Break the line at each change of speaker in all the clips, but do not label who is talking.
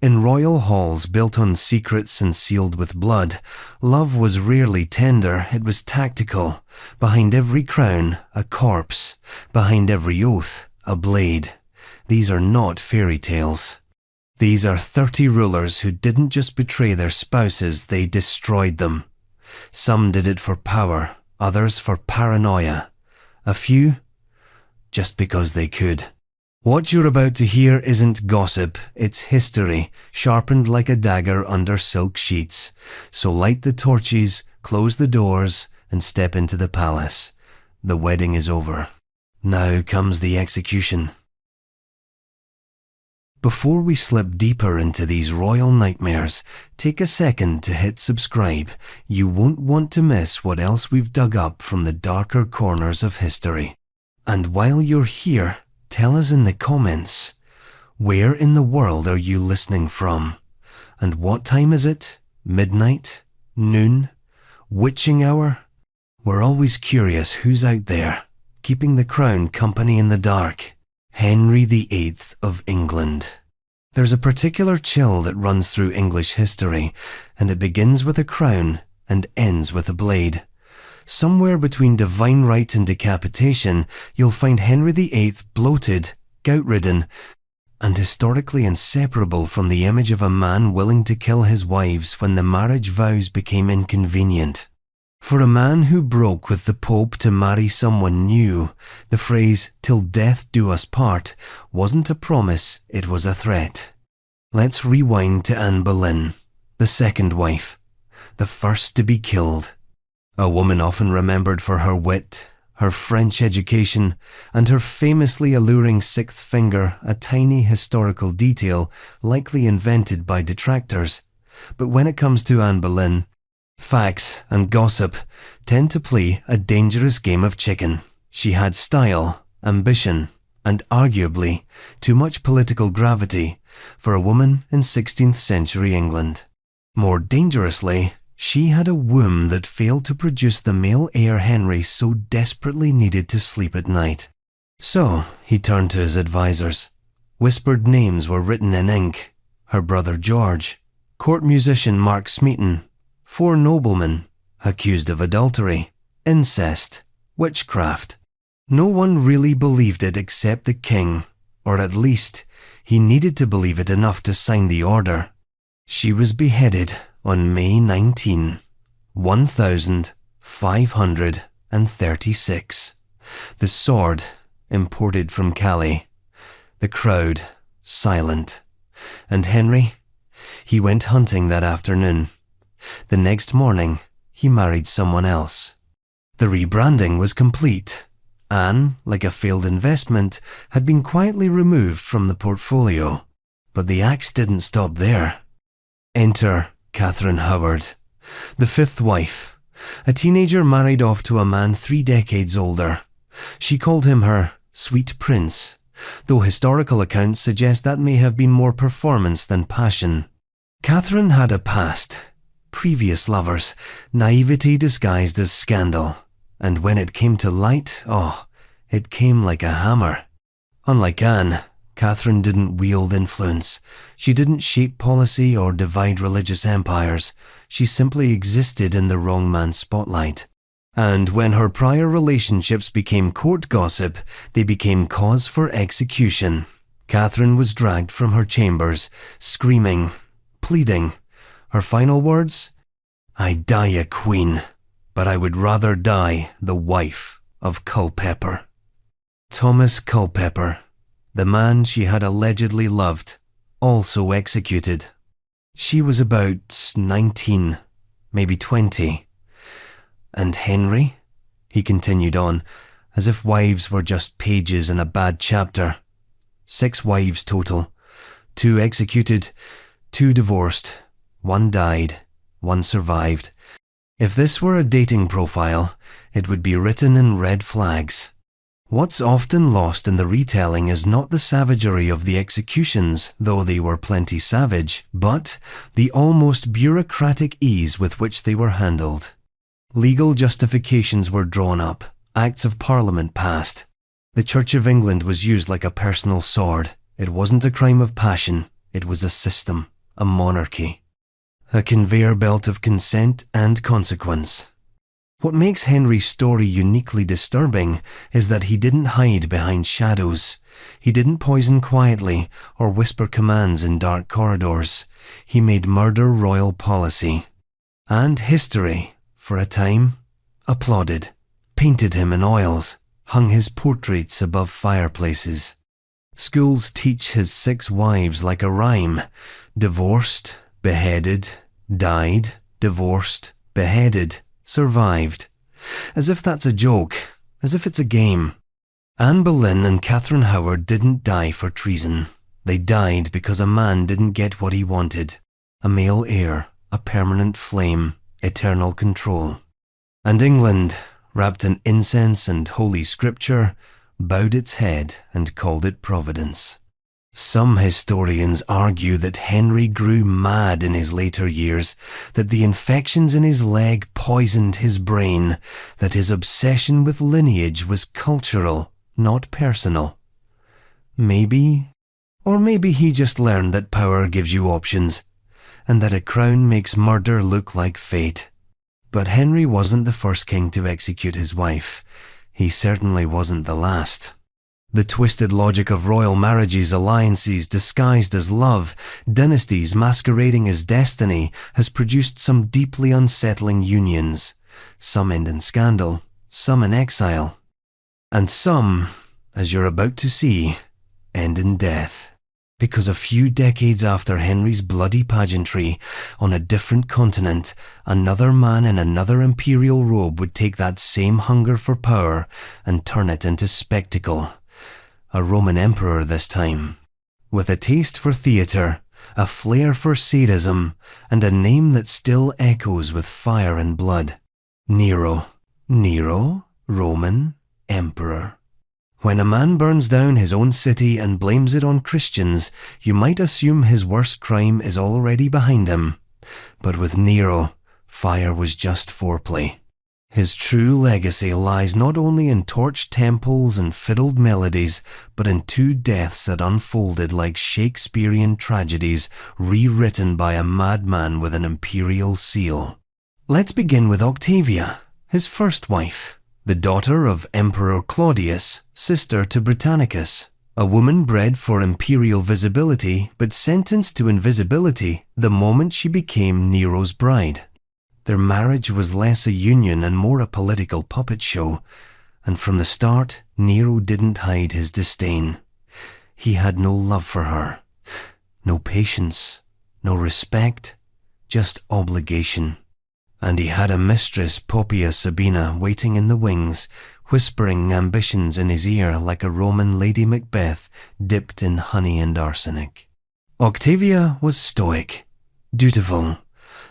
In royal halls built on secrets and sealed with blood, love was rarely tender, it was tactical. Behind every crown, a corpse. Behind every oath, a blade. These are not fairy tales. These are 30 rulers who didn't just betray their spouses, they destroyed them. Some did it for power, others for paranoia. A few, just because they could. What you're about to hear isn't gossip, it's history, sharpened like a dagger under silk sheets. So light the torches, close the doors, and step into the palace. The wedding is over. Now comes the execution. Before we slip deeper into these royal nightmares, take a second to hit subscribe. You won't want to miss what else we've dug up from the darker corners of history. And while you're here, tell us in the comments, where in the world are you listening from? And what time is it? Midnight? Noon? Witching hour? We're always curious who's out there, keeping the crown company in the dark. Henry VIII of England. There's a particular chill that runs through English history, and it begins with a crown and ends with a blade. Somewhere between divine right and decapitation, you'll find Henry VIII bloated, gout-ridden, and historically inseparable from the image of a man willing to kill his wives when the marriage vows became inconvenient. For a man who broke with the Pope to marry someone new, the phrase, "till death do us part," wasn't a promise, it was a threat. Let's rewind to Anne Boleyn, the second wife, the first to be killed. A woman often remembered for her wit, her French education, and her famously alluring sixth finger, a tiny historical detail likely invented by detractors. But when it comes to Anne Boleyn, facts and gossip tend to play a dangerous game of chicken. She had style, ambition, and arguably too much political gravity for a woman in 16th century England. More dangerously, she had a womb that failed to produce the male heir Henry so desperately needed to sleep at night. So he turned to his advisors. Whispered names were written in ink: her brother George, court musician Mark Smeaton, 4 noblemen accused of adultery, incest, witchcraft. No one really believed it except the king, or at least he needed to believe it enough to sign the order. She was beheaded on May 19, 1536. The sword imported from Calais. The crowd silent. And Henry? He went hunting that afternoon. The next morning, he married someone else. The rebranding was complete. Anne, like a failed investment, had been quietly removed from the portfolio. But the axe didn't stop there. Enter Catherine Howard, the 5th wife, a teenager married off to a man 3 decades older. She called him her sweet prince, though historical accounts suggest that may have been more performance than passion. Catherine had a past. Previous lovers, naivety disguised as scandal, and when it came to light, it came like a hammer. Unlike Anne, Catherine didn't wield influence. She didn't shape policy or divide religious empires. She simply existed in the wrong man's spotlight. And when her prior relationships became court gossip, they became cause for execution. Catherine was dragged from her chambers, screaming, pleading. Her final words? "I die a queen, but I would rather die the wife of Culpeper." Thomas Culpeper, the man she had allegedly loved, also executed. She was about 19, maybe 20. And Henry? He continued on, as if wives were just pages in a bad chapter. 6 wives total. 2 executed, 2 divorced. 1 died, 1 survived. If this were a dating profile, it would be written in red flags. What's often lost in the retelling is not the savagery of the executions, though they were plenty savage, but the almost bureaucratic ease with which they were handled. Legal justifications were drawn up, Acts of Parliament passed. The Church of England was used like a personal sword. It wasn't a crime of passion, it was a system. a monarchy, a conveyor belt of consent and consequence. What makes Henry's story uniquely disturbing is that he didn't hide behind shadows. He didn't poison quietly or whisper commands in dark corridors. He made murder royal policy. And history, for a time, applauded, painted him in oils, hung his portraits above fireplaces. Schools teach his 6 wives like a rhyme: divorced, beheaded, died, divorced, beheaded, survived. As if that's a joke, as if it's a game. Anne Boleyn and Catherine Howard didn't die for treason. They died because a man didn't get what he wanted: a male heir, a permanent flame, eternal control. And England, wrapped in incense and holy scripture, bowed its head and called it Providence. Some historians argue that Henry grew mad in his later years, that the infections in his leg poisoned his brain, that his obsession with lineage was cultural, not personal. Maybe, or maybe he just learned that power gives you options, and that a crown makes murder look like fate. But Henry wasn't the first king to execute his wife. He certainly wasn't the last. The twisted logic of royal marriages, alliances disguised as love, dynasties masquerading as destiny, has produced some deeply unsettling unions. Some end in scandal, some in exile, and some, as you're about to see, end in death. Because a few decades after Henry's bloody pageantry, on a different continent, another man in another imperial robe would take that same hunger for power and turn it into spectacle. A Roman emperor this time, with a taste for theatre, a flair for sadism, and a name that still echoes with fire and blood. Nero. Nero, Roman emperor. When a man burns down his own city and blames it on Christians, you might assume his worst crime is already behind him. But with Nero, fire was just foreplay. His true legacy lies not only in torched temples and fiddled melodies, but in 2 deaths that unfolded like Shakespearean tragedies rewritten by a madman with an imperial seal. Let's begin with Octavia, his first wife, the daughter of Emperor Claudius, sister to Britannicus, a woman bred for imperial visibility but sentenced to invisibility the moment she became Nero's bride. Their marriage was less a union and more a political puppet show, and from the start, Nero didn't hide his disdain. He had no love for her, no patience, no respect, just obligation. And he had a mistress, Poppaea Sabina, waiting in the wings, whispering ambitions in his ear like a Roman Lady Macbeth dipped in honey and arsenic. Octavia was stoic, dutiful,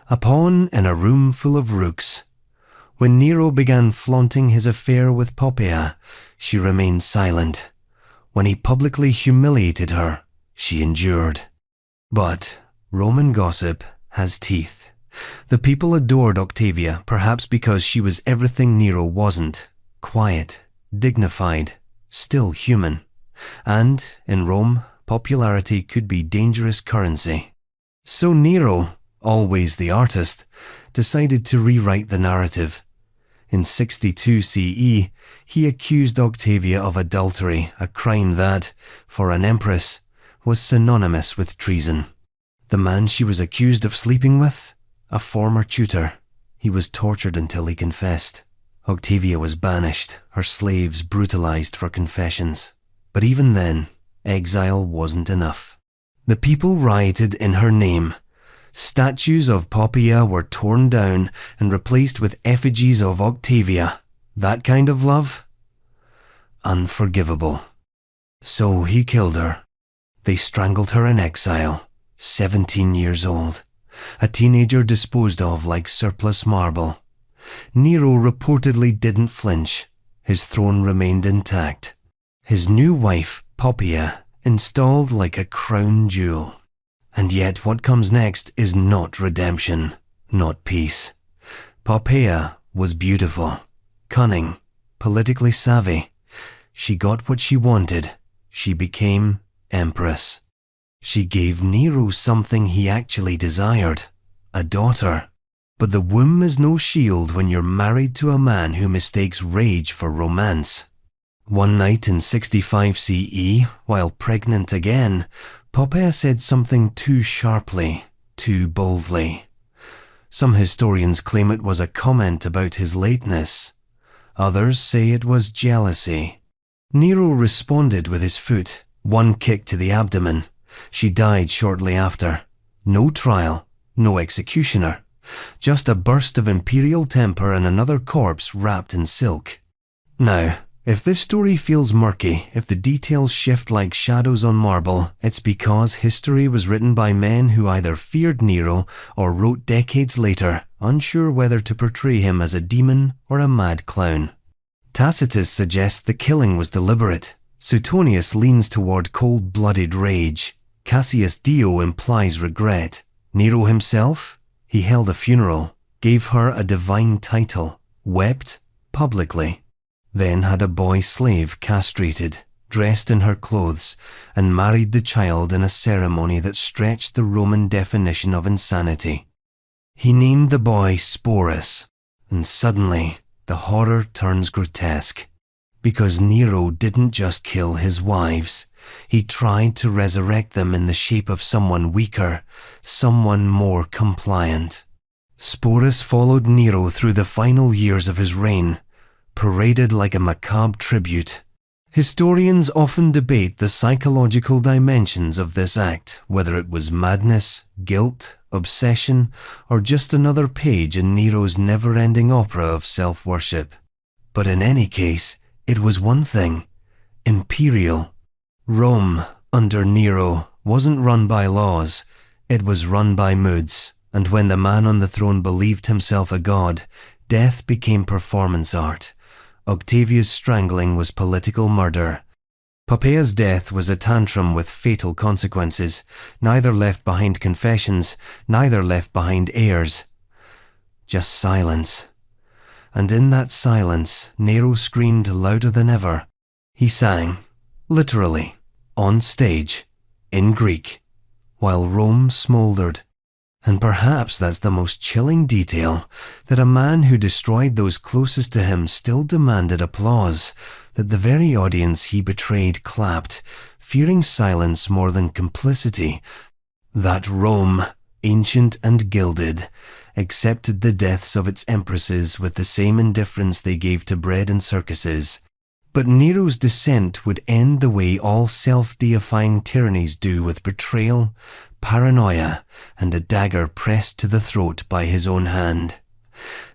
a pawn in a room full of rooks. When Nero began flaunting his affair with Poppaea, she remained silent. When he publicly humiliated her, she endured. But Roman gossip has teeth. The people adored Octavia, perhaps because she was everything Nero wasn't: quiet, dignified, still human. And, in Rome, popularity could be dangerous currency. So Nero, always the artist, decided to rewrite the narrative. In 62 CE, he accused Octavia of adultery, a crime that, for an empress, was synonymous with treason. The man she was accused of sleeping with? A former tutor. He was tortured until he confessed. Octavia was banished, her slaves brutalized for confessions. But even then, exile wasn't enough. The people rioted in her name. Statues of Poppaea were torn down and replaced with effigies of Octavia. That kind of love? Unforgivable. So he killed her. They strangled her in exile, 17 years old. A teenager disposed of like surplus marble. Nero reportedly didn't flinch. His throne remained intact. His new wife, Poppaea, installed like a crown jewel. And yet what comes next is not redemption, not peace. Poppaea was beautiful, cunning, politically savvy. She got what she wanted. She became empress. She gave Nero something he actually desired, a daughter. But the womb is no shield when you're married to a man who mistakes rage for romance. One night in 65 CE, while pregnant again, Poppaea said something too sharply, too boldly. Some historians claim it was a comment about his lateness. Others say it was jealousy. Nero responded with his foot, one kick to the abdomen. She died shortly after. No trial, no executioner. Just a burst of imperial temper and another corpse wrapped in silk. Now, if this story feels murky, if the details shift like shadows on marble, it's because history was written by men who either feared Nero or wrote decades later, unsure whether to portray him as a demon or a mad clown. Tacitus suggests the killing was deliberate. Suetonius leans toward cold-blooded rage. Cassius Dio implies regret. Nero himself? He held a funeral, gave her a divine title, wept publicly, then had a boy slave castrated, dressed in her clothes, and married the child in a ceremony that stretched the Roman definition of insanity. He named the boy Sporus, and suddenly the horror turns grotesque. Because Nero didn't just kill his wives, he tried to resurrect them in the shape of someone weaker, someone more compliant. Sporus followed Nero through the final years of his reign, paraded like a macabre tribute. Historians often debate the psychological dimensions of this act, whether it was madness, guilt, obsession, or just another page in Nero's never-ending opera of self-worship. But in any case, it was one thing: imperial. Rome, under Nero, wasn't run by laws, it was run by moods, and when the man on the throne believed himself a god, death became performance art. Octavia's strangling was political murder. Poppaea's death was a tantrum with fatal consequences, neither left behind confessions, neither left behind heirs. Just silence. And in that silence, Nero screamed louder than ever. He sang, literally, on stage, in Greek, while Rome smouldered. And perhaps that's the most chilling detail, that a man who destroyed those closest to him still demanded applause, that the very audience he betrayed clapped, fearing silence more than complicity, that Rome, ancient and gilded, accepted the deaths of its empresses with the same indifference they gave to bread and circuses. But Nero's descent would end the way all self-deifying tyrannies do, with betrayal, paranoia, and a dagger pressed to the throat by his own hand.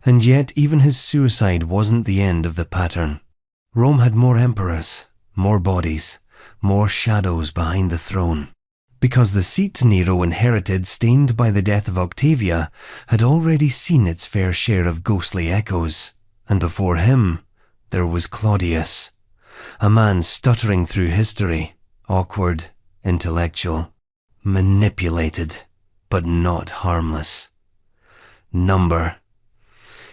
And yet even his suicide wasn't the end of the pattern. Rome had more emperors, more bodies, more shadows behind the throne. Because the seat Nero inherited, stained by the death of Octavia, had already seen its fair share of ghostly echoes. And before him, there was Claudius, a man stuttering through history, awkward, intellectual, manipulated, but not harmless. Number.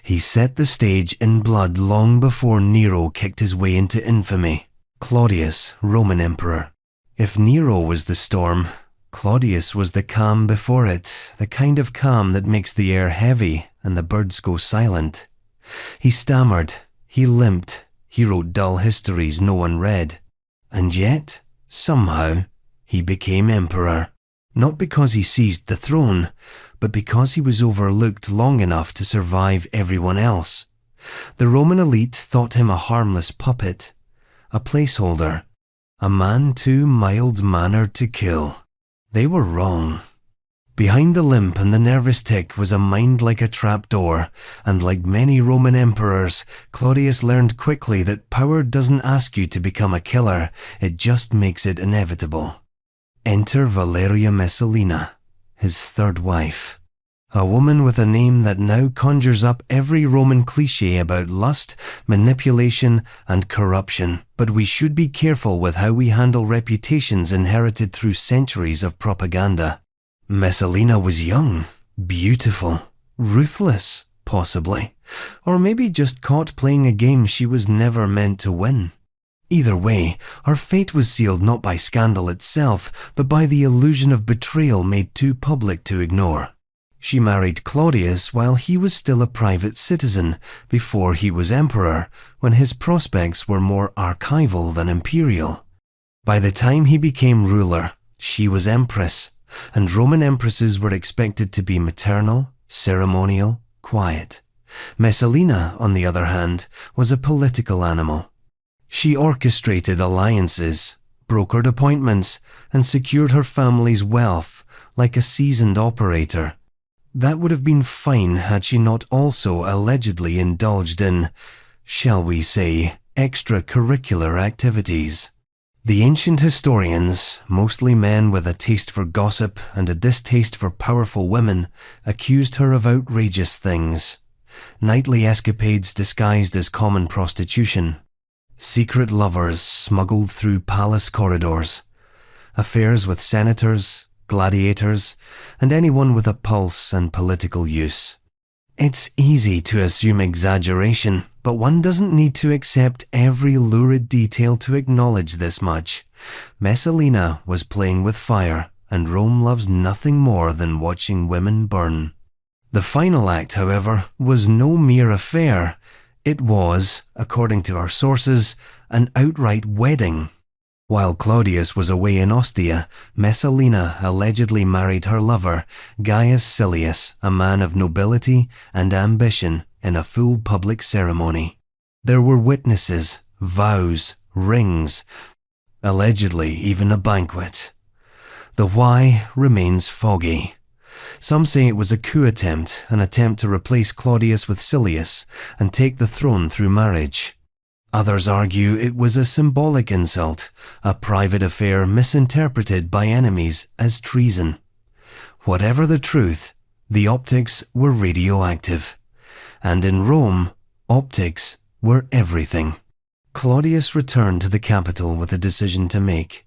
He set the stage in blood long before Nero kicked his way into infamy. Claudius, Roman emperor. If Nero was the storm, Claudius was the calm before it, the kind of calm that makes the air heavy and the birds go silent. He stammered, he limped, he wrote dull histories no one read. And yet, somehow, he became emperor. Not because he seized the throne, but because he was overlooked long enough to survive everyone else. The Roman elite thought him a harmless puppet, a placeholder, a man too mild-mannered to kill. They were wrong. Behind the limp and the nervous tick was a mind like a trapdoor, and like many Roman emperors, Claudius learned quickly that power doesn't ask you to become a killer, it just makes it inevitable. Enter Valeria Messalina, his third wife. A woman with a name that now conjures up every Roman cliché about lust, manipulation, and corruption. But we should be careful with how we handle reputations inherited through centuries of propaganda. Messalina was young, beautiful, ruthless, possibly, or maybe just caught playing a game she was never meant to win. Either way, her fate was sealed not by scandal itself, but by the illusion of betrayal made too public to ignore. She married Claudius while he was still a private citizen, before he was emperor, when his prospects were more archival than imperial. By the time he became ruler, she was empress, and Roman empresses were expected to be maternal, ceremonial, quiet. Messalina, on the other hand, was a political animal. She orchestrated alliances, brokered appointments, and secured her family's wealth like a seasoned operator. That would have been fine had she not also allegedly indulged in, shall we say, extracurricular activities. The ancient historians, mostly men with a taste for gossip and a distaste for powerful women, accused her of outrageous things. Nightly escapades disguised as common prostitution, secret lovers smuggled through palace corridors, affairs with senators, gladiators, and anyone with a pulse and political use. It's easy to assume exaggeration, but one doesn't need to accept every lurid detail to acknowledge this much. Messalina was playing with fire, and Rome loves nothing more than watching women burn. The final act, however, was no mere affair. It was, according to our sources, an outright wedding. While Claudius was away in Ostia, Messalina allegedly married her lover, Gaius Silius, a man of nobility and ambition, in a full public ceremony. There were witnesses, vows, rings, allegedly even a banquet. The why remains foggy. Some say it was a coup attempt, an attempt to replace Claudius with Silius and take the throne through marriage. Others argue it was a symbolic insult, a private affair misinterpreted by enemies as treason. Whatever the truth, the optics were radioactive. And in Rome, optics were everything. Claudius returned to the capital with a decision to make: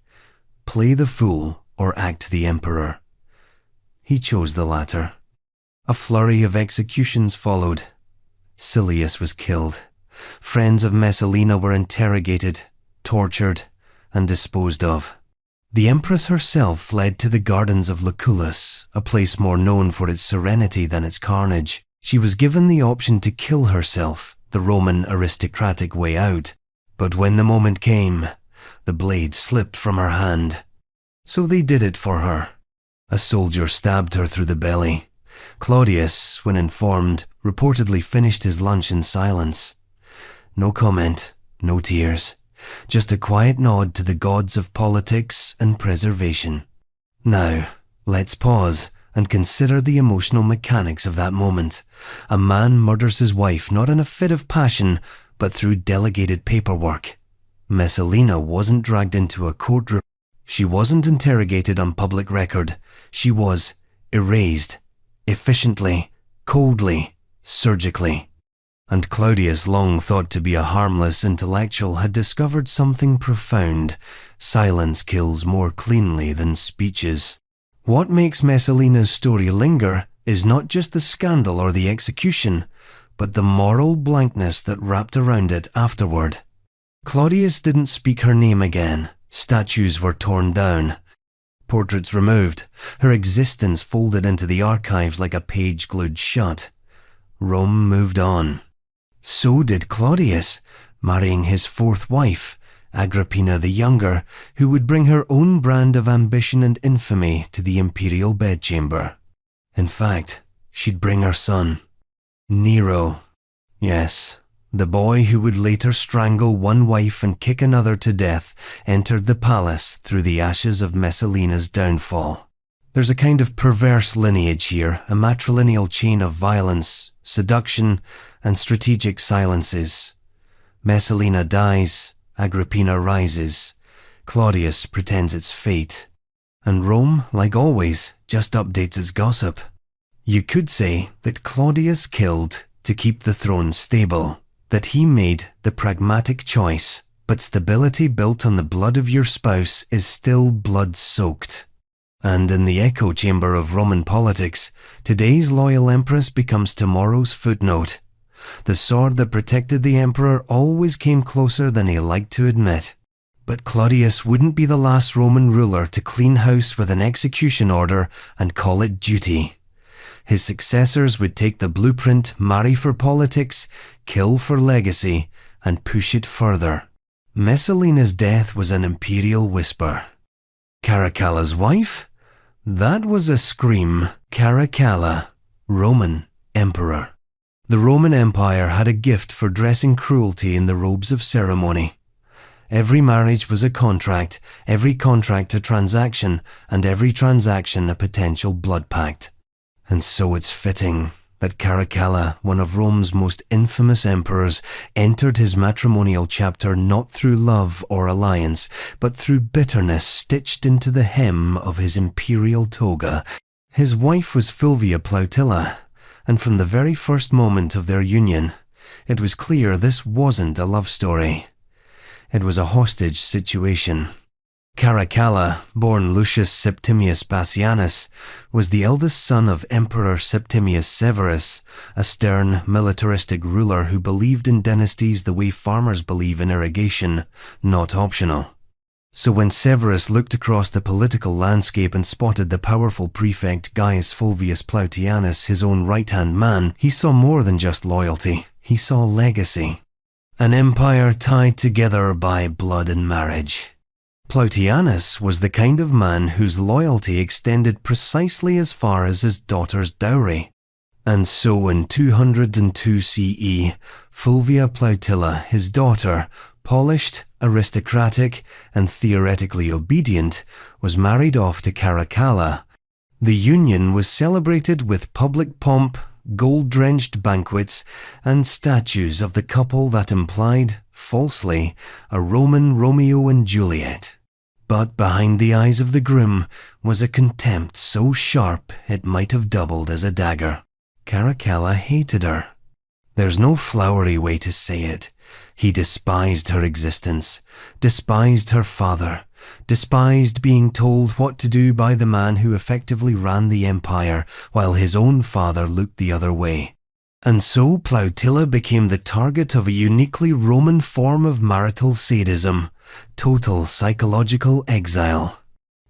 play the fool or act the emperor. He chose the latter. A flurry of executions followed. Silius was killed. Friends of Messalina were interrogated, tortured, and disposed of. The empress herself fled to the gardens of Lucullus, a place more known for its serenity than its carnage. She was given the option to kill herself, the Roman aristocratic way out. But when the moment came, the blade slipped from her hand. So they did it for her. A soldier stabbed her through the belly. Claudius, when informed, reportedly finished his lunch in silence. No comment, no tears, just a quiet nod to the gods of politics and preservation. Now, let's pause and consider the emotional mechanics of that moment. A man murders his wife not in a fit of passion, but through delegated paperwork. Messalina wasn't dragged into a courtroom. She wasn't interrogated on public record. She was erased, efficiently, coldly, surgically. And Claudius, long thought to be a harmless intellectual, had discovered something profound. Silence kills more cleanly than speeches. What makes Messalina's story linger is not just the scandal or the execution, but the moral blankness that wrapped around it afterward. Claudius didn't speak her name again. Statues were torn down, portraits removed, her existence folded into the archives like a page glued shut. Rome moved on. So did Claudius, marrying his fourth wife, Agrippina the Younger, who would bring her own brand of ambition and infamy to the imperial bedchamber. In fact, she'd bring her son, Nero. Yes, the boy who would later strangle one wife and kick another to death entered the palace through the ashes of Messalina's downfall. There's a kind of perverse lineage here, a matrilineal chain of violence, seduction, and strategic silences. Messalina dies, Agrippina rises, Claudius pretends it's fate, and Rome, like always, just updates its gossip. You could say that Claudius killed to keep the throne stable, that he made the pragmatic choice, but stability built on the blood of your spouse is still blood-soaked. And in the echo chamber of Roman politics, today's loyal empress becomes tomorrow's footnote. The sword that protected the emperor always came closer than he liked to admit. But Claudius wouldn't be the last Roman ruler to clean house with an execution order and call it duty. His successors would take the blueprint, marry for politics, kill for legacy, and push it further. Messalina's death was an imperial whisper. Caracalla's wife? That was a scream. Caracalla, Roman emperor. The Roman Empire had a gift for dressing cruelty in the robes of ceremony. Every marriage was a contract, every contract a transaction, and every transaction a potential blood pact. And so it's fitting that Caracalla, one of Rome's most infamous emperors, entered his matrimonial chapter not through love or alliance, but through bitterness stitched into the hem of his imperial toga. His wife was Fulvia Plautilla, and from the very first moment of their union, it was clear this wasn't a love story. It was a hostage situation. Caracalla, born Lucius Septimius Bassianus, was the eldest son of Emperor Septimius Severus, a stern, militaristic ruler who believed in dynasties the way farmers believe in irrigation, not optional. So when Severus looked across the political landscape and spotted the powerful prefect Gaius Fulvius Plautianus, his own right-hand man, he saw more than just loyalty. He saw legacy. An empire tied together by blood and marriage. Plautianus was the kind of man whose loyalty extended precisely as far as his daughter's dowry. And so in 202 CE, Fulvia Plautilla, his daughter, polished, aristocratic, and theoretically obedient, was married off to Caracalla. The union was celebrated with public pomp, gold-drenched banquets, and statues of the couple that implied, falsely, a Roman Romeo and Juliet. But behind the eyes of the groom was a contempt so sharp it might have doubled as a dagger. Caracalla hated her. There's no flowery way to say it. He despised her existence, despised her father, despised being told what to do by the man who effectively ran the empire while his own father looked the other way. And so Plautilla became the target of a uniquely Roman form of marital sadism, total psychological exile.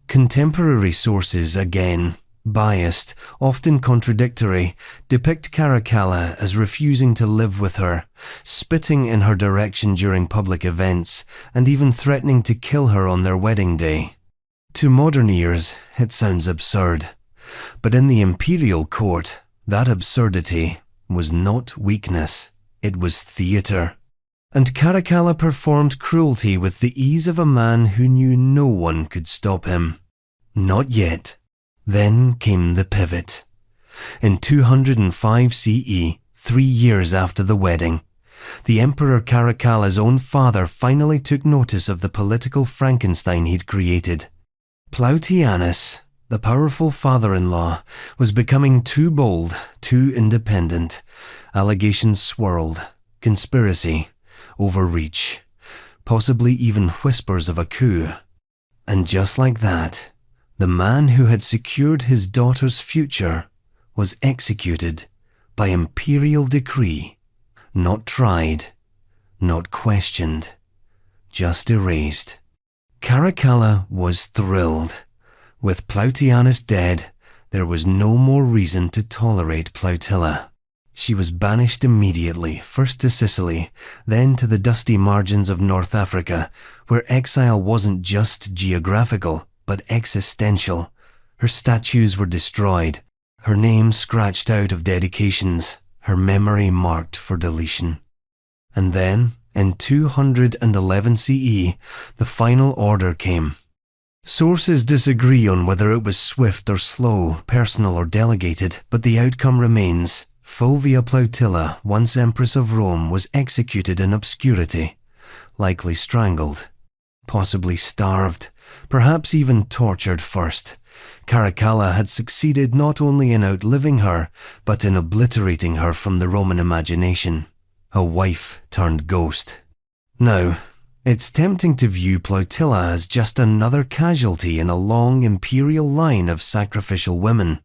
Contemporary sources, again, biased, often contradictory, depict Caracalla as refusing to live with her, spitting in her direction during public events, and even threatening to kill her on their wedding day. To modern ears, it sounds absurd, but in the imperial court, that absurdity was not weakness, it was theatre. And Caracalla performed cruelty with the ease of a man who knew no one could stop him. Not yet. Then came the pivot. In 205 CE, 3 years after the wedding, the Emperor Caracalla's own father finally took notice of the political Frankenstein he'd created. Plautianus, the powerful father-in-law, was becoming too bold, too independent. Allegations swirled. Conspiracy. Overreach. Possibly even whispers of a coup. And just like that, the man who had secured his daughter's future was executed by imperial decree, not tried, not questioned, just erased. Caracalla was thrilled. With Plautianus dead, there was no more reason to tolerate Plautilla. She was banished immediately, first to Sicily, then to the dusty margins of North Africa, where exile wasn't just geographical, but existential. Her statues were destroyed, her name scratched out of dedications, her memory marked for deletion. And then, in 211 CE, the final order came. Sources disagree on whether it was swift or slow, personal or delegated, but the outcome remains. Fulvia Plautilla, once Empress of Rome, was executed in obscurity, likely strangled, possibly starved, perhaps even tortured first. Caracalla had succeeded not only in outliving her, but in obliterating her from the Roman imagination. A wife turned ghost. Now, it's tempting to view Plautilla as just another casualty in a long imperial line of sacrificial women.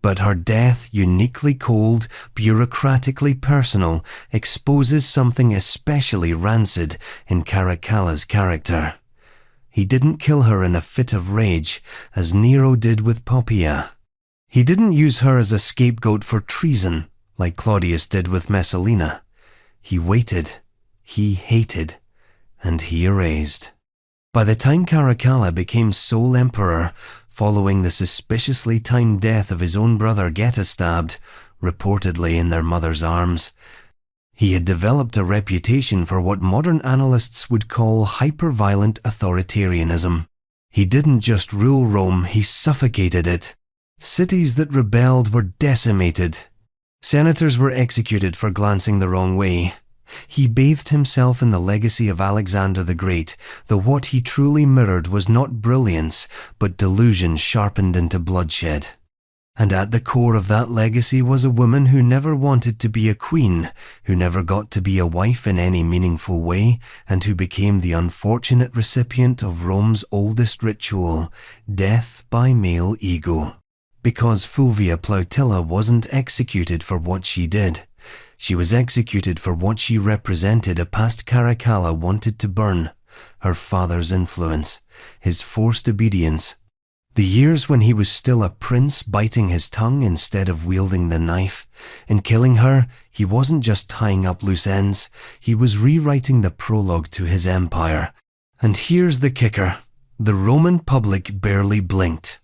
But her death, uniquely cold, bureaucratically personal, exposes something especially rancid in Caracalla's character. He didn't kill her in a fit of rage, as Nero did with Poppaea. He didn't use her as a scapegoat for treason, like Claudius did with Messalina. He waited, he hated, and he erased. By the time Caracalla became sole emperor, following the suspiciously timed death of his own brother Geta stabbed, reportedly in their mother's arms, he had developed a reputation for what modern analysts would call hyper-violent authoritarianism. He didn't just rule Rome, he suffocated it. Cities that rebelled were decimated. Senators were executed for glancing the wrong way. He bathed himself in the legacy of Alexander the Great, though what he truly mirrored was not brilliance, but delusion sharpened into bloodshed. And at the core of that legacy was a woman who never wanted to be a queen, who never got to be a wife in any meaningful way, and who became the unfortunate recipient of Rome's oldest ritual, death by male ego. Because Fulvia Plautilla wasn't executed for what she did. She was executed for what she represented a past Caracalla wanted to burn, her father's influence, his forced obedience. The years when he was still a prince biting his tongue instead of wielding the knife. In killing her, he wasn't just tying up loose ends, he was rewriting the prologue to his empire. And here's the kicker. The Roman public barely blinked.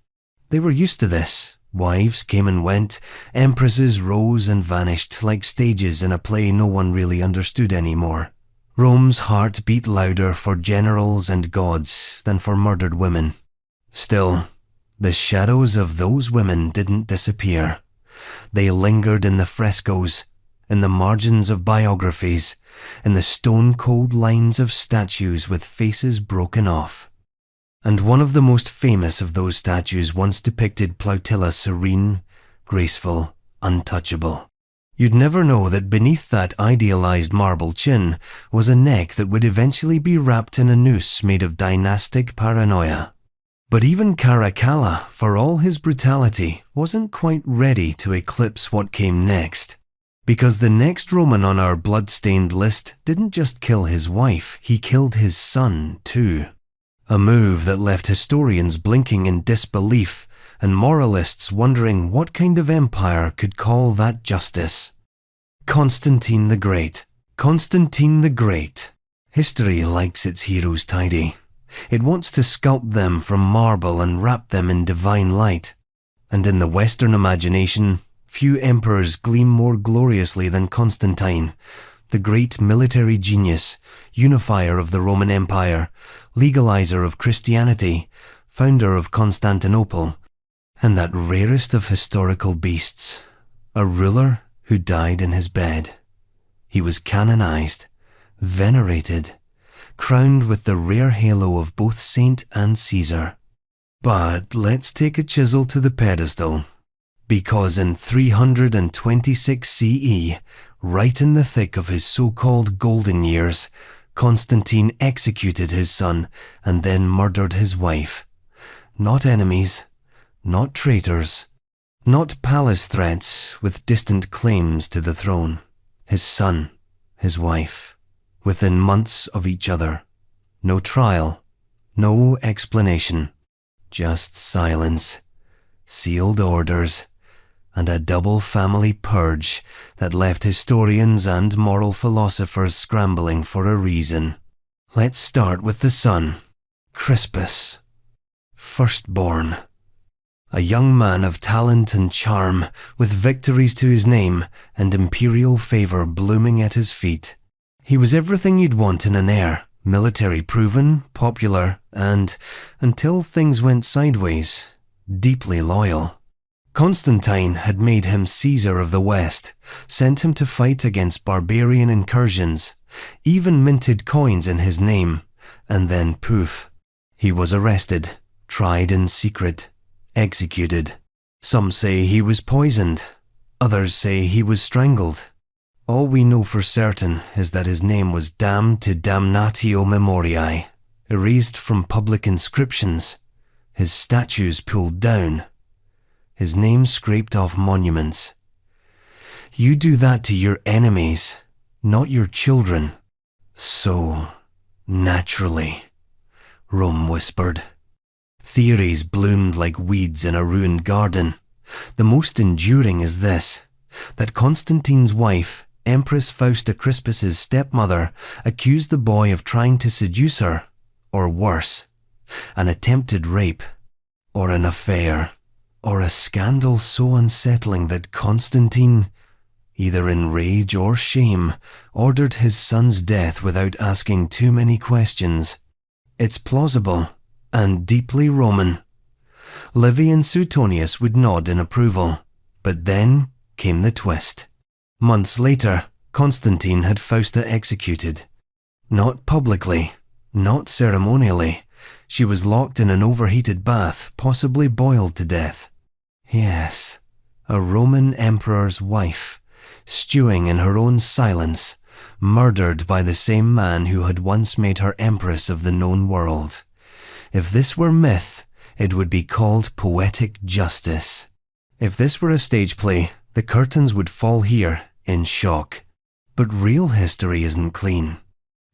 They were used to this. Wives came and went, empresses rose and vanished like stages in a play no one really understood anymore. Rome's heart beat louder for generals and gods than for murdered women. Still, the shadows of those women didn't disappear. They lingered in the frescoes, in the margins of biographies, in the stone-cold lines of statues with faces broken off. And one of the most famous of those statues once depicted Plautilla serene, graceful, untouchable. You'd never know that beneath that idealized marble chin was a neck that would eventually be wrapped in a noose made of dynastic paranoia. But even Caracalla, for all his brutality, wasn't quite ready to eclipse what came next. Because the next Roman on our blood-stained list didn't just kill his wife, he killed his son too. A move that left historians blinking in disbelief and moralists wondering what kind of empire could call that justice. Constantine the Great. Constantine the Great. History likes its heroes tidy. It wants to sculpt them from marble and wrap them in divine light. And in the Western imagination, few emperors gleam more gloriously than Constantine, the great military genius, unifier of the Roman Empire, legalizer of Christianity, founder of Constantinople, and that rarest of historical beasts, a ruler who died in his bed. He was canonized, venerated, crowned with the rare halo of both saint and Caesar. But let's take a chisel to the pedestal, because in 326 CE, right in the thick of his so-called golden years, Constantine executed his son and then murdered his wife. Not enemies, not traitors, not palace threats with distant claims to the throne. His son, his wife, within months of each other. No trial, no explanation, just silence, sealed orders, and a double family purge that left historians and moral philosophers scrambling for a reason. Let's start with the son, Crispus, firstborn. A young man of talent and charm, with victories to his name and imperial favor blooming at his feet. He was everything you'd want in an heir, military proven, popular, and, until things went sideways, deeply loyal. Constantine had made him Caesar of the West, sent him to fight against barbarian incursions, even minted coins in his name, and then poof. He was arrested, tried in secret, executed. Some say he was poisoned, others say he was strangled. All we know for certain is that his name was damned to damnatio memoriae, erased from public inscriptions, his statues pulled down, his name scraped off monuments. You do that to your enemies, not your children. So naturally, Rome whispered. Theories bloomed like weeds in a ruined garden. The most enduring is this, that Constantine's wife, Empress Fausta Crispus's stepmother, accused the boy of trying to seduce her, or worse, an attempted rape, or an affair, or a scandal so unsettling that Constantine, either in rage or shame, ordered his son's death without asking too many questions. It's plausible, and deeply Roman. Livy and Suetonius would nod in approval, but then came the twist. Months later, Constantine had Fausta executed. Not publicly, not ceremonially. She was locked in an overheated bath, possibly boiled to death. Yes, a Roman emperor's wife, stewing in her own silence, murdered by the same man who had once made her empress of the known world. If this were myth, it would be called poetic justice. If this were a stage play, the curtains would fall here in shock. But real history isn't clean.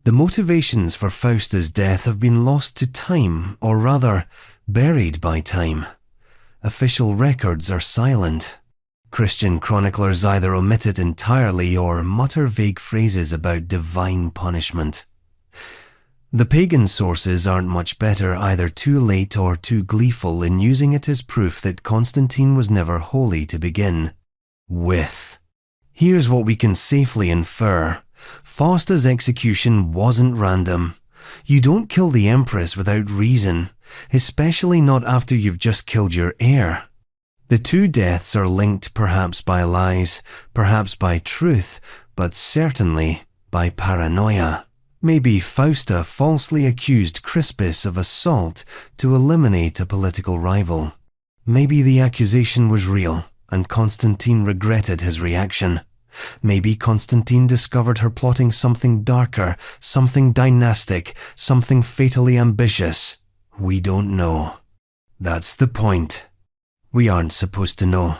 The motivations for Fausta's death have been lost to time, or rather, buried by time. Official records are silent. Christian chroniclers either omit it entirely or mutter vague phrases about divine punishment. The pagan sources aren't much better, either too late or too gleeful in using it as proof that Constantine was never holy to begin with. Here's what we can safely infer. Fausta's execution wasn't random. You don't kill the empress without reason, especially not after you've just killed your heir. The two deaths are linked perhaps by lies, perhaps by truth, but certainly by paranoia. Maybe Fausta falsely accused Crispus of assault to eliminate a political rival. Maybe the accusation was real, and Constantine regretted his reaction. Maybe Constantine discovered her plotting something darker, something dynastic, something fatally ambitious. We don't know. That's the point. We aren't supposed to know.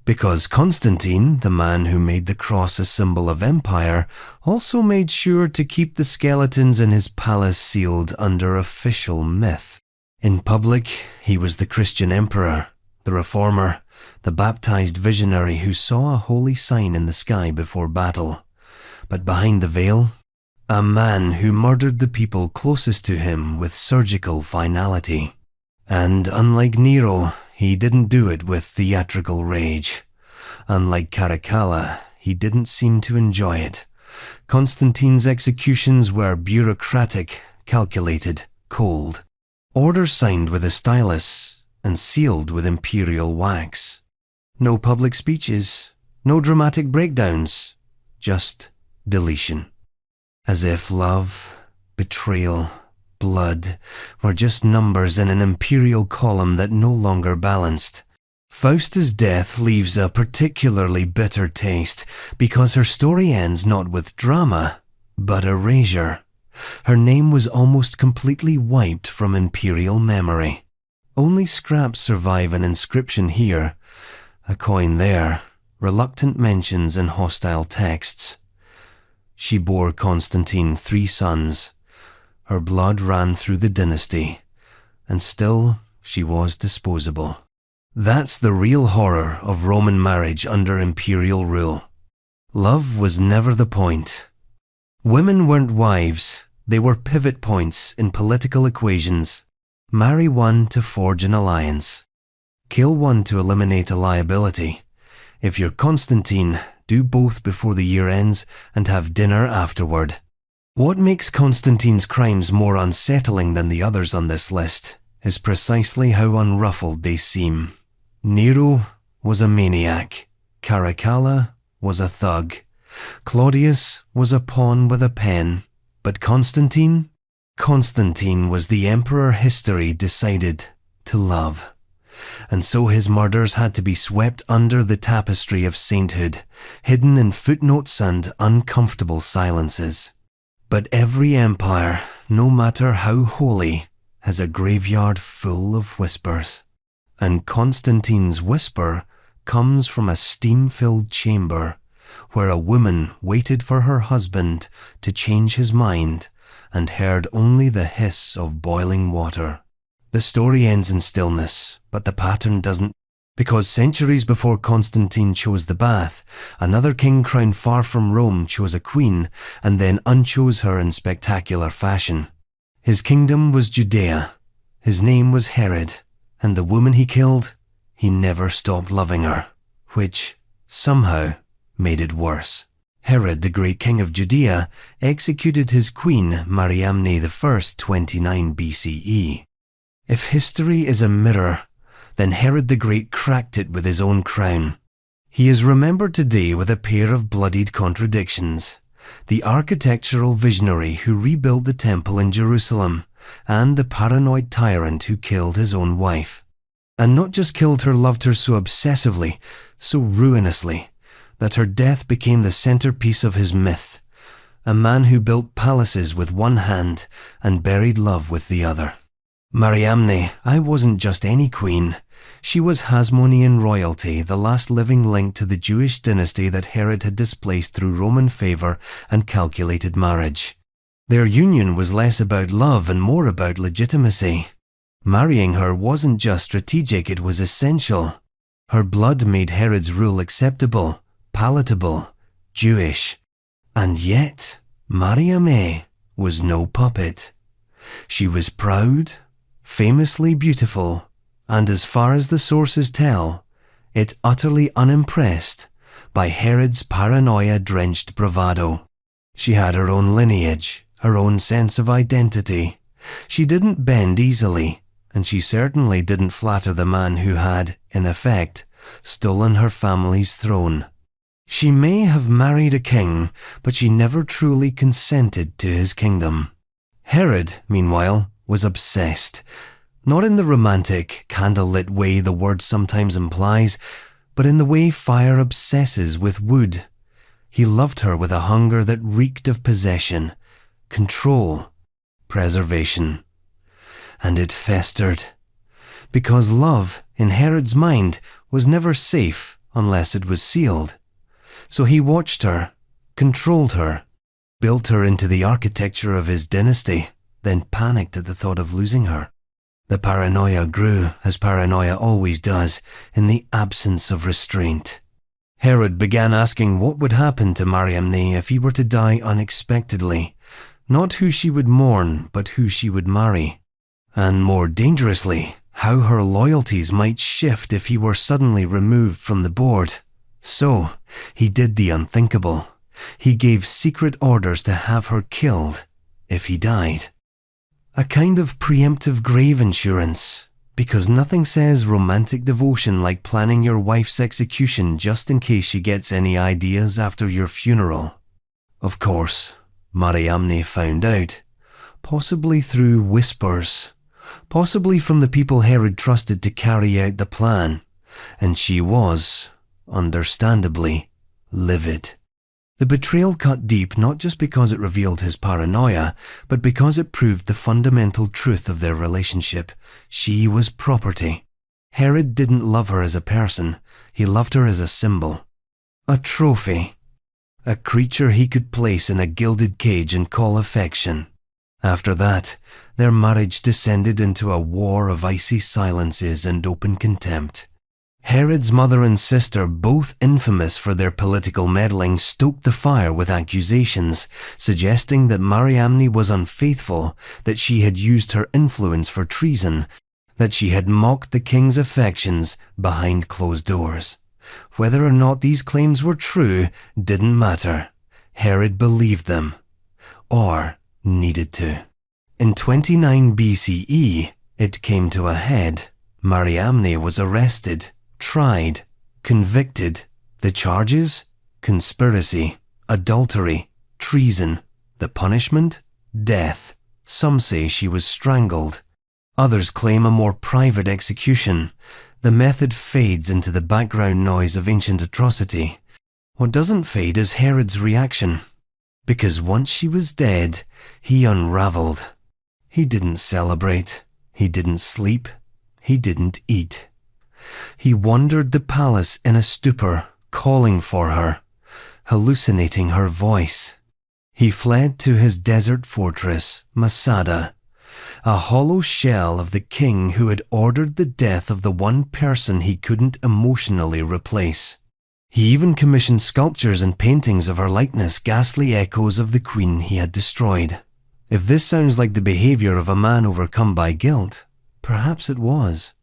Because Constantine, the man who made the cross a symbol of empire, also made sure to keep the skeletons in his palace sealed under official myth. In public, he was the Christian emperor, the reformer, the baptized visionary who saw a holy sign in the sky before battle. But behind the veil, a man who murdered the people closest to him with surgical finality. And unlike Nero, he didn't do it with theatrical rage. Unlike Caracalla, he didn't seem to enjoy it. Constantine's executions were bureaucratic, calculated, cold. Orders signed with a stylus and sealed with imperial wax. No public speeches, no dramatic breakdowns, just deletion. As if love, betrayal, blood were just numbers in an imperial column that no longer balanced. Fausta's death leaves a particularly bitter taste because her story ends not with drama, but erasure. Her name was almost completely wiped from imperial memory. Only scraps survive an inscription here, a coin there, reluctant mentions in hostile texts. She bore Constantine 3 sons. Her blood ran through the dynasty, and still she was disposable. That's the real horror of Roman marriage under imperial rule. Love was never the point. Women weren't wives, they were pivot points in political equations. Marry one to forge an alliance. Kill one to eliminate a liability. If you're Constantine, do both before the year ends and have dinner afterward. What makes Constantine's crimes more unsettling than the others on this list is precisely how unruffled they seem. Nero was a maniac. Caracalla was a thug. Claudius was a pawn with a pen. But Constantine? Constantine was the emperor history decided to love. And so his murders had to be swept under the tapestry of sainthood, hidden in footnotes and uncomfortable silences. But every empire, no matter how holy, has a graveyard full of whispers. And Constantine's whisper comes from a steam-filled chamber where a woman waited for her husband to change his mind and heard only the hiss of boiling water. The story ends in stillness, but the pattern doesn't, because centuries before Constantine chose the bath, another king crowned far from Rome chose a queen and then unchose her in spectacular fashion. His kingdom was Judea, his name was Herod, and the woman he killed, he never stopped loving her, which, somehow, made it worse. Herod, the great king of Judea, executed his queen, Mariamne I, 29 BCE. If history is a mirror, then Herod the Great cracked it with his own crown. He is remembered today with a pair of bloodied contradictions: the architectural visionary who rebuilt the temple in Jerusalem, and the paranoid tyrant who killed his own wife. And not just killed her, loved her so obsessively, so ruinously, that her death became the centerpiece of his myth. A man who built palaces with one hand and buried love with the other. Mariamne, I wasn't just any queen. She was Hasmonean royalty, the last living link to the Jewish dynasty that Herod had displaced through Roman favor and calculated marriage. Their union was less about love and more about legitimacy. Marrying her wasn't just strategic, it was essential. Her blood made Herod's rule acceptable, palatable, Jewish. And yet, Mariamne was no puppet. She was proud, famously beautiful, and as far as the sources tell, it utterly unimpressed by Herod's paranoia-drenched bravado. She had her own lineage, her own sense of identity. She didn't bend easily, and she certainly didn't flatter the man who had, in effect, stolen her family's throne. She may have married a king, but she never truly consented to his kingdom. Herod, meanwhile, was obsessed. Not in the romantic, candlelit way the word sometimes implies, but in the way fire obsesses with wood. He loved her with a hunger that reeked of possession, control, preservation. And it festered. Because love, in Herod's mind, was never safe unless it was sealed. So he watched her, controlled her, built her into the architecture of his dynasty, then panicked at the thought of losing her. The paranoia grew, as paranoia always does, in the absence of restraint. Herod began asking what would happen to Mariamne if he were to die unexpectedly, not who she would mourn, but who she would marry. And more dangerously, how her loyalties might shift if he were suddenly removed from the board. So, he did the unthinkable. He gave secret orders to have her killed if he died. A kind of preemptive grave insurance, because nothing says romantic devotion like planning your wife's execution just in case she gets any ideas after your funeral. Of course, Mariamne found out, possibly through whispers, possibly from the people Herod trusted to carry out the plan, and she was, understandably, livid. The betrayal cut deep not just because it revealed his paranoia, but because it proved the fundamental truth of their relationship. She was property. Herod didn't love her as a person, he loved her as a symbol. A trophy. A creature he could place in a gilded cage and call affection. After that, their marriage descended into a war of icy silences and open contempt. Herod's mother and sister, both infamous for their political meddling, stoked the fire with accusations, suggesting that Mariamne was unfaithful, that she had used her influence for treason, that she had mocked the king's affections behind closed doors. Whether or not these claims were true didn't matter. Herod believed them, or needed to. In 29 BCE, it came to a head. Mariamne was arrested, tried, convicted. The charges? Conspiracy, adultery, treason. The punishment? Death. Some say she was strangled. Others claim a more private execution. The method fades into the background noise of ancient atrocity. What doesn't fade is Herod's reaction. Because once she was dead, he unraveled. He didn't celebrate. He didn't sleep. He didn't eat. He wandered the palace in a stupor, calling for her, hallucinating her voice. He fled to his desert fortress, Masada, a hollow shell of the king who had ordered the death of the one person he couldn't emotionally replace. He even commissioned sculptures and paintings of her likeness, ghastly echoes of the queen he had destroyed. If this sounds like the behavior of a man overcome by guilt, perhaps it was.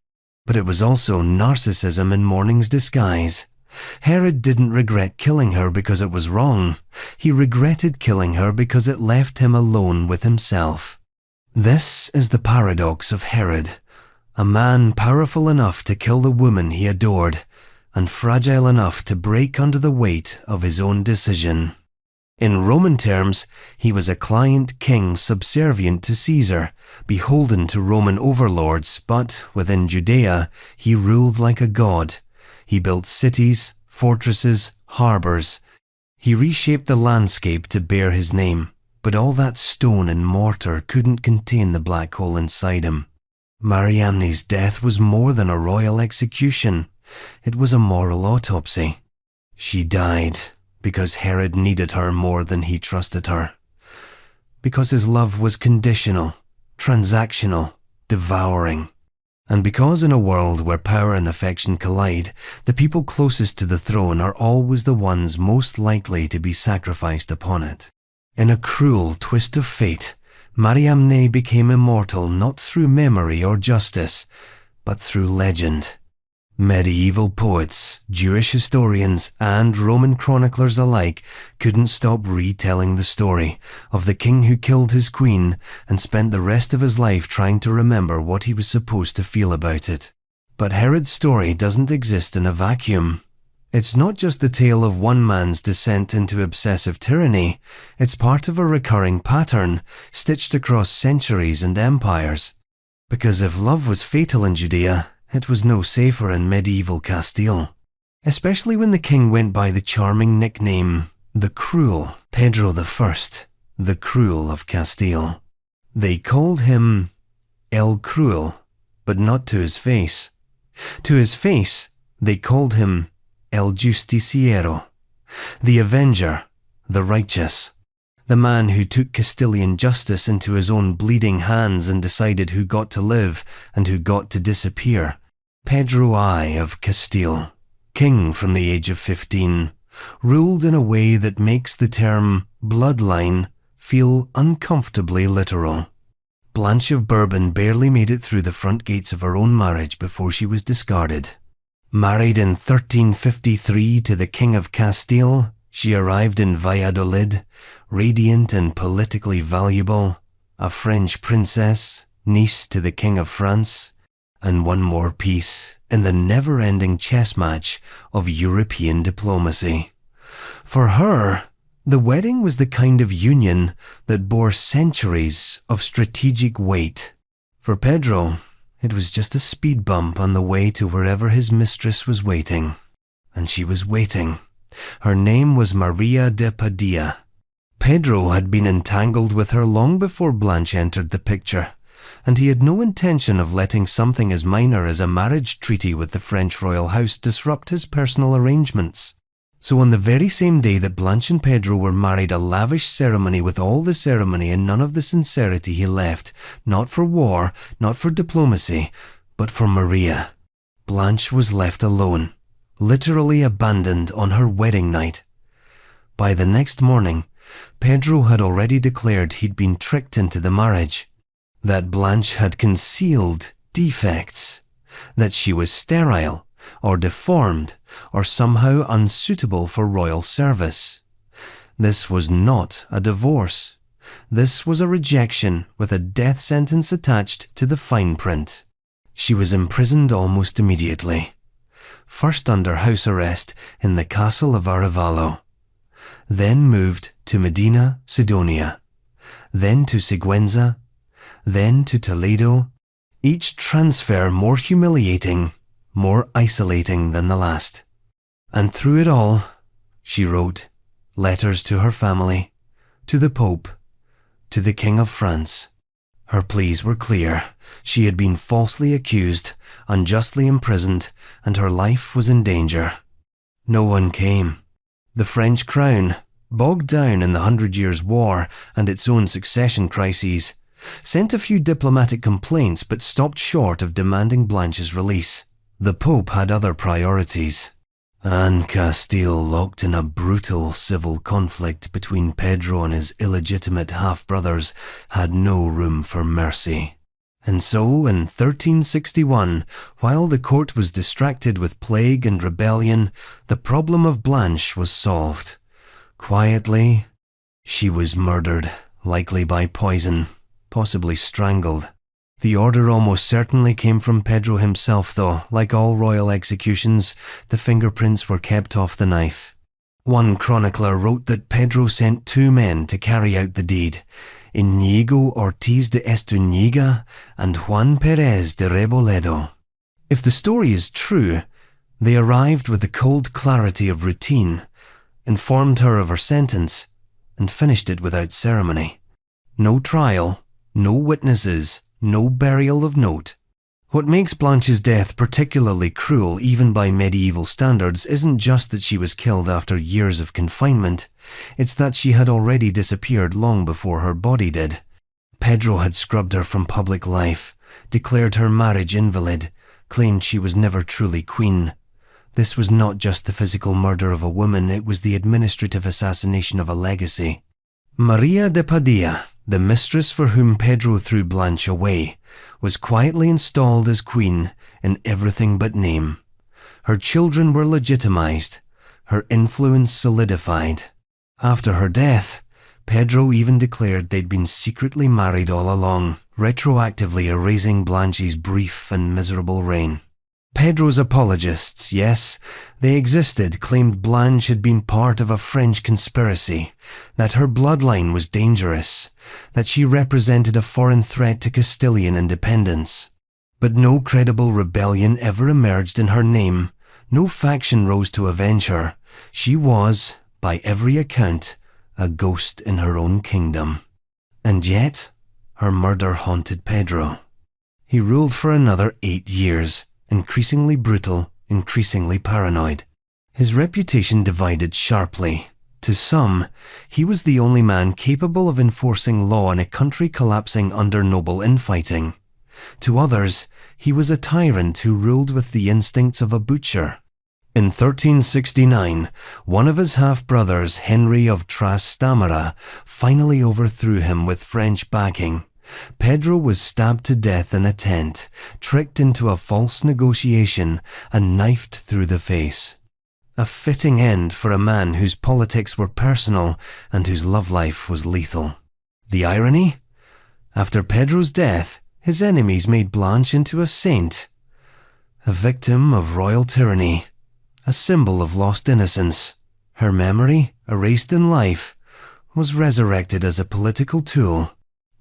But it was also narcissism in morning's disguise. Herod didn't regret killing her because it was wrong. He regretted killing her because it left him alone with himself. This is the paradox of Herod, a man powerful enough to kill the woman he adored, and fragile enough to break under the weight of his own decision. In Roman terms, he was a client king subservient to Caesar, beholden to Roman overlords, but within Judea, he ruled like a god. He built cities, fortresses, harbours. He reshaped the landscape to bear his name, but all that stone and mortar couldn't contain the black hole inside him. Mariamne's death was more than a royal execution. It was a moral autopsy. She died because Herod needed her more than he trusted her. Because his love was conditional, transactional, devouring. And because in a world where power and affection collide, the people closest to the throne are always the ones most likely to be sacrificed upon it. In a cruel twist of fate, Mariamne became immortal not through memory or justice, but through legend. Medieval poets, Jewish historians, and Roman chroniclers alike couldn't stop retelling the story of the king who killed his queen and spent the rest of his life trying to remember what he was supposed to feel about it. But Herod's story doesn't exist in a vacuum. It's not just the tale of one man's descent into obsessive tyranny, it's part of a recurring pattern stitched across centuries and empires. Because if love was fatal in Judea, it was no safer in medieval Castile, especially when the king went by the charming nickname, the Cruel, Pedro I, the Cruel of Castile. They called him El Cruel, but not to his face. To his face, they called him El Justiciero, the Avenger, the Righteous. The man who took Castilian justice into his own bleeding hands and decided who got to live and who got to disappear. Pedro I of Castile, king from the age of 15, ruled in a way that makes the term bloodline feel uncomfortably literal. Blanche of Bourbon barely made it through the front gates of her own marriage before she was discarded. Married in 1353 to the King of Castile, she arrived in Valladolid, radiant and politically valuable, a French princess, niece to the King of France, and one more piece in the never-ending chess match of European diplomacy. For her, the wedding was the kind of union that bore centuries of strategic weight. For Pedro, it was just a speed bump on the way to wherever his mistress was waiting. And she was waiting. Her name was Maria de Padilla. Pedro had been entangled with her long before Blanche entered the picture, and he had no intention of letting something as minor as a marriage treaty with the French royal house disrupt his personal arrangements. So on the very same day that Blanche and Pedro were married, a lavish ceremony with all the ceremony and none of the sincerity, he left, not for war, not for diplomacy, but for Maria. Blanche was left alone, literally abandoned on her wedding night. By the next morning, Pedro had already declared he'd been tricked into the marriage, that Blanche had concealed defects, that she was sterile, or deformed, or somehow unsuitable for royal service. This was not a divorce. This was a rejection with a death sentence attached to the fine print. She was imprisoned almost immediately. First under house arrest in the castle of Arevalo, then moved to Medina, Sidonia, then to Sigüenza, then to Toledo, each transfer more humiliating, more isolating than the last. And through it all, she wrote letters to her family, to the Pope, to the King of France, Her pleas were clear. She had been falsely accused, unjustly imprisoned, and her life was in danger. No one came. The French crown, bogged down in the 100 Years' War and its own succession crises, sent a few diplomatic complaints but stopped short of demanding Blanche's release. The Pope had other priorities. Anne Castile, locked in a brutal civil conflict between Pedro and his illegitimate half-brothers, had no room for mercy. And so, in 1361, while the court was distracted with plague and rebellion, the problem of Blanche was solved. Quietly, she was murdered, likely by poison, possibly strangled. The order almost certainly came from Pedro himself, though. Like all royal executions, the fingerprints were kept off the knife. One chronicler wrote that Pedro sent 2 men to carry out the deed, Íñigo Ortiz de Estúñiga and Juan Pérez de Reboledo. If the story is true, they arrived with the cold clarity of routine, informed her of her sentence, and finished it without ceremony. No trial, no witnesses, no burial of note. What makes Blanche's death particularly cruel, even by medieval standards, isn't just that she was killed after years of confinement. It's that she had already disappeared long before her body did. Pedro had scrubbed her from public life, declared her marriage invalid, claimed she was never truly queen. This was not just the physical murder of a woman, it was the administrative assassination of a legacy. Maria de Padilla, the mistress for whom Pedro threw Blanche away, was quietly installed as queen in everything but name. Her children were legitimized, her influence solidified. After her death, Pedro even declared they'd been secretly married all along, retroactively erasing Blanche's brief and miserable reign. Pedro's apologists, yes, they existed, claimed Blanche had been part of a French conspiracy, that her bloodline was dangerous, that she represented a foreign threat to Castilian independence. But no credible rebellion ever emerged in her name, no faction rose to avenge her. She was, by every account, a ghost in her own kingdom. And yet, her murder haunted Pedro. He ruled for another 8 years, increasingly brutal, increasingly paranoid. His reputation divided sharply. To some, he was the only man capable of enforcing law in a country collapsing under noble infighting. To others, he was a tyrant who ruled with the instincts of a butcher. In 1369, one of his half-brothers, Henry of Trastamara, finally overthrew him with French backing. Pedro was stabbed to death in a tent, tricked into a false negotiation, and knifed through the face. A fitting end for a man whose politics were personal and whose love life was lethal. The irony? After Pedro's death, his enemies made Blanche into a saint, a victim of royal tyranny, a symbol of lost innocence. Her memory, erased in life, was resurrected as a political tool.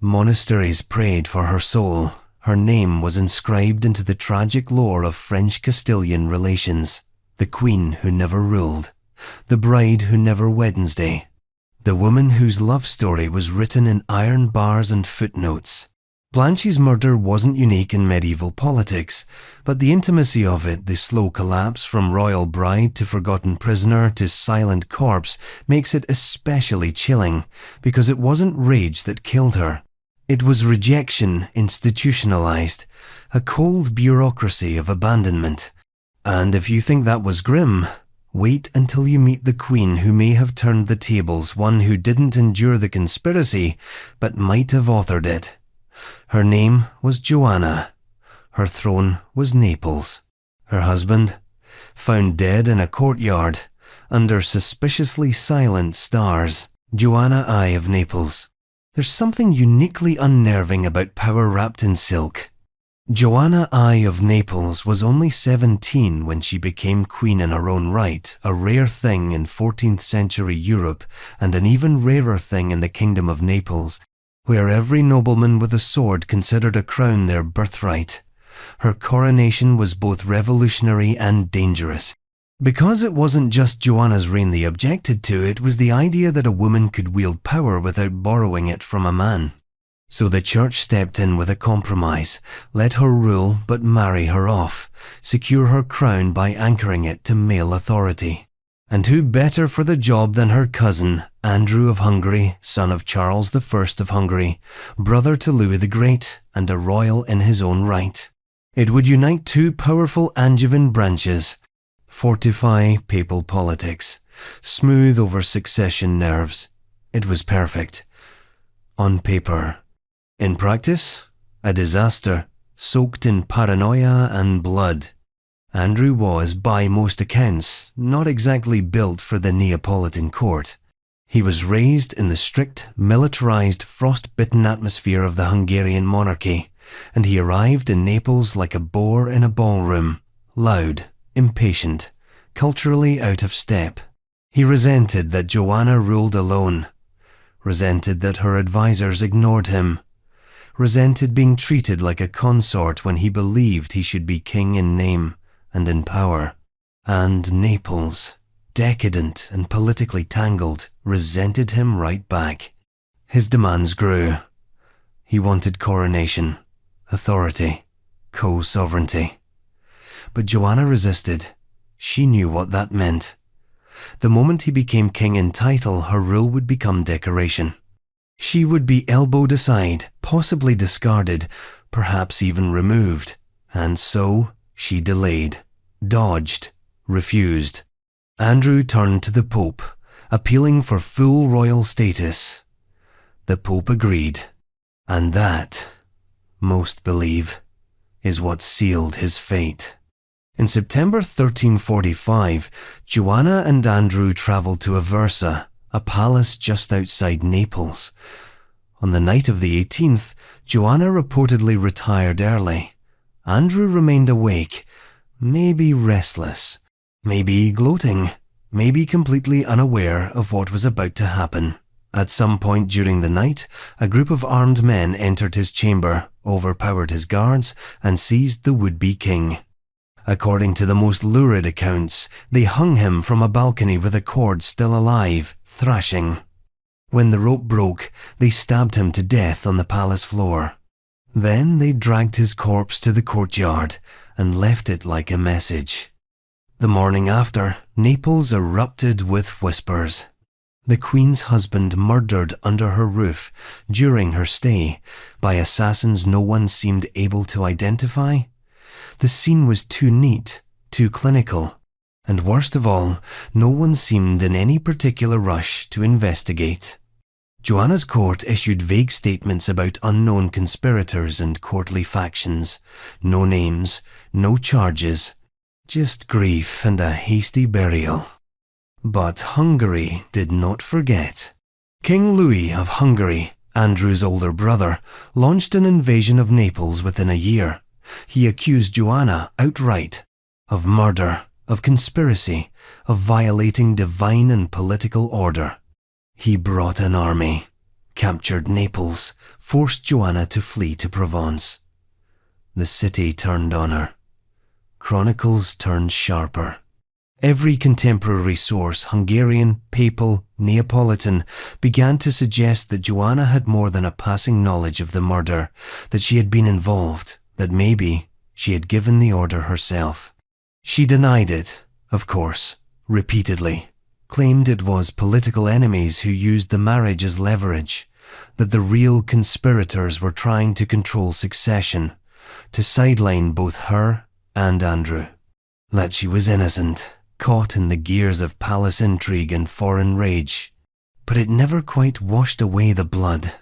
Monasteries prayed for her soul. Her name was inscribed into the tragic lore of French-Castilian relations. The queen who never ruled. The bride who never Wednesday. The woman whose love story was written in iron bars and footnotes. Blanche's murder wasn't unique in medieval politics, but the intimacy of it, the slow collapse from royal bride to forgotten prisoner to silent corpse, makes it especially chilling, because it wasn't rage that killed her. It was rejection institutionalized, a cold bureaucracy of abandonment. And if you think that was grim, wait until you meet the queen who may have turned the tables, one who didn't endure the conspiracy, but might have authored it. Her name was Joanna. Her throne was Naples. Her husband, found dead in a courtyard, under suspiciously silent stars. Joanna I of Naples. There's something uniquely unnerving about power wrapped in silk. Joanna I of Naples was only 17 when she became queen in her own right, a rare thing in 14th century Europe and an even rarer thing in the Kingdom of Naples, where every nobleman with a sword considered a crown their birthright. Her coronation was both revolutionary and dangerous. Because it wasn't just Joanna's reign they objected to, it was the idea that a woman could wield power without borrowing it from a man. So the church stepped in with a compromise, let her rule but marry her off, secure her crown by anchoring it to male authority. And who better for the job than her cousin, Andrew of Hungary, son of Charles I of Hungary, brother to Louis the Great, and a royal in his own right. It would unite two powerful Angevin branches, fortify papal politics, smooth over succession nerves. It was perfect. On paper. In practice, a disaster, soaked in paranoia and blood. Andrew was, by most accounts, not exactly built for the Neapolitan court. He was raised in the strict, militarized, frost-bitten atmosphere of the Hungarian monarchy, and he arrived in Naples like a boar in a ballroom, loud, impatient, culturally out of step. He resented that Joanna ruled alone, resented that her advisors ignored him, resented being treated like a consort when he believed he should be king in name and in power. And Naples, decadent and politically tangled, resented him right back. His demands grew. He wanted coronation, authority, co-sovereignty. But Joanna resisted. She knew what that meant. The moment he became king in title, her rule would become decoration. She would be elbowed aside, possibly discarded, perhaps even removed. And so she delayed, dodged, refused. Andrew turned to the Pope, appealing for full royal status. The Pope agreed, and that, most believe, is what sealed his fate. In September 1345, Joanna and Andrew travelled to Aversa, a palace just outside Naples. On the night of the 18th, Joanna reportedly retired early. Andrew remained awake, maybe restless, maybe gloating, maybe completely unaware of what was about to happen. At some point during the night, a group of armed men entered his chamber, overpowered his guards, and seized the would-be king. According to the most lurid accounts, they hung him from a balcony with a cord still alive, thrashing. When the rope broke, they stabbed him to death on the palace floor. Then they dragged his corpse to the courtyard and left it like a message. The morning after, Naples erupted with whispers. The Queen's husband murdered under her roof during her stay by assassins no one seemed able to identify. The scene was too neat, too clinical, and worst of all, no one seemed in any particular rush to investigate. Joanna's court issued vague statements about unknown conspirators and courtly factions. No names, no charges, just grief and a hasty burial. But Hungary did not forget. King Louis of Hungary, Andrew's older brother, launched an invasion of Naples within a year. He accused Joanna outright of murder, of conspiracy, of violating divine and political order. He brought an army, captured Naples, forced Joanna to flee to Provence. The city turned on her. Chronicles turned sharper. Every contemporary source, Hungarian, papal, Neapolitan, began to suggest that Joanna had more than a passing knowledge of the murder, that she had been involved, that maybe she had given the order herself. She denied it, of course, repeatedly, claimed it was political enemies who used the marriage as leverage, that the real conspirators were trying to control succession, to sideline both her and Andrew, that she was innocent, caught in the gears of palace intrigue and foreign rage. But it never quite washed away the blood.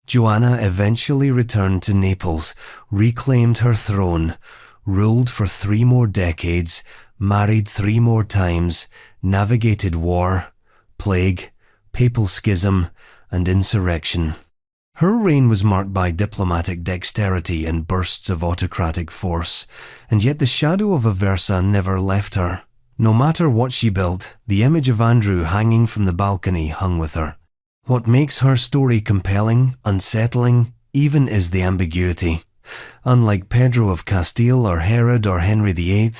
Joanna eventually returned to Naples, reclaimed her throne, ruled for 3 more decades, married 3 more times, navigated war, plague, papal schism, and insurrection. Her reign was marked by diplomatic dexterity and bursts of autocratic force, and yet the shadow of Aversa never left her. No matter what she built, the image of Andrew hanging from the balcony hung with her. What makes her story compelling, unsettling, even is the ambiguity. Unlike Pedro of Castile or Herod or Henry VIII,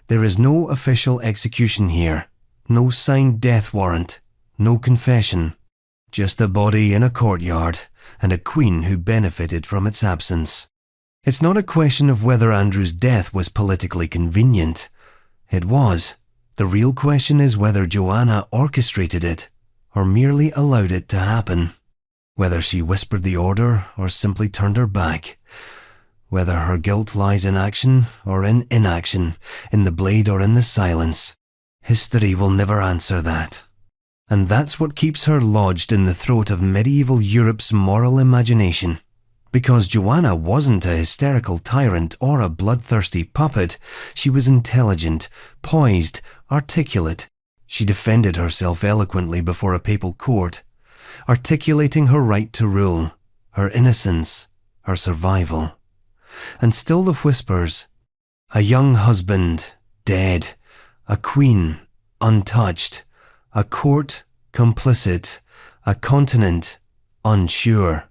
there is no official execution here, no signed death warrant, no confession. just a body in a courtyard and a queen who benefited from its absence. It's not a question of whether Andrew's death was politically convenient. It was. The real question is whether Joanna orchestrated it or merely allowed it to happen. Whether she whispered the order or simply turned her back. Whether her guilt lies in action or in inaction, in the blade or in the silence. History will never answer that. And that's what keeps her lodged in the throat of medieval Europe's moral imagination. Because Joanna wasn't a hysterical tyrant or a bloodthirsty puppet, she was intelligent, poised, articulate. She defended herself eloquently before a papal court, articulating her right to rule, her innocence, her survival. And still the whispers, a young husband, dead, a queen, untouched, a court, complicit, a continent, unsure.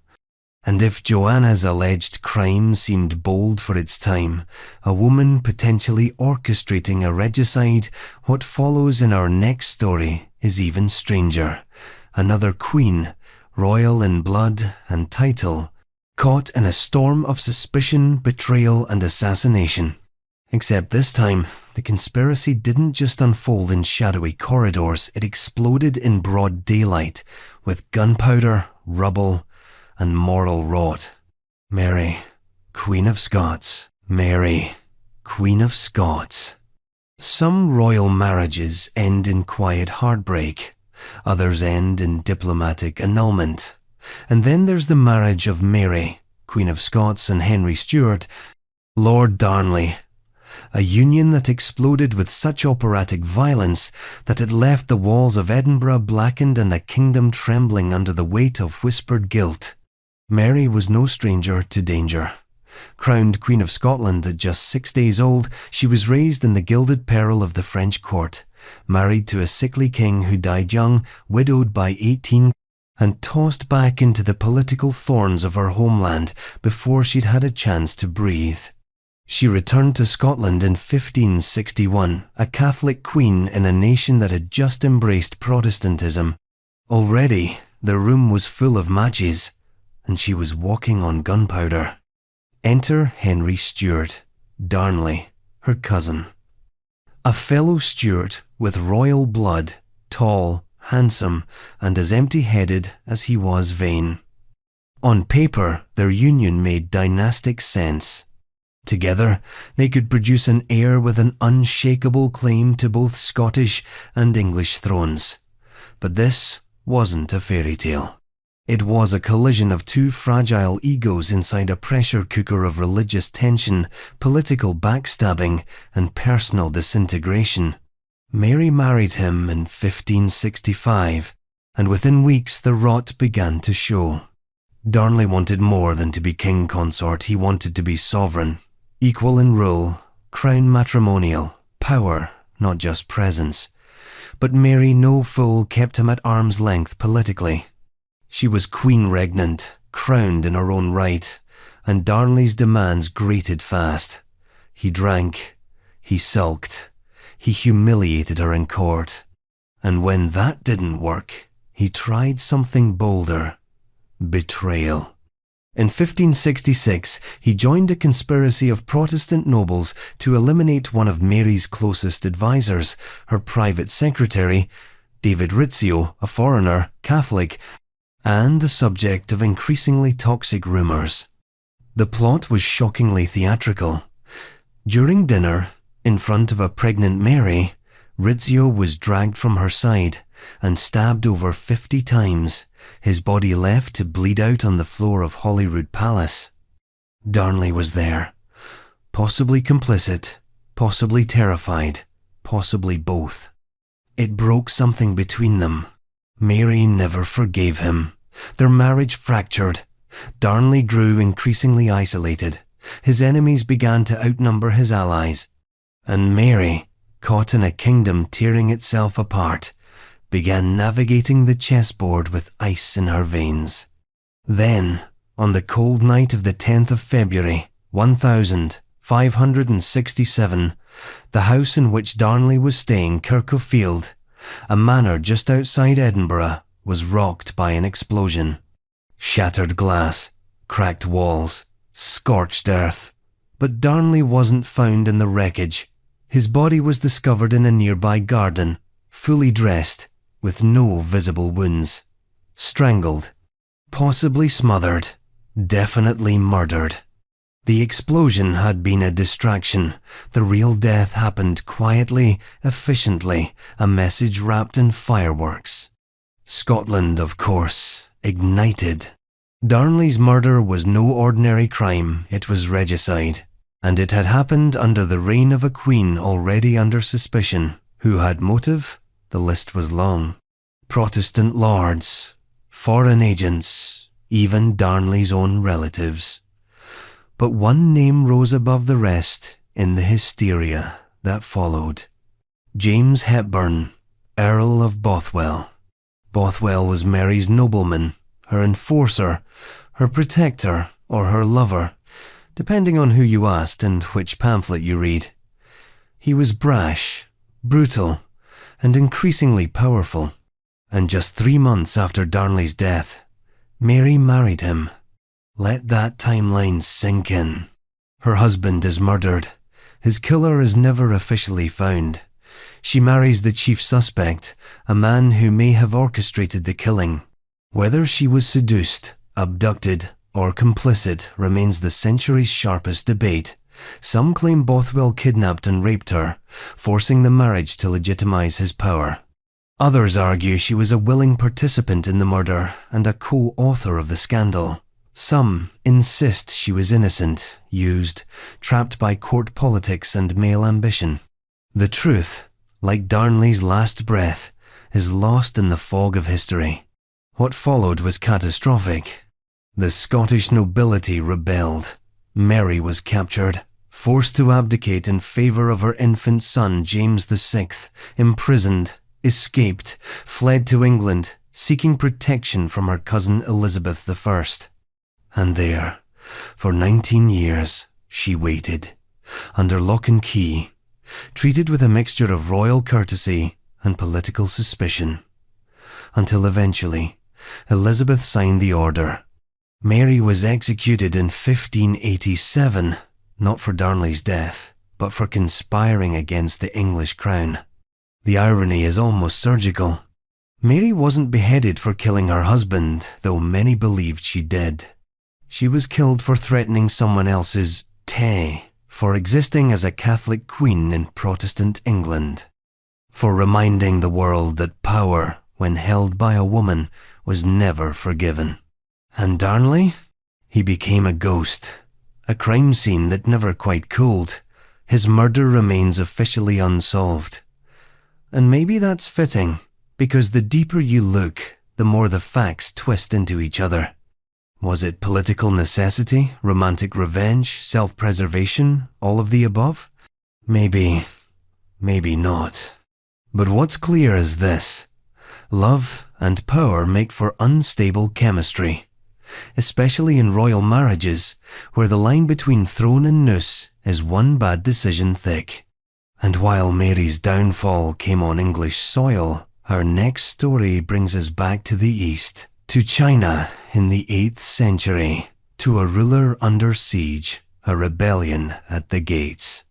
And if Joanna's alleged crime seemed bold for its time, a woman potentially orchestrating a regicide, what follows in our next story is even stranger. Another queen, royal in blood and title, caught in a storm of suspicion, betrayal, and assassination. Except this time, the conspiracy didn't just unfold in shadowy corridors, it exploded in broad daylight, with gunpowder, rubble, and moral rot. Mary, Queen of Scots. Mary, Queen of Scots. Some royal marriages end in quiet heartbreak. Others end in diplomatic annulment. And then there's the marriage of Mary, Queen of Scots, and Henry Stuart, Lord Darnley. A union that exploded with such operatic violence that it left the walls of Edinburgh blackened and a kingdom trembling under the weight of whispered guilt. Mary was no stranger to danger. Crowned Queen of Scotland at just 6 days old, she was raised in the gilded peril of the French court, married to a sickly king who died young, widowed by 18, and tossed back into the political thorns of her homeland before she'd had a chance to breathe. She returned to Scotland in 1561, a Catholic queen in a nation that had just embraced Protestantism. Already, the room was full of matches, and she was walking on gunpowder. Enter Henry Stuart, Darnley, her cousin. A fellow Stuart with royal blood, tall, handsome, and as empty-headed as he was vain. On paper, their union made dynastic sense. Together, they could produce an heir with an unshakable claim to both Scottish and English thrones. But this wasn't a fairy tale. It was a collision of two fragile egos inside a pressure cooker of religious tension, political backstabbing, and personal disintegration. Mary married him in 1565, and within weeks the rot began to show. Darnley wanted more than to be king consort, he wanted to be sovereign. Equal in rule, crown matrimonial, power, not just presence. But Mary no fool kept him at arm's length politically. She was queen regnant, crowned in her own right, and Darnley's demands grated fast. He drank, he sulked, he humiliated her in court. And when that didn't work, he tried something bolder: betrayal. In 1566, he joined a conspiracy of Protestant nobles to eliminate one of Mary's closest advisors, her private secretary, David Rizzio, a foreigner, Catholic, and the subject of increasingly toxic rumours. The plot was shockingly theatrical. During dinner, in front of a pregnant Mary, Rizzio was dragged from her side and stabbed over 50 times, his body left to bleed out on the floor of Holyrood Palace. Darnley was there, possibly complicit, possibly terrified, possibly both. It broke something between them. Mary never forgave him. Their marriage fractured. Darnley grew increasingly isolated. His enemies began to outnumber his allies. And Mary, caught in a kingdom tearing itself apart, began navigating the chessboard with ice in her veins. Then, on the cold night of the 10th of February, 1567, the house in which Darnley was staying, Kirkhope Field, a manor just outside Edinburgh, was rocked by an explosion. Shattered glass, cracked walls, scorched earth. But Darnley wasn't found in the wreckage. His body was discovered in a nearby garden, fully dressed, with no visible wounds. Strangled, possibly smothered, definitely murdered. The explosion had been a distraction. The real death happened quietly, efficiently, a message wrapped in fireworks. Scotland, of course, ignited. Darnley's murder was no ordinary crime, it was regicide. And it had happened under the reign of a queen already under suspicion. Who had motive? The list was long. Protestant lords, foreign agents, even Darnley's own relatives. But one name rose above the rest in the hysteria that followed. James Hepburn, Earl of Bothwell. Bothwell was Mary's nobleman, her enforcer, her protector, or her lover, depending on who you asked and which pamphlet you read. He was brash, brutal, and increasingly powerful. And just 3 months after Darnley's death, Mary married him. Let that timeline sink in. Her husband is murdered. His killer is never officially found. She marries the chief suspect, a man who may have orchestrated the killing. Whether she was seduced, abducted, or complicit remains the century's sharpest debate. Some claim Bothwell kidnapped and raped her, forcing the marriage to legitimize his power. Others argue she was a willing participant in the murder and a co-author of the scandal. Some insist she was innocent, used, trapped by court politics and male ambition. The truth, like Darnley's last breath, is lost in the fog of history. What followed was catastrophic. The Scottish nobility rebelled. Mary was captured, forced to abdicate in favour of her infant son James VI, imprisoned, escaped, fled to England, seeking protection from her cousin Elizabeth I. And there, for 19 years, she waited, under lock and key, treated with a mixture of royal courtesy and political suspicion. Until eventually, Elizabeth signed the order. Mary was executed in 1587, not for Darnley's death, but for conspiring against the English crown. The irony is almost surgical. Mary wasn't beheaded for killing her husband, though many believed she did. She was killed for threatening someone else's té, for existing as a Catholic queen in Protestant England, for reminding the world that power, when held by a woman, was never forgiven. And Darnley? He became a ghost, a crime scene that never quite cooled. His murder remains officially unsolved. And maybe that's fitting, because the deeper you look, the more the facts twist into each other. Was it political necessity, romantic revenge, self-preservation, all of the above? Maybe not. But what's clear is this: love and power make for unstable chemistry, especially in royal marriages, where the line between throne and noose is one bad decision thick. And while Mary's downfall came on English soil, her next story brings us back to the East, to China in the 8th century, to a ruler under siege, a rebellion at the gates,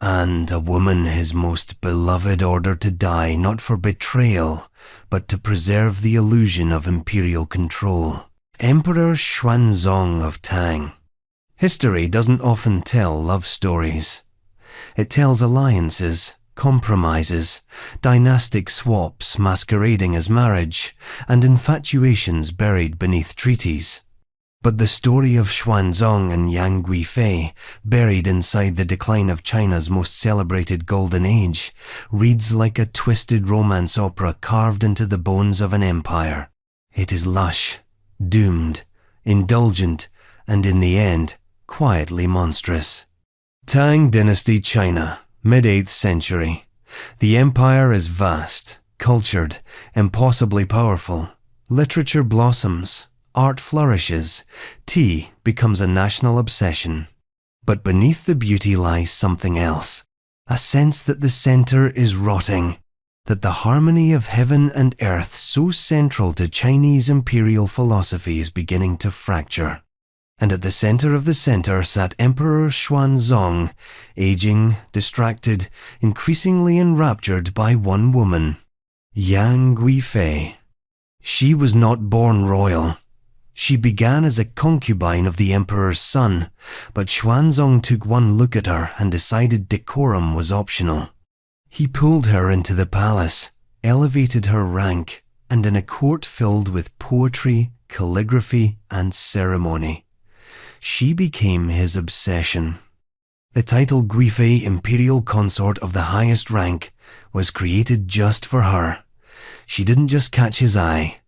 and a woman his most beloved ordered to die not for betrayal, but to preserve the illusion of imperial control. Emperor Xuanzong of Tang. History doesn't often tell love stories. It tells alliances, compromises, dynastic swaps masquerading as marriage, and infatuations buried beneath treaties. But the story of Xuanzong and Yang Guifei, buried inside the decline of China's most celebrated golden age, reads like a twisted romance opera carved into the bones of an empire. It is lush, doomed, indulgent, and in the end, quietly monstrous. Tang Dynasty China, mid-8th century. The empire is vast, cultured, impossibly powerful. Literature blossoms, art flourishes, tea becomes a national obsession. But beneath the beauty lies something else, a sense that the center is rotting. that the harmony of heaven and earth so central to Chinese imperial philosophy is beginning to fracture. And at the center of the center sat Emperor Xuanzong, aging, distracted, increasingly enraptured by one woman, Yang Guifei. She was not born royal. She began as a concubine of the emperor's son, but Xuanzong took one look at her and decided decorum was optional. He pulled her into the palace, elevated her rank, and in a court filled with poetry, calligraphy, and ceremony, she became his obsession. The title Guifei, imperial consort of the highest rank, was created just for her. She didn't just catch his eye,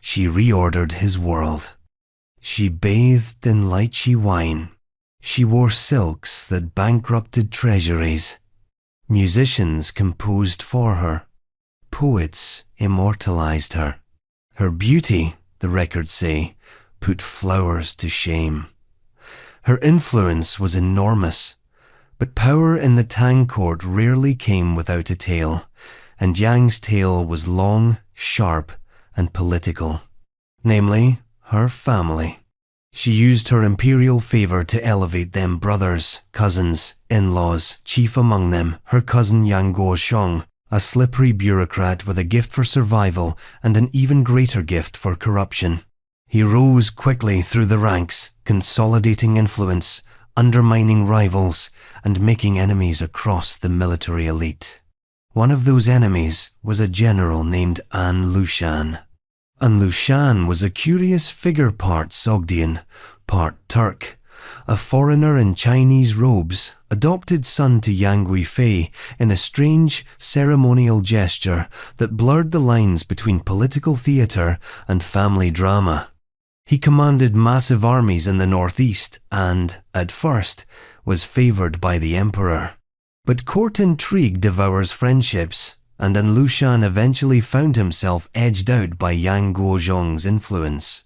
she reordered his world. She bathed in lychee wine. She wore silks that bankrupted treasuries. Musicians composed for her. Poets immortalized her. Her beauty, the records say, put flowers to shame. Her influence was enormous, but power in the Tang court rarely came without a tail, and Yang's tail was long, sharp, and political. Namely, her family. She used her imperial favor to elevate them brothers, cousins, in-laws, chief among them, her cousin Yang Guosheng, a slippery bureaucrat with a gift for survival and an even greater gift for corruption. He rose quickly through the ranks, consolidating influence, undermining rivals, and making enemies across the military elite. One of those enemies was a general named An Lushan. An Lushan was a curious figure, part Sogdian, part Turk, a foreigner in Chinese robes, adopted son to Yang Guifei in a strange ceremonial gesture that blurred the lines between political theater and family drama. He commanded massive armies in the northeast and, at first, was favored by the emperor. But court intrigue devours friendships, and An Lushan eventually found himself edged out by Yang Guozhong's influence.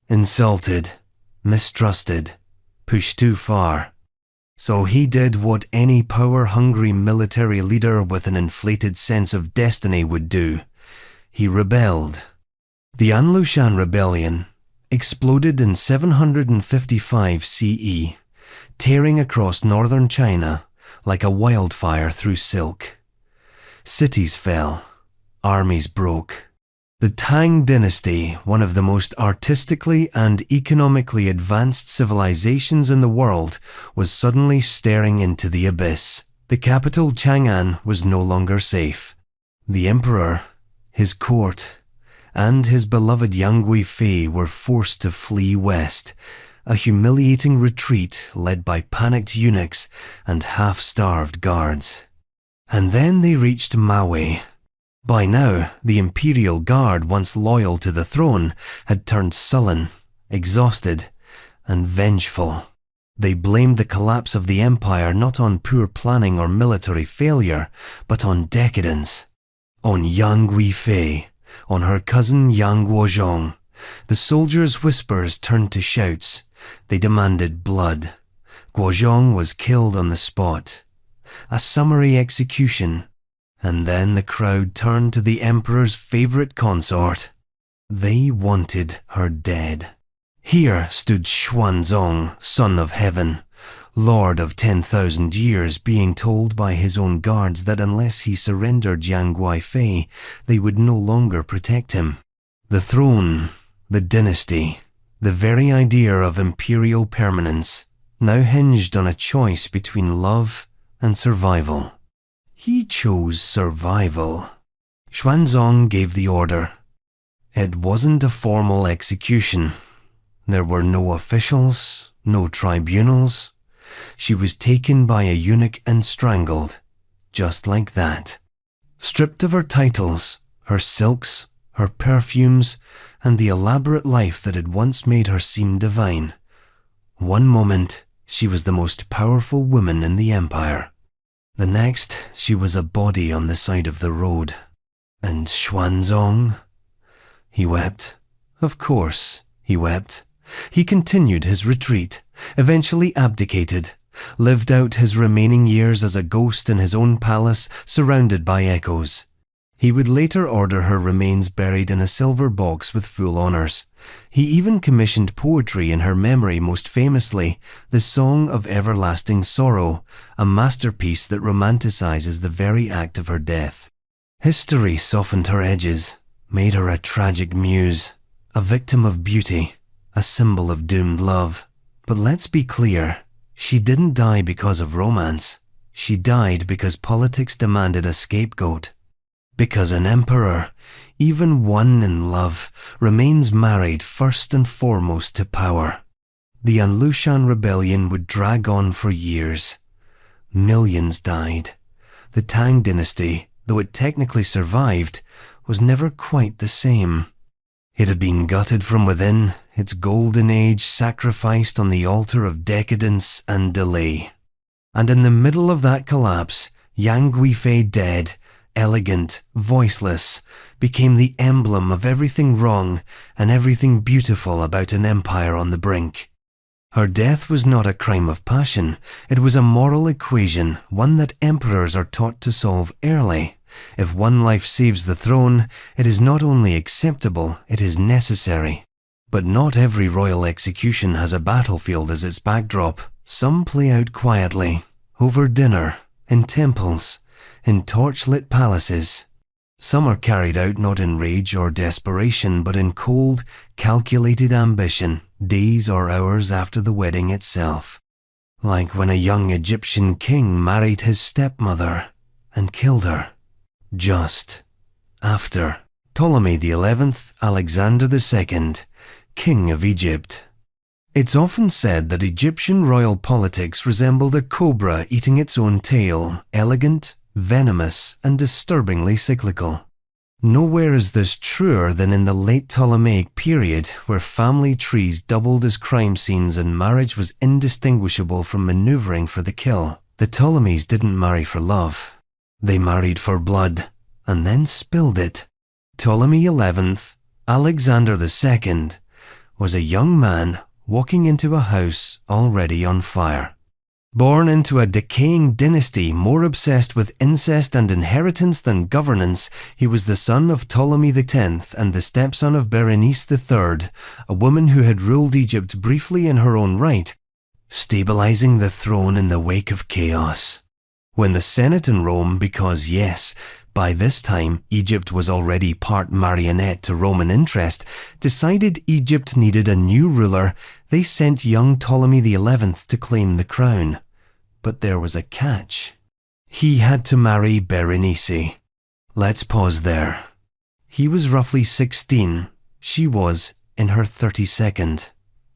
Insulted, mistrusted, pushed too far. So he did what any power-hungry military leader with an inflated sense of destiny would do. He rebelled. The An Lushan rebellion exploded in 755 CE, tearing across northern China like a wildfire through silk. Cities fell, armies broke. The Tang dynasty, one of the most artistically and economically advanced civilizations in the world, was suddenly staring into the abyss. The capital Chang'an was no longer safe. The emperor, his court, and his beloved Yang Guifei were forced to flee west, a humiliating retreat led by panicked eunuchs and half-starved guards. And then they reached Maui. By now, the imperial guard, once loyal to the throne, had turned sullen, exhausted, and vengeful. They blamed the collapse of the empire not on poor planning or military failure, but on decadence. On Yang Guifei, on her cousin Yang Guozhong. The soldiers' whispers turned to shouts. They demanded blood. Guozhong was killed on the spot. A summary execution. And then the crowd turned to the emperor's favorite consort. They wanted her dead. Here stood Xuanzong, son of heaven, lord of 10,000 years, being told by his own guards that unless he surrendered Yang Guifei, they would no longer protect him. The throne, the dynasty, the very idea of imperial permanence, now hinged on a choice between love and survival. He chose survival. Xuanzong gave the order. It wasn't a formal execution. There were no officials, no tribunals. She was taken by a eunuch and strangled, just like that. Stripped of her titles, her silks, her perfumes, and the elaborate life that had once made her seem divine. One moment, she was the most powerful woman in the empire. The next, she was a body on the side of the road. And Xuanzong? He wept. Of course, he wept. He continued his retreat, eventually abdicated, lived out his remaining years as a ghost in his own palace, surrounded by echoes. He would later order her remains buried in a silver box with full honors. He even commissioned poetry in her memory, most famously, the Song of Everlasting Sorrow, a masterpiece that romanticizes the very act of her death. History softened her edges, made her a tragic muse, a victim of beauty, a symbol of doomed love. But let's be clear, she didn't die because of romance. She died because politics demanded a scapegoat. Because an emperor, even one in love, remains married first and foremost to power. The Anlushan rebellion would drag on for years. Millions died. The Tang dynasty, though it technically survived, was never quite the same. It had been gutted from within, its golden age sacrificed on the altar of decadence and delay. And in the middle of that collapse, Yang Guifei dead, elegant, voiceless, became the emblem of everything wrong and everything beautiful about an empire on the brink. Her death was not a crime of passion. It was a moral equation, one that emperors are taught to solve early. If one life saves the throne, it is not only acceptable, it is necessary. But not every royal execution has a battlefield as its backdrop. Some play out quietly, over dinner, in temples, in torch-lit palaces. Some are carried out not in rage or desperation, but in cold, calculated ambition, days or hours after the wedding itself. Like when a young Egyptian king married his stepmother and killed her. Just after. Ptolemy XI, Alexander II, King of Egypt. It's often said that Egyptian royal politics resembled a cobra eating its own tail, elegant, venomous, and disturbingly cyclical. Nowhere is this truer than in the late Ptolemaic period, where family trees doubled as crime scenes and marriage was indistinguishable from maneuvering for the kill. The Ptolemies didn't marry for love. They married for blood, and then spilled it. Ptolemy XI, Alexander II, was a young man walking into a house already on fire. Born into a decaying dynasty more obsessed with incest and inheritance than governance, he was the son of Ptolemy X and the stepson of Berenice III, a woman who had ruled Egypt briefly in her own right, stabilizing the throne in the wake of chaos. When the Senate in Rome, because yes, by this time Egypt was already part marionette to Roman interest, decided Egypt needed a new ruler, they sent young Ptolemy XI to claim the crown. But there was a catch. He had to marry Berenice. Let's pause there. He was roughly 16. She was in her 32nd.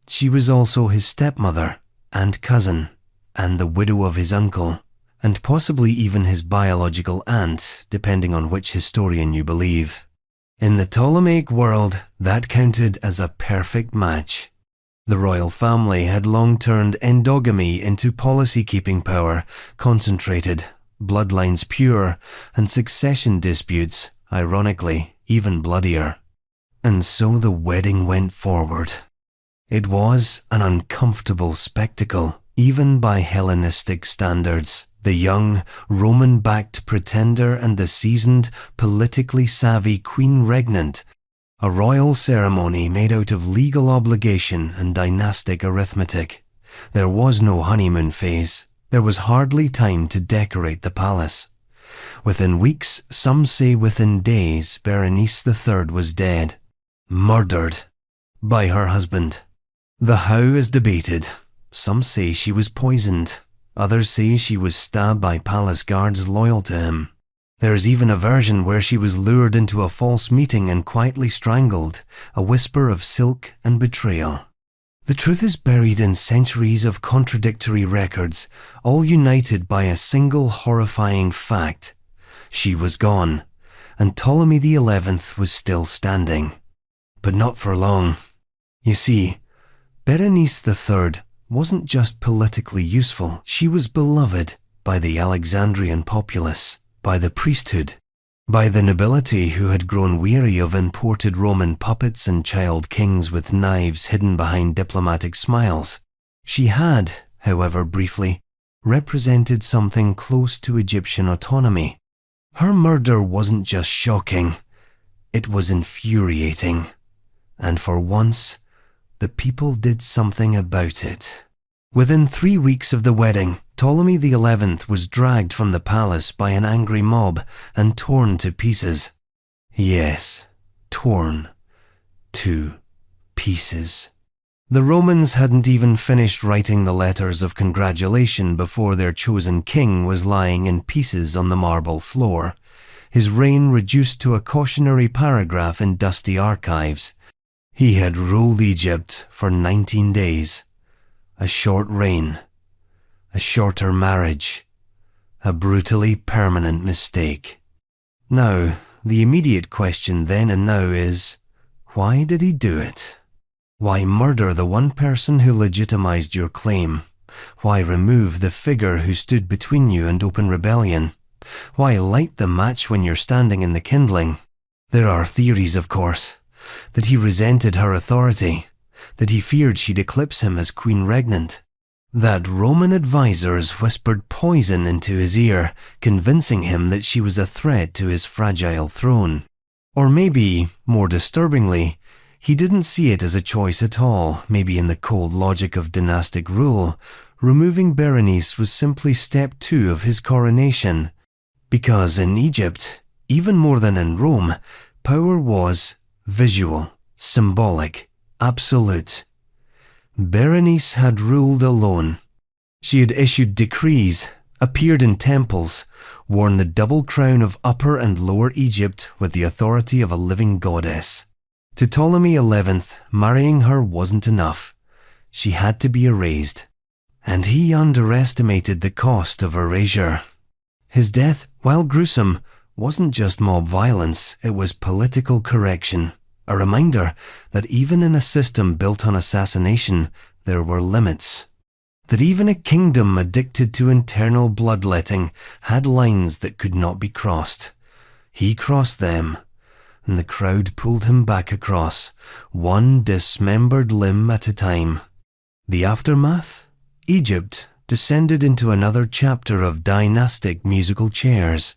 She was also his stepmother and cousin, and the widow of his uncle, and possibly even his biological aunt, depending on which historian you believe. In the Ptolemaic world, that counted as a perfect match. The royal family had long turned endogamy into policy-keeping power, concentrated, bloodlines pure, and succession disputes, ironically, even bloodier. And so the wedding went forward. It was an uncomfortable spectacle, even by Hellenistic standards. The young, Roman-backed pretender and the seasoned, politically savvy queen regnant. A royal ceremony made out of legal obligation and dynastic arithmetic. There was no honeymoon phase. There was hardly time to decorate the palace. Within weeks, some say within days, Berenice III was dead. Murdered. By her husband. The how is debated. Some say she was poisoned. Others say she was stabbed by palace guards loyal to him. There is even a version where she was lured into a false meeting and quietly strangled, a whisper of silk and betrayal. The truth is buried in centuries of contradictory records, all united by a single horrifying fact. She was gone, and Ptolemy XI was still standing. But not for long. You see, Berenice III wasn't just politically useful, she was beloved by the Alexandrian populace, by the priesthood, by the nobility who had grown weary of imported Roman puppets and child kings with knives hidden behind diplomatic smiles. She had, however briefly, represented something close to Egyptian autonomy. Her murder wasn't just shocking, it was infuriating. And for once, the people did something about it. Within 3 weeks of the wedding, Ptolemy XI was dragged from the palace by an angry mob and torn to pieces. Yes, torn to pieces. The Romans hadn't even finished writing the letters of congratulation before their chosen king was lying in pieces on the marble floor, his reign reduced to a cautionary paragraph in dusty archives. He had ruled Egypt for 19 days. A short reign, a shorter marriage, a brutally permanent mistake. Now, the immediate question then and now is, why did he do it? Why murder the one person who legitimized your claim? Why remove the figure who stood between you and open rebellion? Why light the match when you're standing in the kindling? There are theories, of course, that he resented her authority, that he feared she'd eclipse him as queen regnant, that Roman advisors whispered poison into his ear, convincing him that she was a threat to his fragile throne. Or maybe, more disturbingly, he didn't see it as a choice at all. Maybe in the cold logic of dynastic rule, removing Berenice was simply step 2 of his coronation. Because in Egypt, even more than in Rome, power was visual, symbolic, absolute. Berenice had ruled alone. She had issued decrees, appeared in temples, worn the double crown of Upper and Lower Egypt with the authority of a living goddess. To Ptolemy XI, marrying her wasn't enough. She had to be erased. And he underestimated the cost of erasure. His death, while gruesome, wasn't just mob violence, it was political correction. A reminder that even in a system built on assassination, there were limits. That even a kingdom addicted to internal bloodletting had lines that could not be crossed. He crossed them, and the crowd pulled him back across, one dismembered limb at a time. The aftermath? Egypt descended into another chapter of dynastic musical chairs.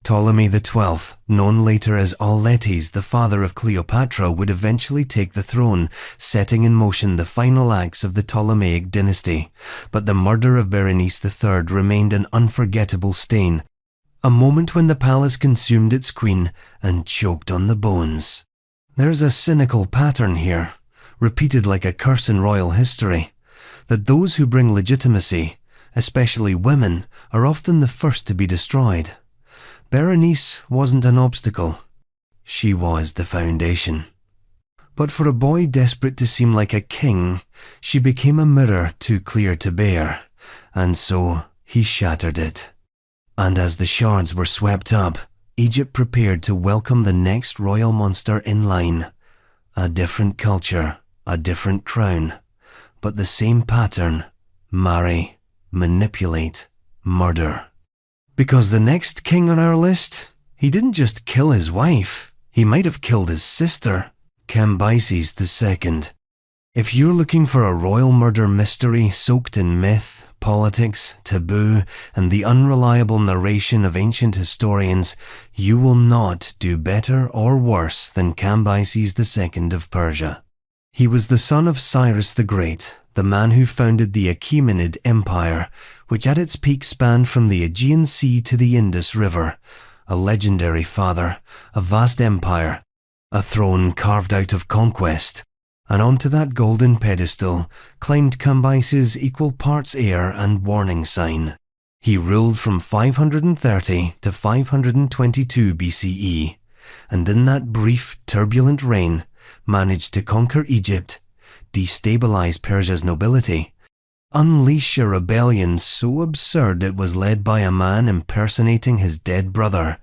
Ptolemy XII, known later as Auletes, the father of Cleopatra, would eventually take the throne, setting in motion the final acts of the Ptolemaic dynasty. But the murder of Berenice III remained an unforgettable stain, a moment when the palace consumed its queen and choked on the bones. There's a cynical pattern here, repeated like a curse in royal history, that those who bring legitimacy, especially women, are often the first to be destroyed. Berenice wasn't an obstacle. She was the foundation. But for a boy desperate to seem like a king, she became a mirror too clear to bear, and so he shattered it. And as the shards were swept up, Egypt prepared to welcome the next royal monster in line. A different culture, a different crown, but the same pattern: marry, manipulate, murder. Because the next king on our list, he didn't just kill his wife, he might have killed his sister, Cambyses II. If you're looking for a royal murder mystery soaked in myth, politics, taboo, and the unreliable narration of ancient historians, you will not do better or worse than Cambyses II of Persia. He was the son of Cyrus the Great, the man who founded the Achaemenid Empire, which at its peak spanned from the Aegean Sea to the Indus River. A legendary father, a vast empire, a throne carved out of conquest. And onto that golden pedestal climbed Cambyses' equal parts heir and warning sign. He ruled from 530 to 522 BCE, and in that brief, turbulent reign, managed to conquer Egypt, destabilize Persia's nobility, unleash a rebellion so absurd it was led by a man impersonating his dead brother,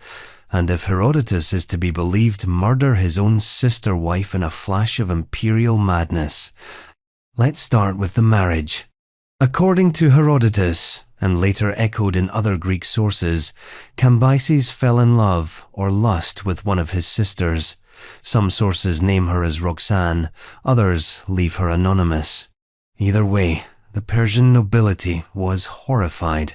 and if Herodotus is to be believed, murder his own sister wife in a flash of imperial madness. Let's start with the marriage. According to Herodotus, and later echoed in other Greek sources, Cambyses fell in love or lust with one of his sisters. Some sources name her as Roxanne, others leave her anonymous. Either way, the Persian nobility was horrified.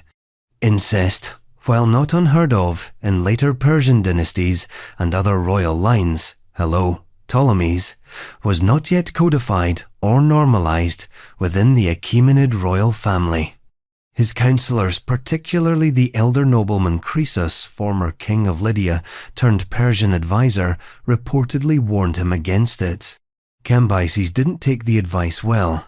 Incest, While not unheard of in later Persian dynasties and other royal lines, Ptolemy's, was not yet codified or normalized within the Achaemenid royal family. His counselors, particularly the elder nobleman Croesus, former king of Lydia turned Persian advisor, reportedly warned him against it. Cambyses didn't take the advice well.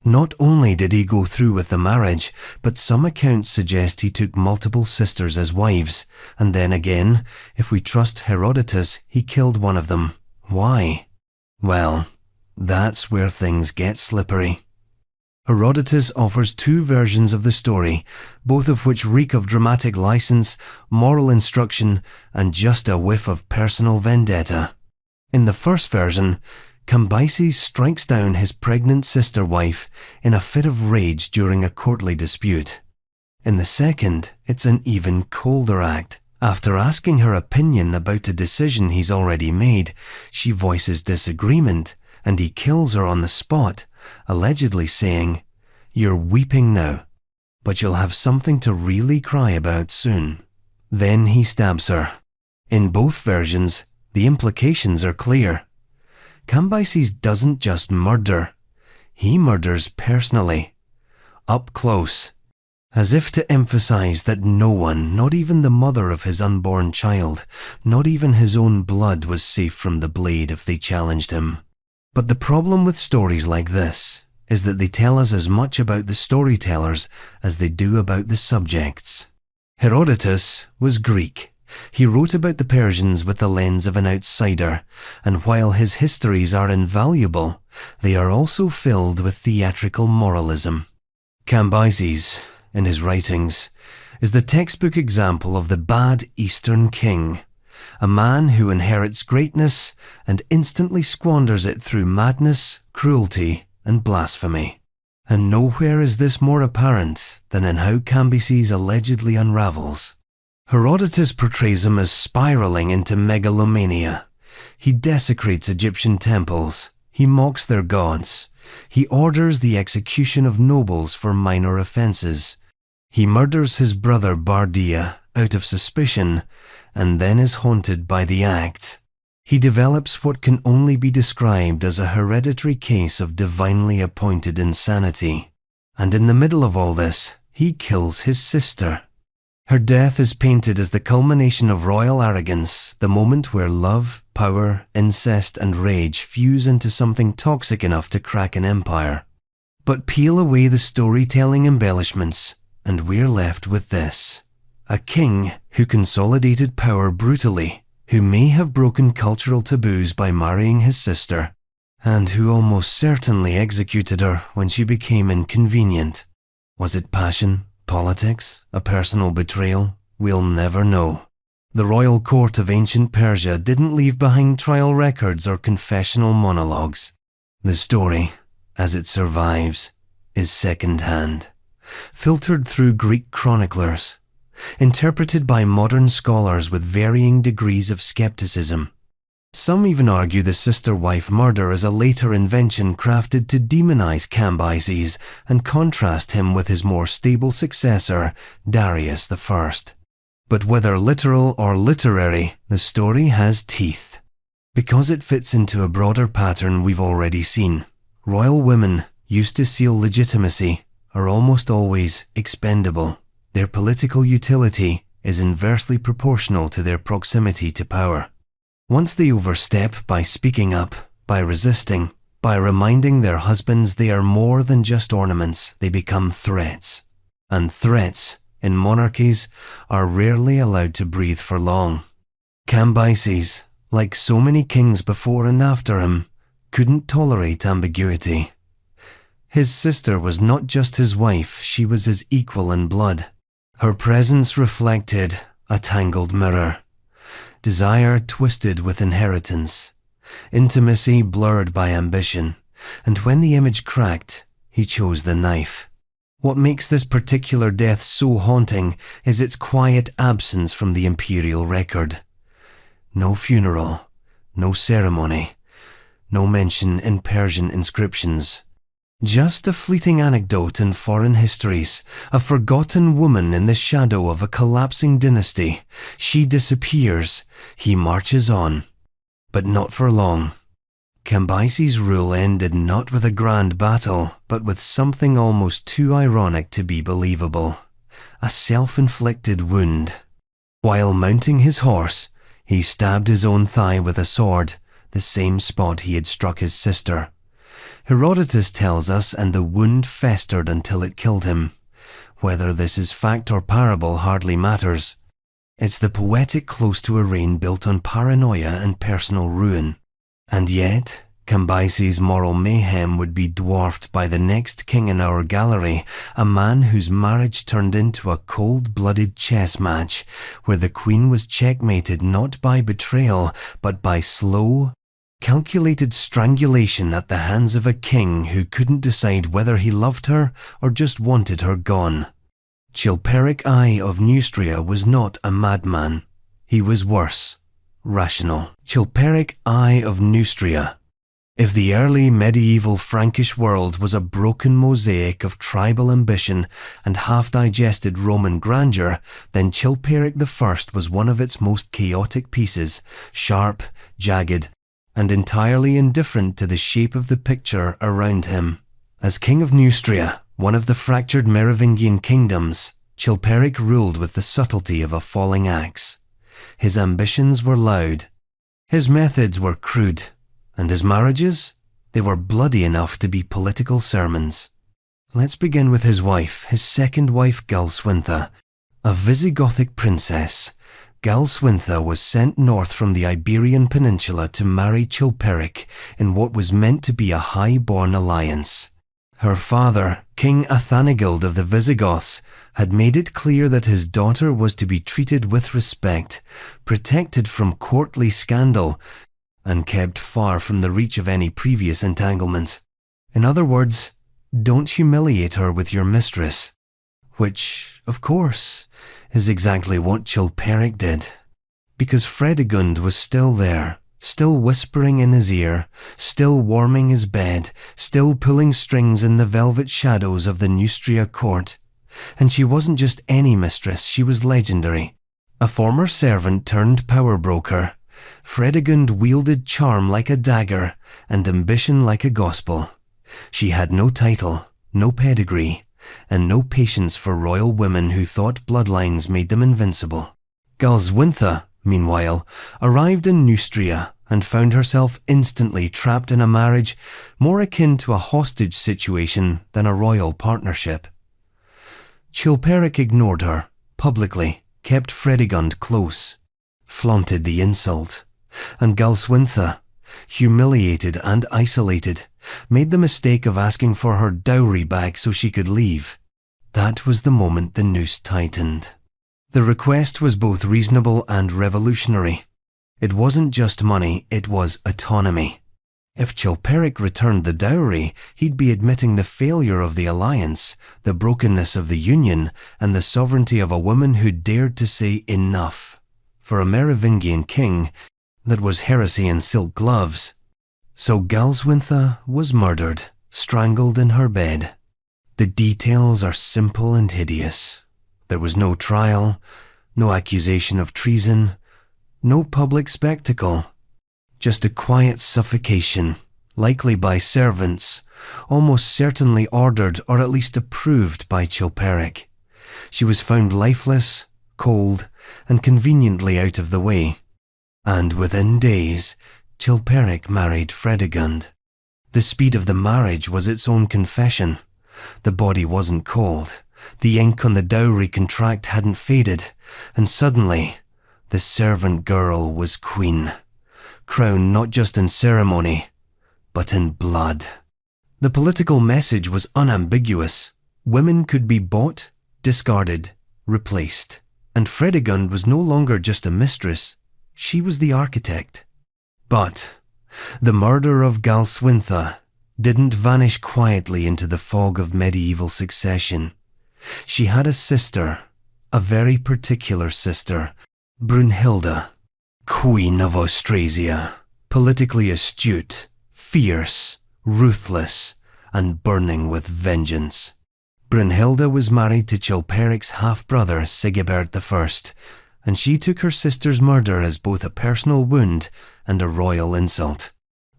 Not only did he go through with the marriage, but some accounts suggest he took multiple sisters as wives, and then again, if we trust Herodotus, he killed one of them. Why? Well, that's where things get slippery. Herodotus offers two versions of the story, both of which reek of dramatic license, moral instruction, and just a whiff of personal vendetta. In the first version, Cambyses strikes down his pregnant sister wife in a fit of rage during a courtly dispute. In the second, it's an even colder act. After asking her opinion about a decision he's already made, she voices disagreement, and he kills her on the spot, allegedly saying, "You're weeping now, but you'll have something to really cry about soon." Then he stabs her. In both versions, the implications are clear. Cambyses doesn't just murder, he murders personally, up close, as if to emphasize that no one, not even the mother of his unborn child, not even his own blood was safe from the blade if they challenged him. But the problem with stories like this is that they tell us as much about the storytellers as they do about the subjects. Herodotus was Greek. He wrote about the Persians with the lens of an outsider, and while his histories are invaluable, they are also filled with theatrical moralism. Cambyses, in his writings, is the textbook example of the bad Eastern king, a man who inherits greatness and instantly squanders it through madness, cruelty, and blasphemy. And nowhere is this more apparent than in how Cambyses allegedly unravels. Herodotus portrays him as spiraling into megalomania. He desecrates Egyptian temples. He mocks their gods. He orders the execution of nobles for minor offences. He murders his brother Bardia out of suspicion, and then is haunted by the act. He develops what can only be described as a hereditary case of divinely appointed insanity. And in the middle of all this, he kills his sister. Her death is painted as the culmination of royal arrogance, the moment where love, power, incest, and rage fuse into something toxic enough to crack an empire. But peel away the storytelling embellishments, and we're left with this. A king who consolidated power brutally, who may have broken cultural taboos by marrying his sister, and who almost certainly executed her when she became inconvenient. Was it passion? Politics? A personal betrayal? We'll never know. The royal court of ancient Persia didn't leave behind trial records or confessional monologues. The story, as it survives, is second-hand, filtered through Greek chroniclers, interpreted by modern scholars with varying degrees of skepticism. Some even argue the sister-wife murder is a later invention crafted to demonize Cambyses and contrast him with his more stable successor, Darius I. But whether literal or literary, the story has teeth. Because it fits into a broader pattern we've already seen. Royal women, used to seal legitimacy, are almost always expendable. Their political utility is inversely proportional to their proximity to power. Once they overstep by speaking up, by resisting, by reminding their husbands they are more than just ornaments, they become threats. And threats, in monarchies, are rarely allowed to breathe for long. Cambyses, like so many kings before and after him, couldn't tolerate ambiguity. His sister was not just his wife, she was his equal in blood. Her presence reflected a tangled mirror. Desire twisted with inheritance, intimacy blurred by ambition, and when the image cracked, he chose the knife. What makes this particular death so haunting is its quiet absence from the imperial record. No funeral, no ceremony, no mention in Persian inscriptions. Just a fleeting anecdote in foreign histories, a forgotten woman in the shadow of a collapsing dynasty. She disappears, he marches on. But not for long. Cambyses' rule ended not with a grand battle, but with something almost too ironic to be believable. A self-inflicted wound. While mounting his horse, he stabbed his own thigh with a sword, the same spot he had struck his sister. Herodotus tells us, and the wound festered until it killed him. Whether this is fact or parable hardly matters. It's the poetic close to a reign built on paranoia and personal ruin. And yet, Cambyses' moral mayhem would be dwarfed by the next king in our gallery, a man whose marriage turned into a cold-blooded chess match, where the queen was checkmated not by betrayal, but by slow, calculated strangulation at the hands of a king who couldn't decide whether he loved her or just wanted her gone. Chilperic I of Neustria was not a madman. He was worse. Rational. Chilperic I of Neustria. If the early medieval Frankish world was a broken mosaic of tribal ambition and half-digested Roman grandeur, then Chilperic I was one of its most chaotic pieces, sharp, jagged, and entirely indifferent to the shape of the picture around him. As king of Neustria, one of the fractured Merovingian kingdoms, Chilperic ruled with the subtlety of a falling axe. His ambitions were loud. His methods were crude. And his marriages? They were bloody enough to be political sermons. Let's begin with his wife, his second wife Galswintha, a Visigothic princess. Galswintha was sent north from the Iberian Peninsula to marry Chilperic in what was meant to be a high-born alliance. Her father, King Athanagild of the Visigoths, had made it clear that his daughter was to be treated with respect, protected from courtly scandal, and kept far from the reach of any previous entanglements. In other words, don't humiliate her with your mistress. Which, of course, is exactly what Chilperic did. Because Fredegund was still there, still whispering in his ear, still warming his bed, still pulling strings in the velvet shadows of the Neustria court. And she wasn't just any mistress, she was legendary. A former servant turned power broker. Fredegund wielded charm like a dagger and ambition like a gospel. She had no title, no pedigree, and no patience for royal women who thought bloodlines made them invincible. Galswintha, meanwhile, arrived in Neustria and found herself instantly trapped in a marriage more akin to a hostage situation than a royal partnership. Chilperic ignored her, publicly, kept Fredegund close, flaunted the insult, and Galswintha, humiliated and isolated, made the mistake of asking for her dowry back so she could leave. That was the moment the noose tightened. The request was both reasonable and revolutionary. It wasn't just money, it was autonomy. If Chilperic returned the dowry, he'd be admitting the failure of the alliance, the brokenness of the union, and the sovereignty of a woman who dared to say enough. For a Merovingian king, that was heresy in silk gloves. So Galswintha was murdered, strangled in her bed. The details are simple and hideous. There was no trial, no accusation of treason, no public spectacle. Just a quiet suffocation, likely by servants, almost certainly ordered or at least approved by Chilperic. She was found lifeless, cold, and conveniently out of the way. And within days, Chilperic married Fredegund. The speed of the marriage was its own confession. The body wasn't cold, the ink on the dowry contract hadn't faded, and suddenly, the servant girl was queen, crowned not just in ceremony, but in blood. The political message was unambiguous. Women could be bought, discarded, replaced. And Fredegund was no longer just a mistress, she was the architect. But the murder of Galswintha didn't vanish quietly into the fog of medieval succession. She had a sister, a very particular sister, Brunhilde, Queen of Austrasia, politically astute, fierce, ruthless, and burning with vengeance. Brunhilde was married to Chilperic's half-brother Sigebert I, and she took her sister's murder as both a personal wound and a royal insult.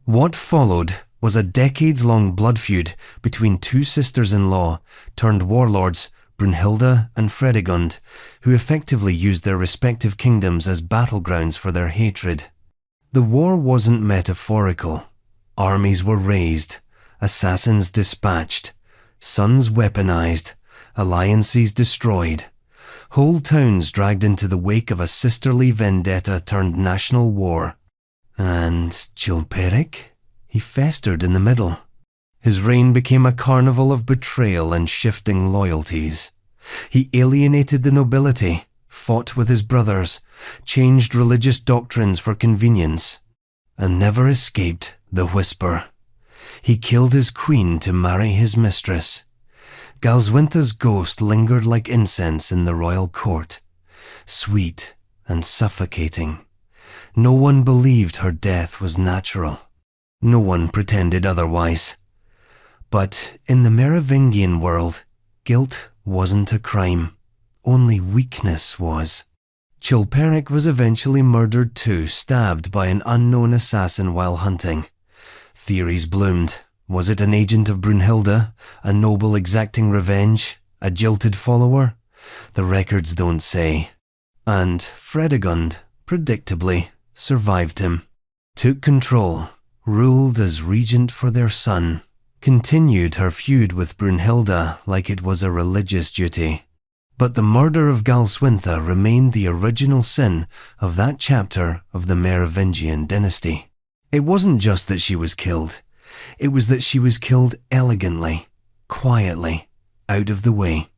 What followed was a decades-long blood feud between two sisters-in-law turned warlords, Brunhilde and Fredegund, who effectively used their respective kingdoms as battlegrounds for their hatred. The war wasn't metaphorical. Armies were raised, assassins dispatched, sons weaponized, alliances destroyed, whole towns dragged into the wake of a sisterly vendetta turned national war. And Chilperic? He festered in the middle. His reign became a carnival of betrayal and shifting loyalties. He alienated the nobility, fought with his brothers, changed religious doctrines for convenience, and never escaped the whisper. He killed his queen to marry his mistress. Galswintha's ghost lingered like incense in the royal court, sweet and suffocating. No one believed her death was natural. No one pretended otherwise. But in the Merovingian world, guilt wasn't a crime. Only weakness was. Chilperic was eventually murdered too, stabbed by an unknown assassin while hunting. Theories bloomed. Was it an agent of Brunhilde, a noble exacting revenge, a jilted follower? The records don't say. And Fredegund, predictably, survived him, took control, ruled as regent for their son, continued her feud with Brunhilde like it was a religious duty. But the murder of Galswintha remained the original sin of that chapter of the Merovingian dynasty. It wasn't just that she was killed. It was that she was killed elegantly, quietly, out of the way.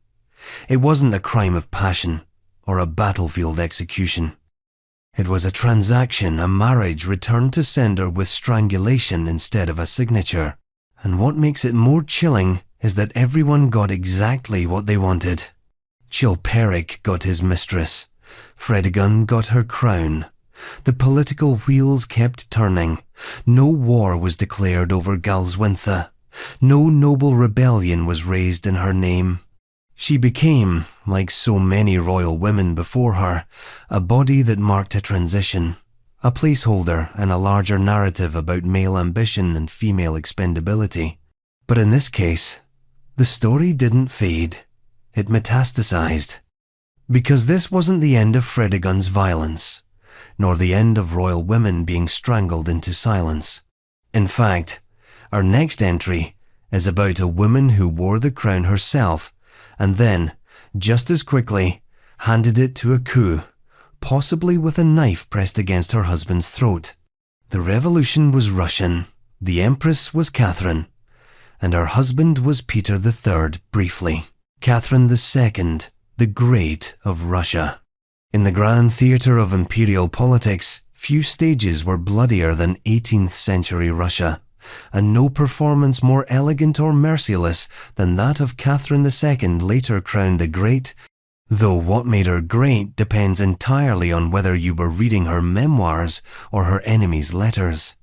It wasn't a crime of passion or a battlefield execution. It was a transaction, a marriage returned to sender with strangulation instead of a signature. And what makes it more chilling is that everyone got exactly what they wanted. Chilperic got his mistress. Fredegund got her crown. The political wheels kept turning. No war was declared over Galswintha. No noble rebellion was raised in her name. She became, like so many royal women before her, a body that marked a transition, a placeholder in a larger narrative about male ambition and female expendability. But in this case, the story didn't fade. It metastasized. Because this wasn't the end of Fredegund's violence, nor the end of royal women being strangled into silence. In fact, our next entry is about a woman who wore the crown herself and then, just as quickly, handed it to a coup, possibly with a knife pressed against her husband's throat. The revolution was Russian, the empress was Catherine, and her husband was Peter III briefly. Catherine II, the Great of Russia. In the grand theatre of imperial politics, few stages were bloodier than 18th century Russia, and no performance more elegant or merciless than that of Catherine II, later crowned the Great, though what made her great depends entirely on whether you were reading her memoirs or her enemies' letters.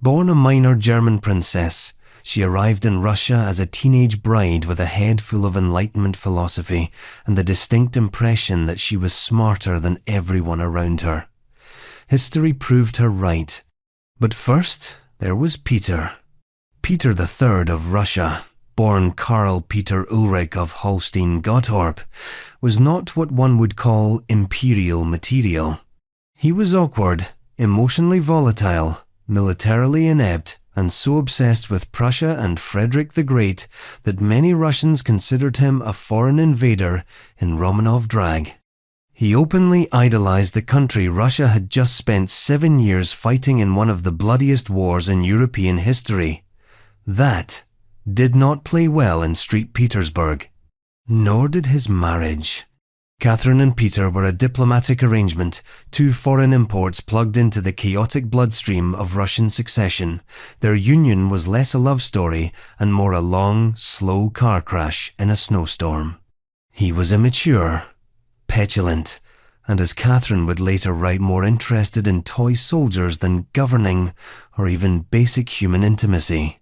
Born a minor German princess, she arrived in Russia as a teenage bride with a head full of Enlightenment philosophy and the distinct impression that she was smarter than everyone around her. History proved her right. But first, there was Peter. Peter III of Russia, born Karl Peter Ulrich of Holstein-Gottorp, was not what one would call imperial material. He was awkward, emotionally volatile, militarily inept, and so obsessed with Prussia and Frederick the Great that many Russians considered him a foreign invader in Romanov drag. He openly idolized the country Russia had just spent 7 years fighting in one of the bloodiest wars in European history. That did not play well in St. Petersburg. Nor did his marriage. Catherine and Peter were a diplomatic arrangement, two foreign imports plugged into the chaotic bloodstream of Russian succession. Their union was less a love story and more a long, slow car crash in a snowstorm. He was immature, petulant, and as Catherine would later write, more interested in toy soldiers than governing or even basic human intimacy.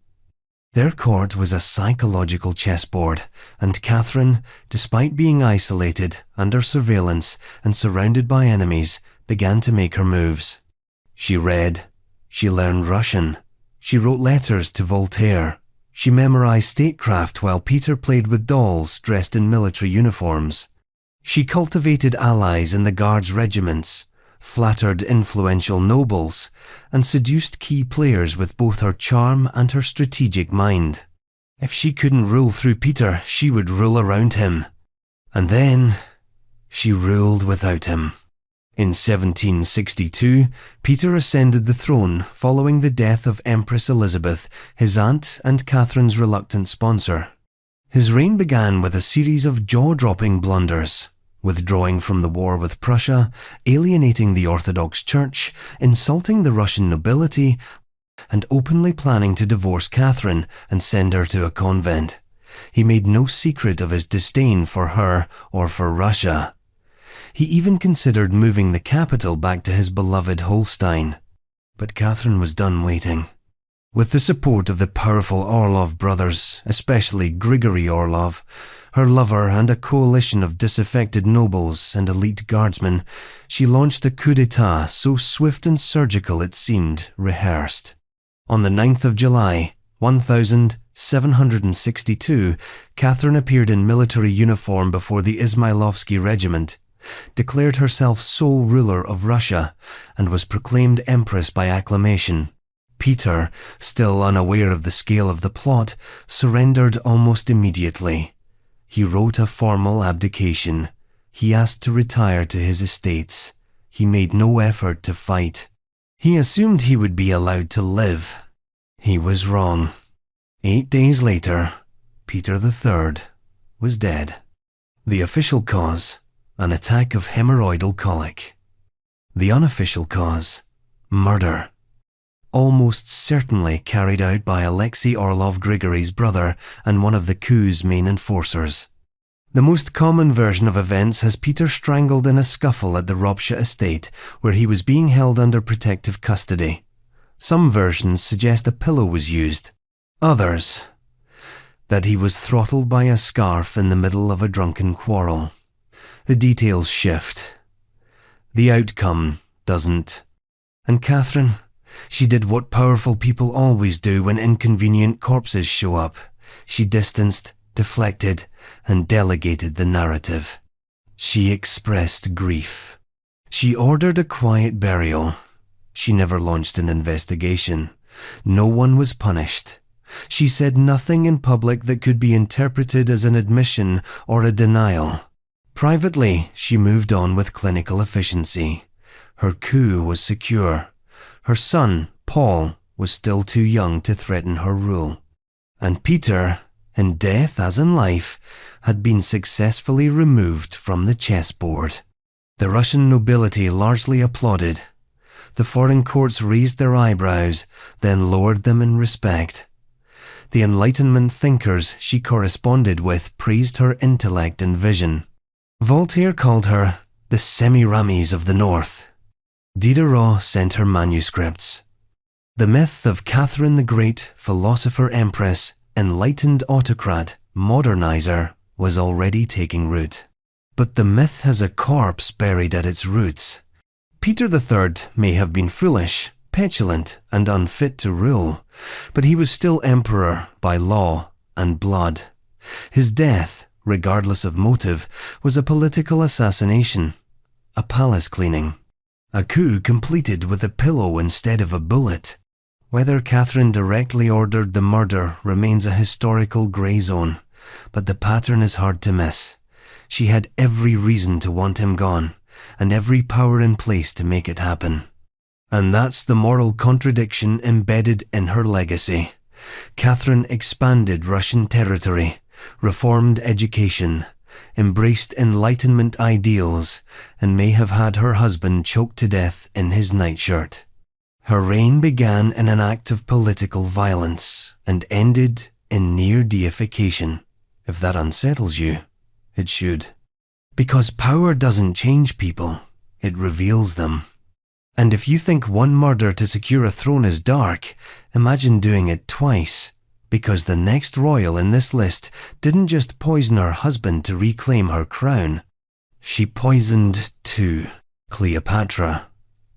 Their court was a psychological chessboard, and Catherine, despite being isolated, under surveillance, and surrounded by enemies, began to make her moves. She read, she learned Russian, she wrote letters to Voltaire, she memorized statecraft while Peter played with dolls dressed in military uniforms. She cultivated allies in the Guards regiments, flattered influential nobles, and seduced key players with both her charm and her strategic mind. If she couldn't rule through Peter, she would rule around him. And then, she ruled without him. In 1762, Peter ascended the throne following the death of Empress Elizabeth, his aunt and Catherine's reluctant sponsor. His reign began with a series of jaw-dropping blunders, withdrawing from the war with Prussia, alienating the Orthodox Church, insulting the Russian nobility, and openly planning to divorce Catherine and send her to a convent. He made no secret of his disdain for her or for Russia. He even considered moving the capital back to his beloved Holstein. But Catherine was done waiting. With the support of the powerful Orlov brothers, especially Grigory Orlov, her lover, and a coalition of disaffected nobles and elite guardsmen, she launched a coup d'etat so swift and surgical it seemed rehearsed. On the 9th of July, 1762, Catherine appeared in military uniform before the Izmailovsky regiment, declared herself sole ruler of Russia, and was proclaimed empress by acclamation. Peter, still unaware of the scale of the plot, surrendered almost immediately. He wrote a formal abdication. He asked to retire to his estates. He made no effort to fight. He assumed he would be allowed to live. He was wrong. 8 days later, Peter III was dead. The official cause: an attack of hemorrhoidal colic. The unofficial cause: murder. Almost certainly carried out by Alexei Orlov Grigory's brother and one of the coup's main enforcers. The most common version of events has Peter strangled in a scuffle at the Ropsha estate, where he was being held under protective custody. Some versions suggest a pillow was used. Others, that he was throttled by a scarf in the middle of a drunken quarrel. The details shift. The outcome doesn't. And Catherine, she did what powerful people always do when inconvenient corpses show up. She distanced, deflected, and delegated the narrative. She expressed grief. She ordered a quiet burial. She never launched an investigation. No one was punished. She said nothing in public that could be interpreted as an admission or a denial. Privately, she moved on with clinical efficiency. Her coup was secure. Her son, Paul, was still too young to threaten her rule. And Peter, in death as in life, had been successfully removed from the chessboard. The Russian nobility largely applauded. The foreign courts raised their eyebrows, then lowered them in respect. The Enlightenment thinkers she corresponded with praised her intellect and vision. Voltaire called her the Semiramis of the North. Diderot sent her manuscripts. The myth of Catherine the Great, philosopher-empress, enlightened autocrat, modernizer, was already taking root. But the myth has a corpse buried at its roots. Peter III may have been foolish, petulant, and unfit to rule, but he was still emperor by law and blood. His death, regardless of motive, was a political assassination, a palace cleaning, a coup completed with a pillow instead of a bullet. Whether Catherine directly ordered the murder remains a historical grey zone, but the pattern is hard to miss. She had every reason to want him gone, and every power in place to make it happen. And that's the moral contradiction embedded in her legacy. Catherine expanded Russian territory, reformed education, embraced Enlightenment ideals, and may have had her husband choked to death in his nightshirt. Her reign began in an act of political violence and ended in near deification. If that unsettles you, it should. Because power doesn't change people, it reveals them. And if you think one murder to secure a throne is dark, imagine doing it twice, because the next royal in this list didn't just poison her husband to reclaim her crown. She poisoned two: Cleopatra,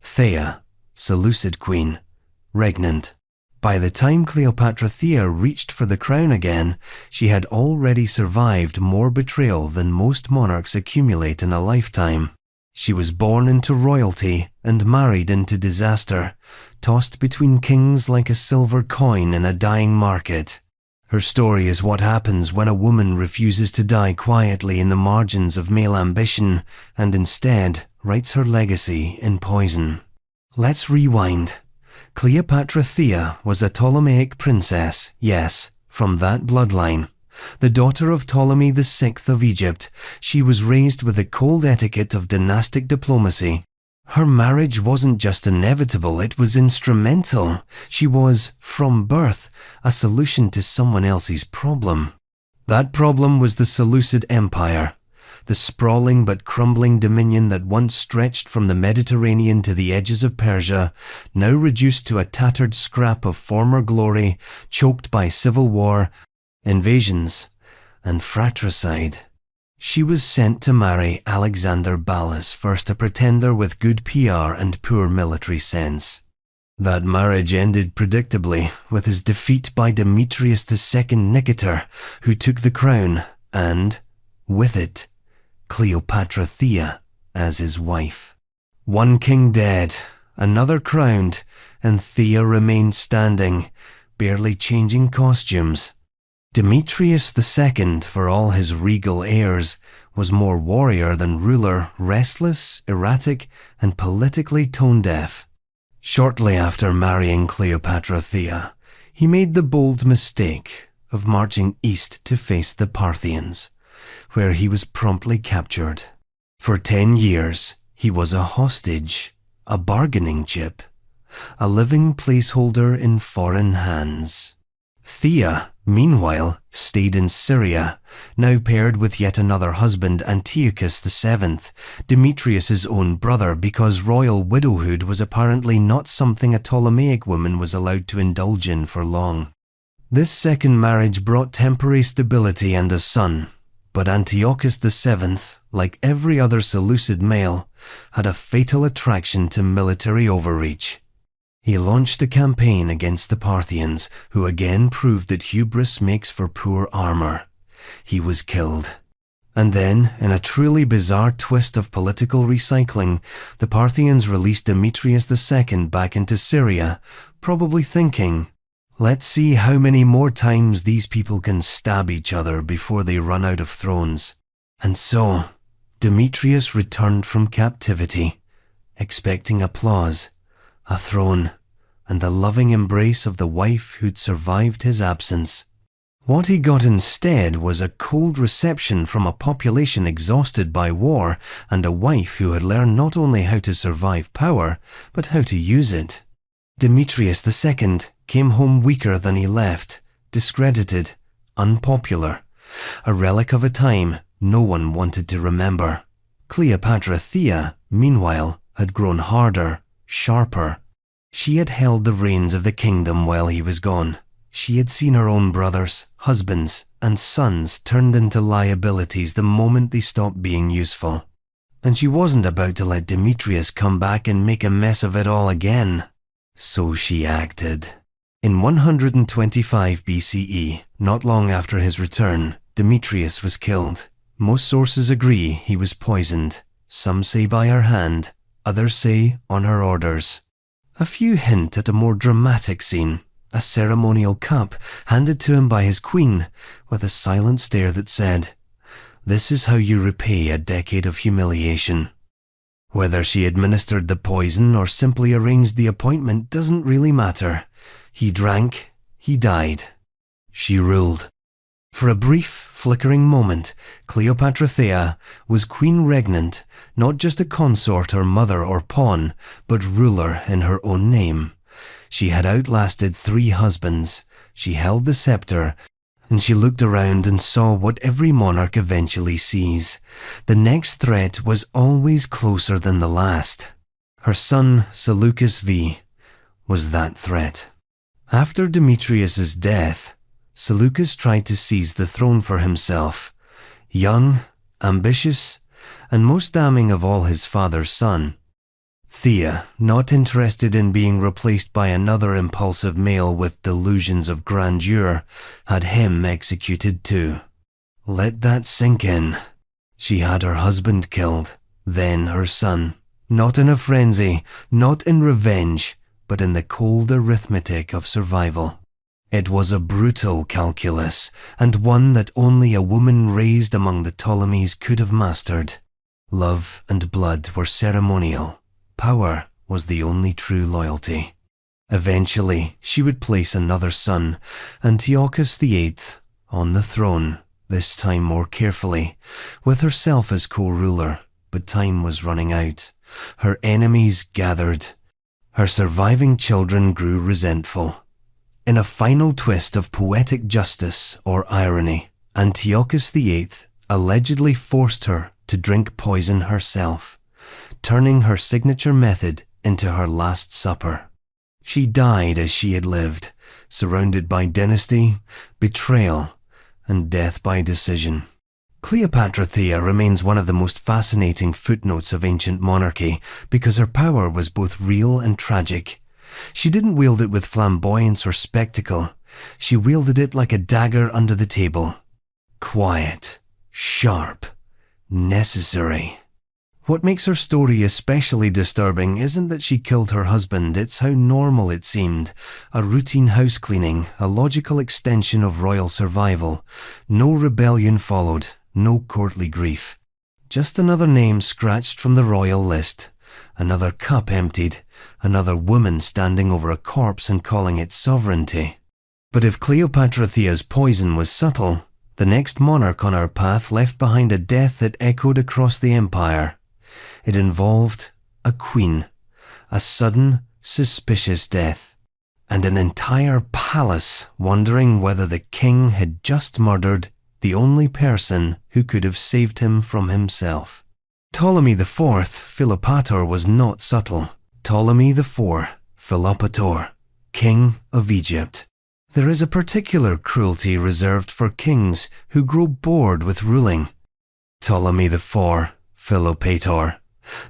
Thea, Seleucid queen, regnant. By the time Cleopatra Thea reached for the crown again, she had already survived more betrayal than most monarchs accumulate in a lifetime. She was born into royalty and married into disaster, tossed between kings like a silver coin in a dying market. Her story is what happens when a woman refuses to die quietly in the margins of male ambition and instead writes her legacy in poison. Let's rewind. Cleopatra Thea was a Ptolemaic princess, yes, from that bloodline. The daughter of Ptolemy VI of Egypt, she was raised with the cold etiquette of dynastic diplomacy. Her marriage wasn't just inevitable, it was instrumental. She was, from birth, a solution to someone else's problem. That problem was the Seleucid Empire, the sprawling but crumbling dominion that once stretched from the Mediterranean to the edges of Persia, now reduced to a tattered scrap of former glory, choked by civil war, invasions, and fratricide. She was sent to marry Alexander Ballas, first a pretender with good PR and poor military sense. That marriage ended predictably with his defeat by Demetrius II Nicator, who took the crown, and, with it, Cleopatra Thea as his wife. One king dead, another crowned, and Thea remained standing, barely changing costumes. Demetrius II, for all his regal airs, was more warrior than ruler, restless, erratic, and politically tone-deaf. Shortly after marrying Cleopatra Thea, he made the bold mistake of marching east to face the Parthians, where he was promptly captured. For 10 years, he was a hostage, a bargaining chip, a living placeholder in foreign hands. Thea, meanwhile, stayed in Syria, now paired with yet another husband, Antiochus VII, Demetrius's own brother, because royal widowhood was apparently not something a Ptolemaic woman was allowed to indulge in for long. This second marriage brought temporary stability and a son, but Antiochus VII, like every other Seleucid male, had a fatal attraction to military overreach. He launched a campaign against the Parthians, who again proved that hubris makes for poor armor. He was killed. And then, in a truly bizarre twist of political recycling, the Parthians released Demetrius II back into Syria, probably thinking, let's see how many more times these people can stab each other before they run out of thrones. And so, Demetrius returned from captivity, expecting applause, a throne, and the loving embrace of the wife who'd survived his absence. What he got instead was a cold reception from a population exhausted by war and a wife who had learned not only how to survive power, but how to use it. Demetrius II came home weaker than he left, discredited, unpopular, a relic of a time no one wanted to remember. Cleopatra Thea, meanwhile, had grown harder, sharper. She had held the reins of the kingdom while he was gone. She had seen her own brothers, husbands, and sons turned into liabilities the moment they stopped being useful. And she wasn't about to let Demetrius come back and make a mess of it all again. So she acted. In 125 BCE, not long after his return, Demetrius was killed. Most sources agree he was poisoned. Some say by her hand, others say on her orders. A few hint at a more dramatic scene, a ceremonial cup handed to him by his queen, with a silent stare that said, "This is how you repay a decade of humiliation." Whether she administered the poison or simply arranged the appointment doesn't really matter. He drank, he died. She ruled. For a brief, flickering moment, Cleopatra Thea was queen regnant, not just a consort or mother or pawn, but ruler in her own name. She had outlasted 3 husbands. She held the scepter, and she looked around and saw what every monarch eventually sees. The next threat was always closer than the last. Her son, Seleucus V, was that threat. After Demetrius's death, Seleucus tried to seize the throne for himself. Young, ambitious, and most damning of all, his father's son. Thea, not interested in being replaced by another impulsive male with delusions of grandeur, had him executed too. Let that sink in. She had her husband killed, then her son. Not in a frenzy, not in revenge, but in the cold arithmetic of survival. It was a brutal calculus, and one that only a woman raised among the Ptolemies could have mastered. Love and blood were ceremonial. Power was the only true loyalty. Eventually, she would place another son, Antiochus VIII, on the throne, this time more carefully, with herself as co-ruler, but time was running out. Her enemies gathered. Her surviving children grew resentful. In a final twist of poetic justice or irony, Antiochus VIII allegedly forced her to drink poison herself, turning her signature method into her last supper. She died as she had lived, surrounded by dynasty, betrayal, and death by decision. Cleopatra Thea remains one of the most fascinating footnotes of ancient monarchy because her power was both real and tragic. She didn't wield it with flamboyance or spectacle. She wielded it like a dagger under the table. Quiet, sharp, necessary. What makes her story especially disturbing isn't that she killed her husband, it's how normal it seemed. A routine house cleaning, a logical extension of royal survival. No rebellion followed, no courtly grief. Just another name scratched from the royal list. Another cup emptied, another woman standing over a corpse and calling it sovereignty. But if Cleopatra Thea's poison was subtle, the next monarch on our path left behind a death that echoed across the empire. It involved a queen, a sudden, suspicious death, and an entire palace wondering whether the king had just murdered the only person who could have saved him from himself. Ptolemy IV, Philopator, was not subtle. Ptolemy IV, Philopator, King of Egypt. There is a particular cruelty reserved for kings who grow bored with ruling. Ptolemy IV, Philopator,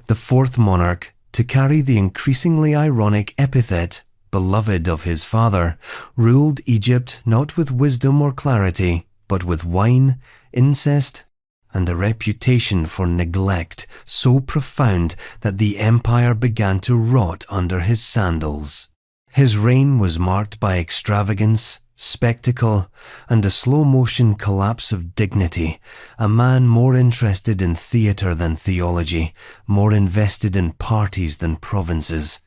the fourth monarch to carry the increasingly ironic epithet, beloved of his father, ruled Egypt not with wisdom or clarity, but with wine, incest, and a reputation for neglect so profound that the empire began to rot under his sandals. His reign was marked by extravagance, spectacle, and a slow-motion collapse of dignity, a man more interested in theatre than theology, more invested in parties than provinces.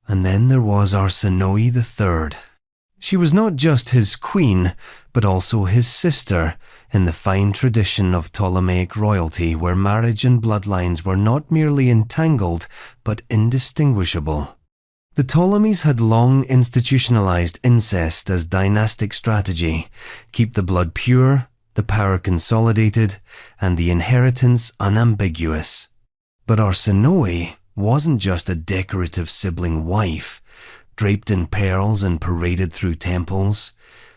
And then there was Arsinoe III. She was not just his queen, but also his sister, in the fine tradition of Ptolemaic royalty where marriage and bloodlines were not merely entangled, but indistinguishable. The Ptolemies had long institutionalized incest as dynastic strategy, keep the blood pure, the power consolidated, and the inheritance unambiguous. But Arsinoe wasn't just a decorative sibling wife, draped in pearls and paraded through temples.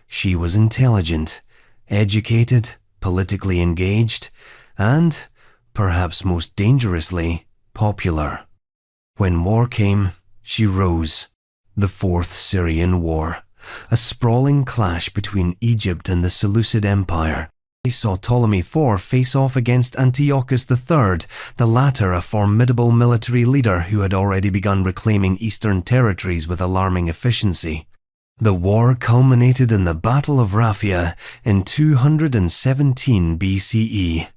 She was intelligent, educated, politically engaged, and, perhaps most dangerously, popular. When war came, she rose. The Fourth Syrian War, a sprawling clash between Egypt and the Seleucid Empire. They saw Ptolemy IV face off against Antiochus III, the latter a formidable military leader who had already begun reclaiming eastern territories with alarming efficiency. The war culminated in the Battle of Raphia in 217 BCE,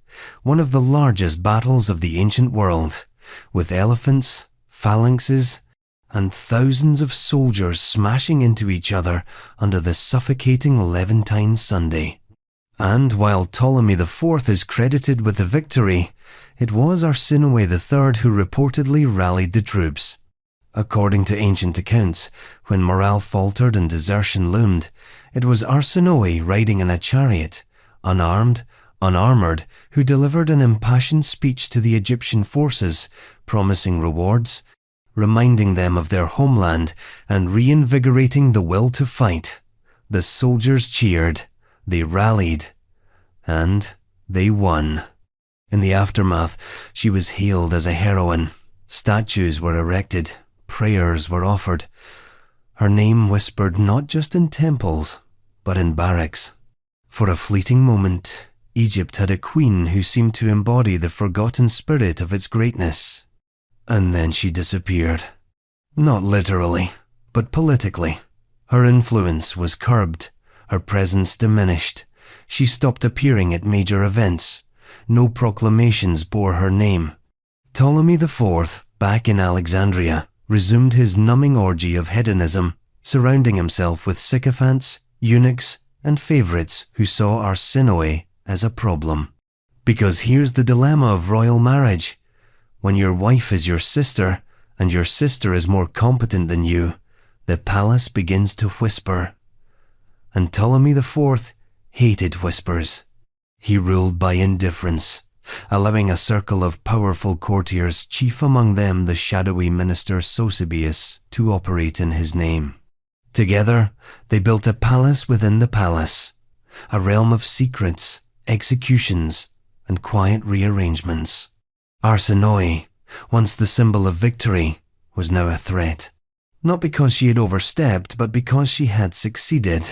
one of the largest battles of the ancient world, with elephants, phalanxes, and thousands of soldiers smashing into each other under the suffocating Levantine Sunday. And while Ptolemy IV is credited with the victory, it was Arsinoe III who reportedly rallied the troops. According to ancient accounts, when morale faltered and desertion loomed, it was Arsinoe riding in a chariot, unarmed, unarmored, who delivered an impassioned speech to the Egyptian forces, promising rewards, reminding them of their homeland and reinvigorating the will to fight. The soldiers cheered, They rallied, and they won. In the aftermath, she was hailed as a heroine. Statues were erected, prayers were offered. Her name whispered not just in temples, but in barracks. For a fleeting moment, Egypt had a queen who seemed to embody the forgotten spirit of its greatness. And then she disappeared. Not literally, but politically. Her influence was curbed, her presence diminished. She stopped appearing at major events. No proclamations bore her name. Ptolemy IV, back in Alexandria, resumed his numbing orgy of hedonism, surrounding himself with sycophants, eunuchs, and favorites who saw Arsinoe as a problem. Because here's the dilemma of royal marriage. When your wife is your sister, and your sister is more competent than you, the palace begins to whisper. And Ptolemy IV hated whispers. He ruled by indifference, allowing a circle of powerful courtiers, chief among them the shadowy minister Sosibius, to operate in his name. Together, they built a palace within the palace, a realm of secrets, executions, and quiet rearrangements. Arsinoe, once the symbol of victory, was now a threat. Not because she had overstepped, but because she had succeeded.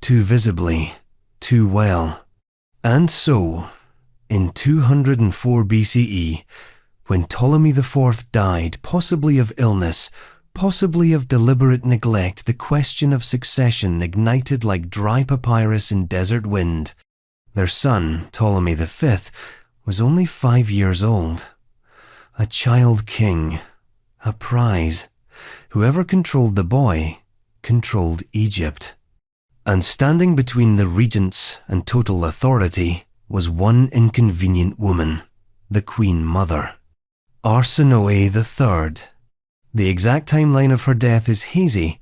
Too visibly, too well. And so, in 204 BCE, when Ptolemy IV died, possibly of illness, possibly of deliberate neglect, the question of succession ignited like dry papyrus in desert wind. Their son, Ptolemy V, was only 5 years old. A child king, a prize. Whoever controlled the boy controlled Egypt. And standing between the regents and total authority was one inconvenient woman, the Queen Mother. Arsinoe III. The exact timeline of her death is hazy,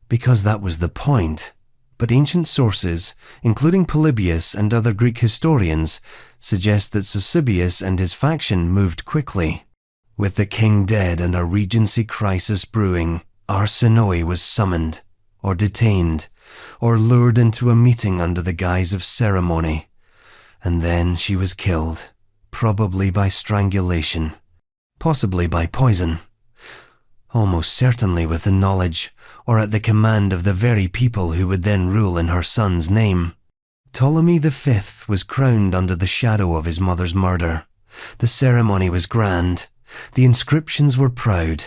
because that was the point. But ancient sources, including Polybius and other Greek historians, suggest that Sosibius and his faction moved quickly. With the king dead and a regency crisis brewing, Arsinoe was summoned, or detained, or lured into a meeting under the guise of ceremony. And then she was killed, probably by strangulation, possibly by poison. Almost certainly with the knowledge or at the command of the very people who would then rule in her son's name. Ptolemy V was crowned under the shadow of his mother's murder. The ceremony was grand. The inscriptions were proud.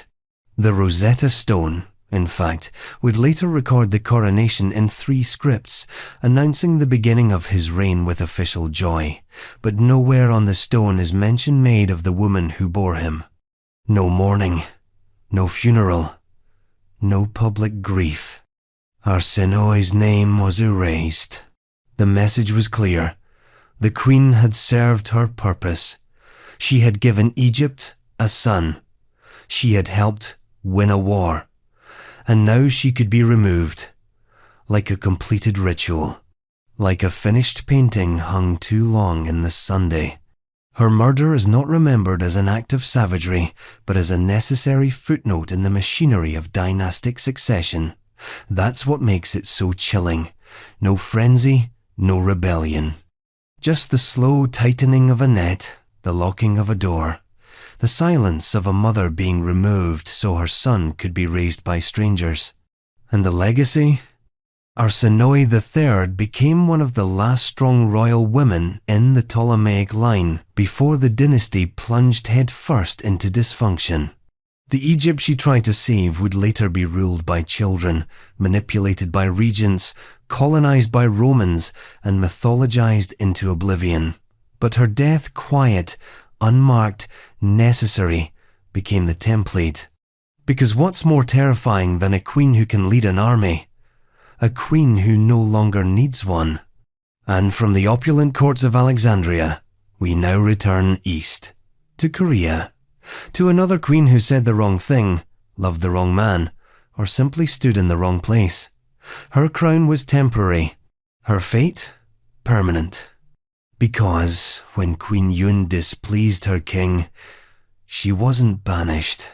The Rosetta Stone, in fact, would later record the coronation in 3 scripts, announcing the beginning of his reign with official joy. But nowhere on the stone is mention made of the woman who bore him. No mourning. No funeral, no public grief. Arsinoe's name was erased. The message was clear. The queen had served her purpose. She had given Egypt a son. She had helped win a war. And now she could be removed, like a completed ritual, like a finished painting hung too long in the Sunday. Her murder is not remembered as an act of savagery, but as a necessary footnote in the machinery of dynastic succession. That's what makes it so chilling. No frenzy, no rebellion. Just the slow tightening of a net, the locking of a door, the silence of a mother being removed so her son could be raised by strangers. And the legacy? Arsinoe III became one of the last strong royal women in the Ptolemaic line before the dynasty plunged headfirst into dysfunction. The Egypt she tried to save would later be ruled by children, manipulated by regents, colonized by Romans, and mythologized into oblivion. But her death, quiet, unmarked, necessary, became the template. Because what's more terrifying than a queen who can lead an army? A queen who no longer needs one. And from the opulent courts of Alexandria, we now return east, to Korea, to another queen who said the wrong thing, loved the wrong man, or simply stood in the wrong place. Her crown was temporary, her fate permanent. Because when Queen Yun displeased her king, she wasn't banished.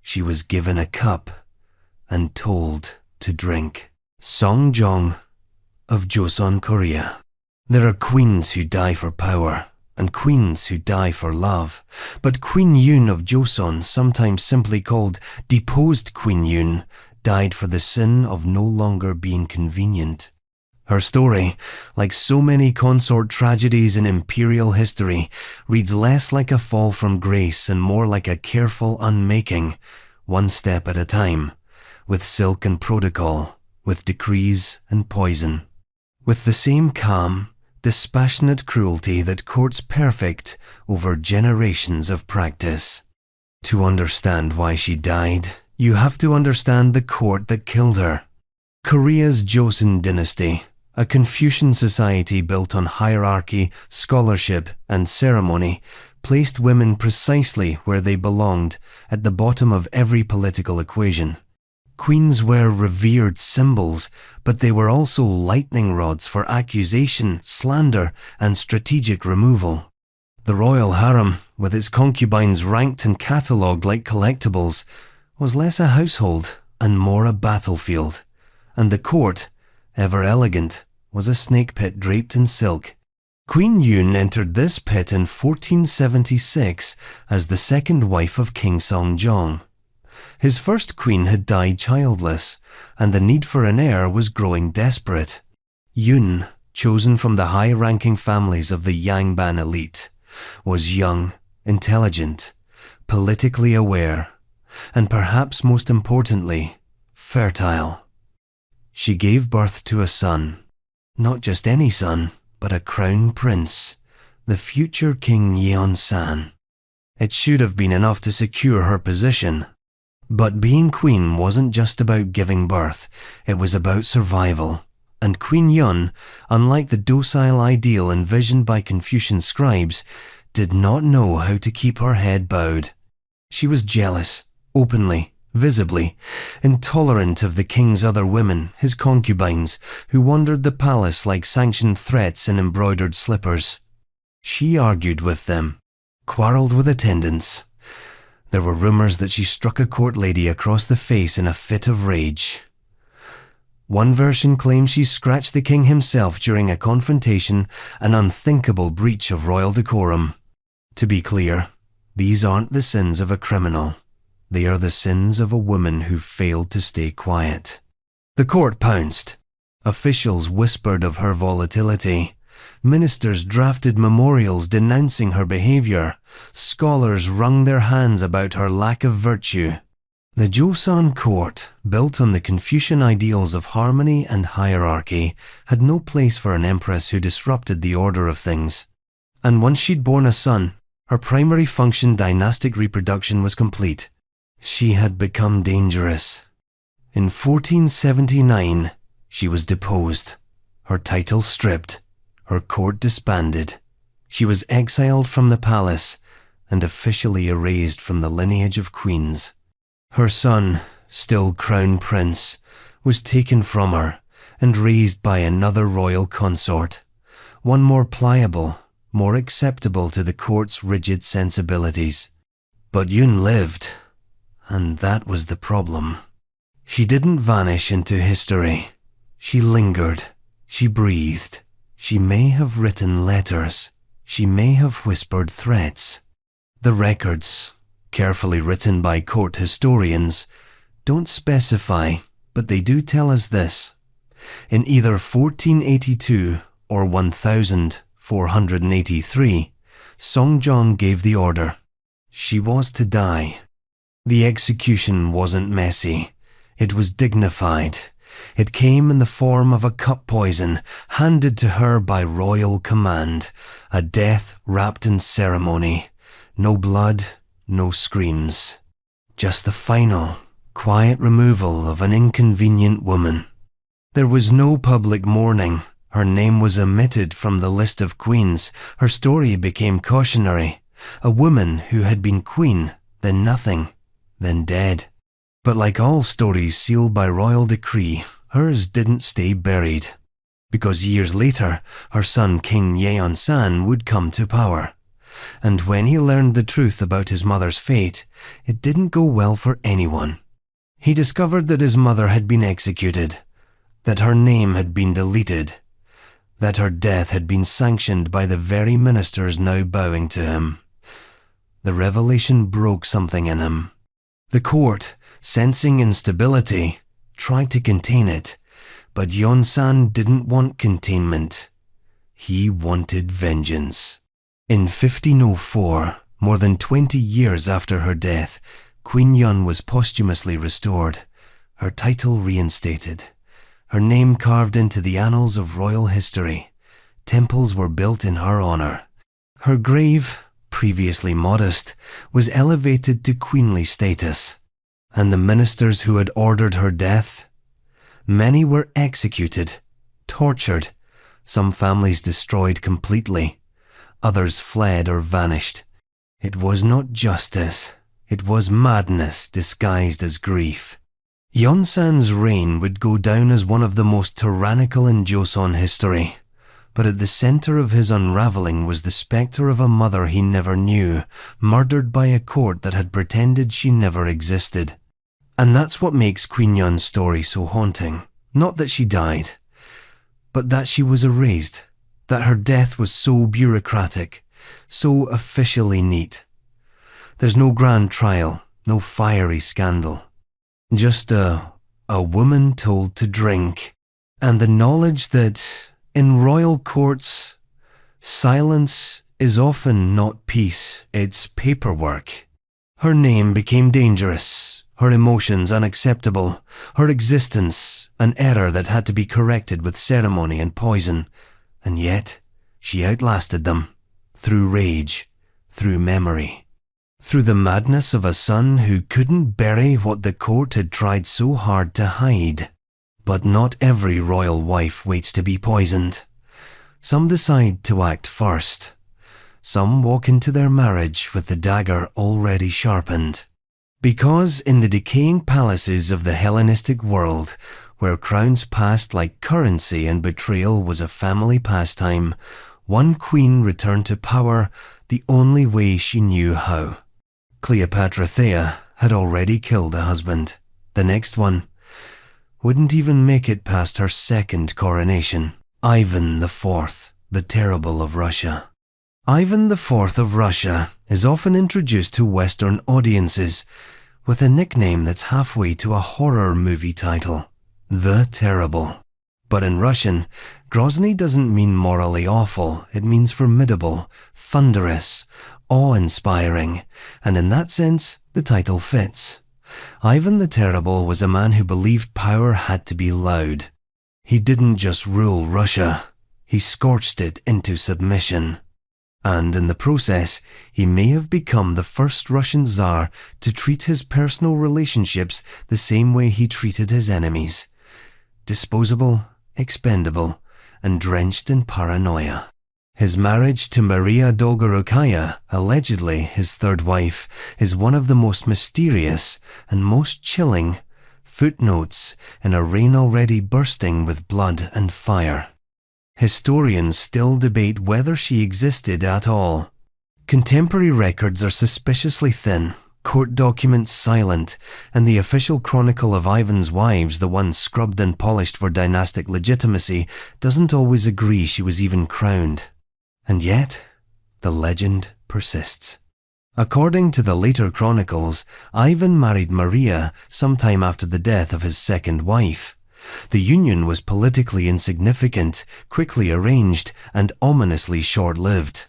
She was given a cup and told to drink. Songjong, of Joseon, Korea. There are queens who die for power, and queens who die for love, but Queen Yoon of Joseon, sometimes simply called deposed Queen Yoon, died for the sin of no longer being convenient. Her story, like so many consort tragedies in imperial history, reads less like a fall from grace and more like a careful unmaking, one step at a time, with silk and protocol, with decrees and poison, with the same calm, dispassionate cruelty that courts perfect over generations of practice. To understand why she died, you have to understand the court that killed her. Korea's Joseon dynasty, a Confucian society built on hierarchy, scholarship, and ceremony, placed women precisely where they belonged, at the bottom of every political equation. Queens were revered symbols, but they were also lightning rods for accusation, slander, and strategic removal. The royal harem, with its concubines ranked and catalogued like collectibles, was less a household and more a battlefield, and the court, ever elegant, was a snake pit draped in silk. Queen Yoon entered this pit in 1476 as the second wife of King Seongjong. His first queen had died childless, and the need for an heir was growing desperate. Yoon, chosen from the high-ranking families of the Yangban elite, was young, intelligent, politically aware, and perhaps most importantly, fertile. She gave birth to a son, not just any son, but a crown prince, the future King Yeon-san. It should have been enough to secure her position. But being queen wasn't just about giving birth, it was about survival. And Queen Yun, unlike the docile ideal envisioned by Confucian scribes, did not know how to keep her head bowed. She was jealous, openly, visibly, intolerant of the king's other women, his concubines, who wandered the palace like sanctioned threats in embroidered slippers. She argued with them, quarrelled with attendants. There were rumours that she struck a court lady across the face in a fit of rage. One version claims she scratched the king himself during a confrontation, an unthinkable breach of royal decorum. To be clear, these aren't the sins of a criminal. They are the sins of a woman who failed to stay quiet. The court pounced. Officials whispered of her volatility. Ministers drafted memorials denouncing her behaviour. Scholars wrung their hands about her lack of virtue. The Joseon court, built on the Confucian ideals of harmony and hierarchy, had no place for an empress who disrupted the order of things. And once she'd borne a son, her primary function, dynastic reproduction, was complete. She had become dangerous. In 1479, she was deposed, her title stripped, her court disbanded. She was exiled from the palace and officially erased from the lineage of queens. Her son, still crown prince, was taken from her and raised by another royal consort, one more pliable, more acceptable to the court's rigid sensibilities. But Yoon lived. And that was the problem. She didn't vanish into history. She lingered. She breathed. She may have written letters. She may have whispered threats. The records, carefully written by court historians, don't specify, but they do tell us this. In either 1482 or 1483, Seongjong gave the order. She was to die. The execution wasn't messy. It was dignified. It came in the form of a cup poison handed to her by royal command, a death wrapped in ceremony. No blood, no screams. Just the final, quiet removal of an inconvenient woman. There was no public mourning. Her name was omitted from the list of queens. Her story became cautionary. A woman who had been queen, then nothing, then dead. But like all stories sealed by royal decree, hers didn't stay buried. Because years later, her son King Yeon-san would come to power. And when he learned the truth about his mother's fate, it didn't go well for anyone. He discovered that his mother had been executed. that her name had been deleted, that her death had been sanctioned by the very ministers now bowing to him. The revelation broke something in him. The court, sensing instability, tried to contain it, but Yonsan didn't want containment. He wanted vengeance. In 1504, more than 20 years after her death, Queen Yun was posthumously restored, her title reinstated, her name carved into the annals of royal history. Temples were built in her honor. Her grave, previously modest, was elevated to queenly status, and the ministers who had ordered her death, many were executed, tortured, some families destroyed completely, others fled or vanished. It was not justice, it was madness disguised as grief. Yonsan's reign would go down as one of the most tyrannical in Joseon history, but at the center of his unraveling was the specter of a mother he never knew, murdered by a court that had pretended she never existed. And that's what makes Queen Yun's story so haunting. Not that she died, but that she was erased, that her death was so bureaucratic, so officially neat. There's no grand trial, no fiery scandal. Just a woman told to drink, and the knowledge that in royal courts, silence is often not peace, it's paperwork. Her name became dangerous, her emotions unacceptable, her existence an error that had to be corrected with ceremony and poison, and yet she outlasted them, through rage, through memory, through the madness of a son who couldn't bury what the court had tried so hard to hide. But not every royal wife waits to be poisoned. Some decide to act first. Some walk into their marriage with the dagger already sharpened. Because in the decaying palaces of the Hellenistic world, where crowns passed like currency and betrayal was a family pastime, one queen returned to power the only way she knew how. Cleopatra Thea had already killed a husband. The next one wouldn't even make it past her second coronation. Ivan IV, the Terrible of Russia. Ivan IV of Russia is often introduced to Western audiences with a nickname that's halfway to a horror movie title, The Terrible. But in Russian, Grozny doesn't mean morally awful, it means formidable, thunderous, awe-inspiring, and in that sense, the title fits. Ivan the Terrible was a man who believed power had to be loud. He didn't just rule Russia, he scorched it into submission. And in the process, he may have become the first Russian Tsar to treat his personal relationships the same way he treated his enemies. Disposable, expendable, and drenched in paranoia. His marriage to Maria Dolgorukaya, allegedly his third wife, is one of the most mysterious and most chilling footnotes in a reign already bursting with blood and fire. Historians still debate whether she existed at all. Contemporary records are suspiciously thin, court documents silent, and the official chronicle of Ivan's wives, the one scrubbed and polished for dynastic legitimacy, doesn't always agree she was even crowned. And yet, the legend persists. According to the later chronicles, Ivan married Maria sometime after the death of his second wife. The union was politically insignificant, quickly arranged, and ominously short-lived.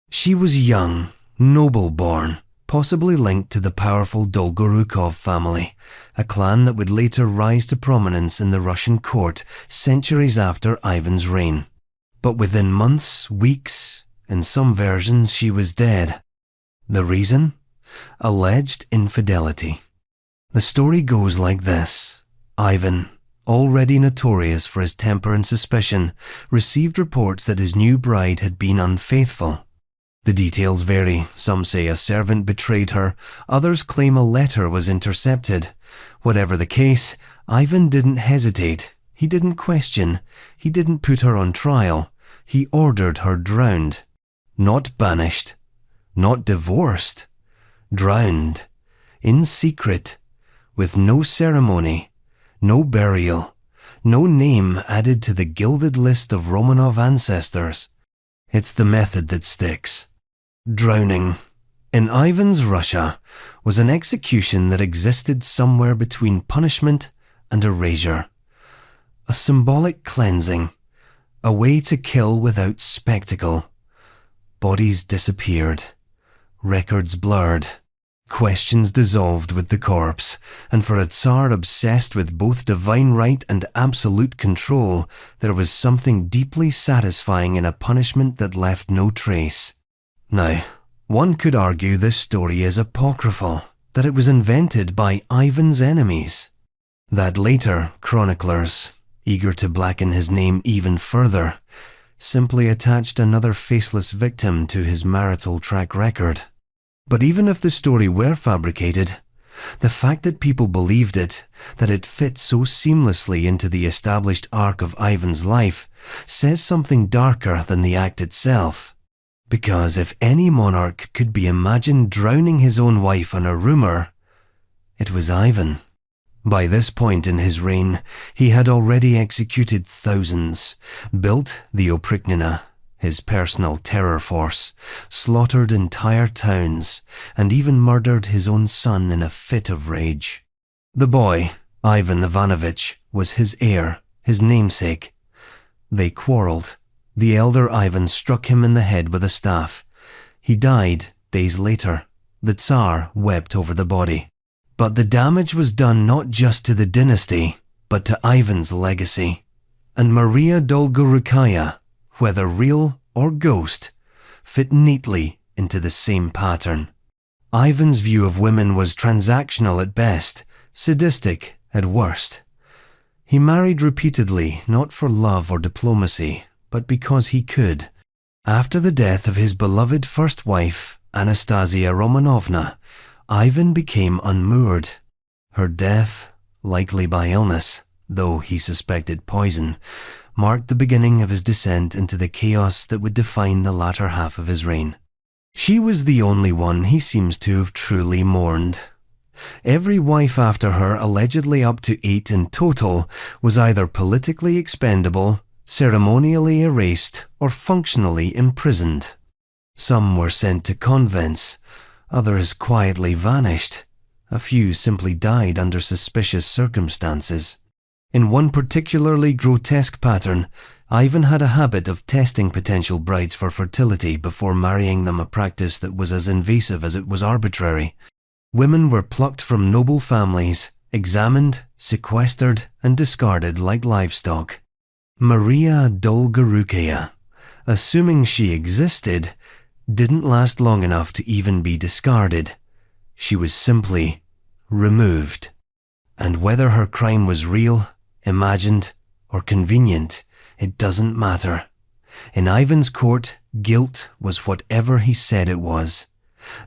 She was young, noble-born, possibly linked to the powerful Dolgorukov family, a clan that would later rise to prominence in the Russian court centuries after Ivan's reign. But within months, weeks, in some versions she was dead. The reason? Alleged infidelity. The story goes like this. Ivan, already notorious for his temper and suspicion, received reports that his new bride had been unfaithful. The details vary. Some say a servant betrayed her, others claim a letter was intercepted. Whatever the case, Ivan didn't hesitate. He didn't question. He didn't put her on trial. He ordered her drowned. Not banished. Not divorced. Drowned. In secret. With no ceremony. No burial. no name added to the gilded list of Romanov ancestors. It's the method that sticks. Drowning. In Ivan's Russia was an execution that existed somewhere between punishment and erasure. A symbolic cleansing, a way to kill without spectacle. Bodies disappeared, records blurred, questions dissolved with the corpse, and for a Tsar obsessed with both divine right and absolute control, there was something deeply satisfying in a punishment that left no trace. Now, one could argue this story is apocryphal, that it was invented by Ivan's enemies, that later chroniclers, eager to blacken his name even further, simply attached another faceless victim to his marital track record. But even if the story were fabricated, the fact that people believed it, that it fit so seamlessly into the established arc of Ivan's life, says something darker than the act itself. Because if any monarch could be imagined drowning his own wife on a rumour, it was Ivan. By this point in his reign, he had already executed thousands, built the Oprichnina, his personal terror force, slaughtered entire towns, and even murdered his own son in a fit of rage. The boy, Ivan Ivanovich, was his heir, his namesake. They quarrelled. The elder Ivan struck him in the head with a staff. He died days later. The Tsar wept over the body. But the damage was done not just to the dynasty, but to Ivan's legacy. And Maria Dolgorukaya, whether real or ghost, fit neatly into the same pattern. Ivan's view of women was transactional at best, sadistic at worst. He married repeatedly, not for love or diplomacy, but because he could. After the death of his beloved first wife, Anastasia Romanovna, Ivan became unmoored. Her death, likely by illness, though he suspected poison, marked the beginning of his descent into the chaos that would define the latter half of his reign. She was the only one he seems to have truly mourned. Every wife after her, allegedly up to 8 in total, was either politically expendable, ceremonially erased, or functionally imprisoned. Some were sent to convents, others quietly vanished. A few simply died under suspicious circumstances. In one particularly grotesque pattern, Ivan had a habit of testing potential brides for fertility before marrying them, a practice that was as invasive as it was arbitrary. Women were plucked from noble families, examined, sequestered, and discarded like livestock. Maria Dolgorukaya, assuming she existed, didn't last long enough to even be discarded. She was simply removed. And whether her crime was real, imagined, or convenient, it doesn't matter. In Ivan's court, guilt was whatever he said it was.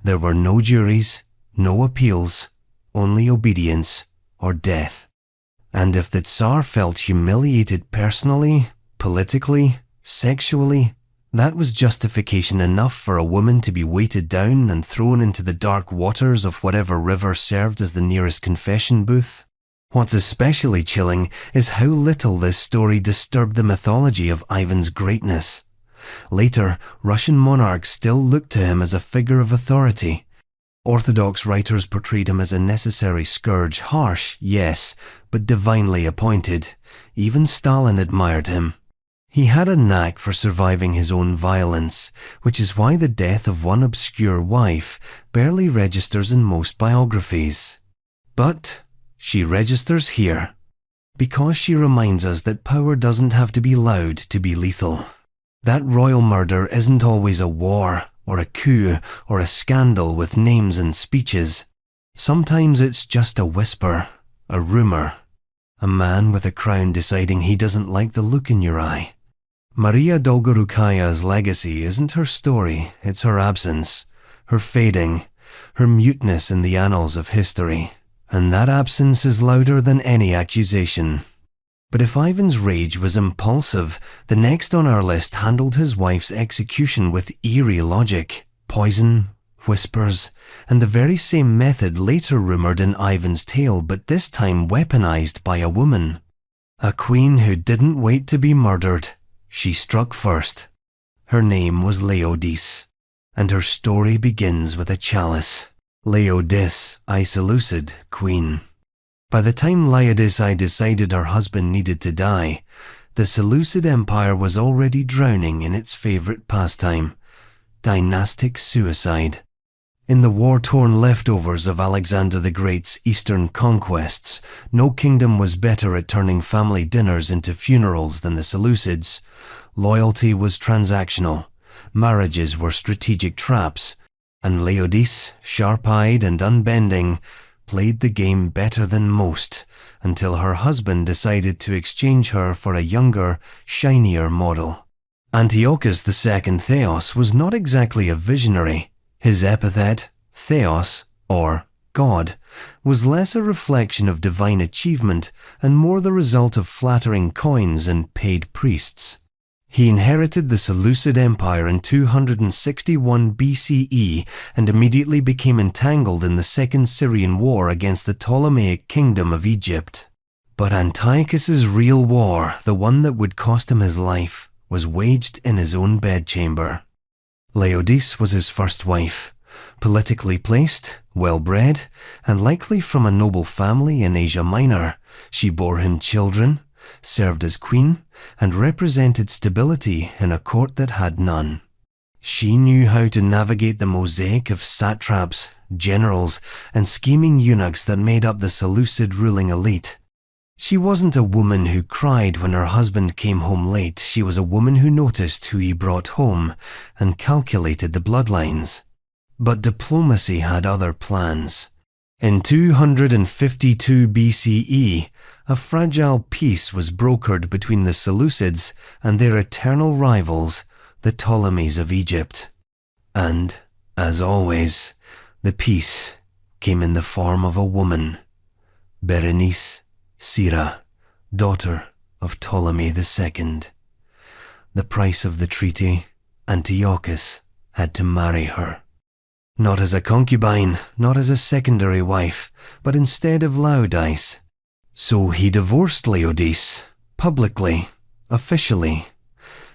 There were no juries, no appeals, only obedience or death. And if the Tsar felt humiliated personally, politically, sexually, that was justification enough for a woman to be weighted down and thrown into the dark waters of whatever river served as the nearest confession booth. What's especially chilling is how little this story disturbed the mythology of Ivan's greatness. Later, Russian monarchs still looked to him as a figure of authority. Orthodox writers portrayed him as a necessary scourge, harsh, yes, but divinely appointed. Even Stalin admired him. He had a knack for surviving his own violence, which is why the death of one obscure wife barely registers in most biographies. But she registers here, because she reminds us that power doesn't have to be loud to be lethal. That royal murder isn't always a war, or a coup, or a scandal with names and speeches. Sometimes it's just a whisper, a rumour, a man with a crown deciding he doesn't like the look in your eye. Maria Dolgorukaya's legacy isn't her story, it's her absence, her fading, her muteness in the annals of history. And that absence is louder than any accusation. But if Ivan's rage was impulsive, the next on our list handled his wife's execution with eerie logic, poison, whispers, and the very same method later rumoured in Ivan's tale, but this time weaponized by a woman. A queen who didn't wait to be murdered. She struck first. Her name was Laodice, and her story begins with a chalice. Laodice, I Seleucid, queen. By the time Laodice decided her husband needed to die, the Seleucid Empire was already drowning in its favorite pastime, dynastic suicide. In the war-torn leftovers of Alexander the Great's eastern conquests, no kingdom was better at turning family dinners into funerals than the Seleucids. Loyalty was transactional, marriages were strategic traps, and Laodice, sharp-eyed and unbending, played the game better than most until her husband decided to exchange her for a younger, shinier model. Antiochus II Theos was not exactly a visionary. His epithet, Theos, or God, was less a reflection of divine achievement and more the result of flattering coins and paid priests. He inherited the Seleucid Empire in 261 BCE and immediately became entangled in the Second Syrian War against the Ptolemaic Kingdom of Egypt. But Antiochus's real war, the one that would cost him his life, was waged in his own bedchamber. Laodice was his first wife, politically placed, well-bred, and likely from a noble family in Asia Minor. She bore him children, served as queen, and represented stability in a court that had none. She knew how to navigate the mosaic of satraps, generals, and scheming eunuchs that made up the Seleucid ruling elite. She wasn't a woman who cried when her husband came home late. She was a woman who noticed who he brought home and calculated the bloodlines. But diplomacy had other plans. In 252 BCE, a fragile peace was brokered between the Seleucids and their eternal rivals, the Ptolemies of Egypt. And, as always, the peace came in the form of a woman, Berenice Syra, daughter of Ptolemy II. The price of the treaty, Antiochus had to marry her. Not as a concubine, not as a secondary wife, but instead of Laodice. So he divorced Laodice, publicly, officially,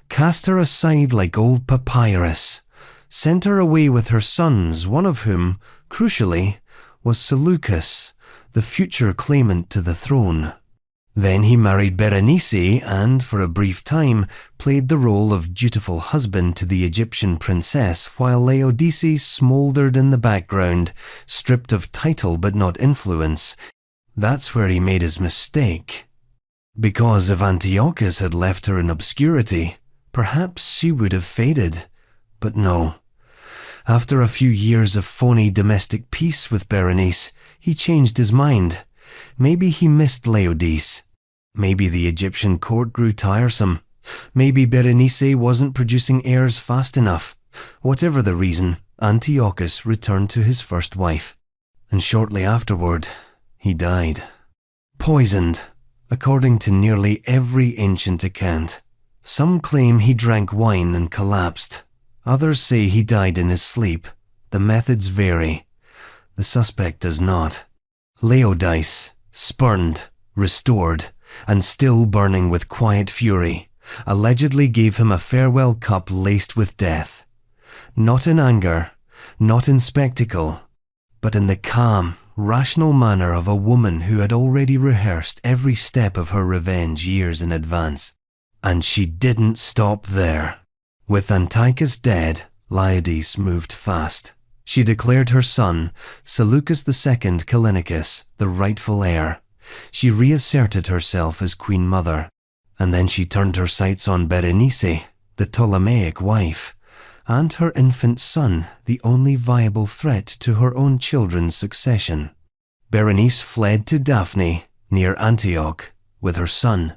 cast her aside like old papyrus, sent her away with her sons, one of whom, crucially, was Seleucus, the future claimant to the throne. Then he married Berenice and, for a brief time, played the role of dutiful husband to the Egyptian princess while Laodice smouldered in the background, stripped of title but not influence. That's where he made his mistake. Because if Antiochus had left her in obscurity, perhaps she would have faded. But no. After a few years of phony domestic peace with Berenice, he changed his mind. Maybe he missed Laodice. Maybe the Egyptian court grew tiresome. Maybe Berenice wasn't producing heirs fast enough. Whatever the reason, Antiochus returned to his first wife. And shortly afterward, he died. Poisoned, according to nearly every ancient account. Some claim he drank wine and collapsed. Others say he died in his sleep. The methods vary. The suspect does not. Laodice, spurned, restored, and still burning with quiet fury, allegedly gave him a farewell cup laced with death. Not in anger, not in spectacle, but in the calm, rational manner of a woman who had already rehearsed every step of her revenge years in advance. And she didn't stop there. With Antiochus dead, Laodice moved fast. She declared her son, Seleucus II Callinicus, the rightful heir. She reasserted herself as queen mother, and then she turned her sights on Berenice, the Ptolemaic wife, and her infant son, the only viable threat to her own children's succession. Berenice fled to Daphne, near Antioch, with her son,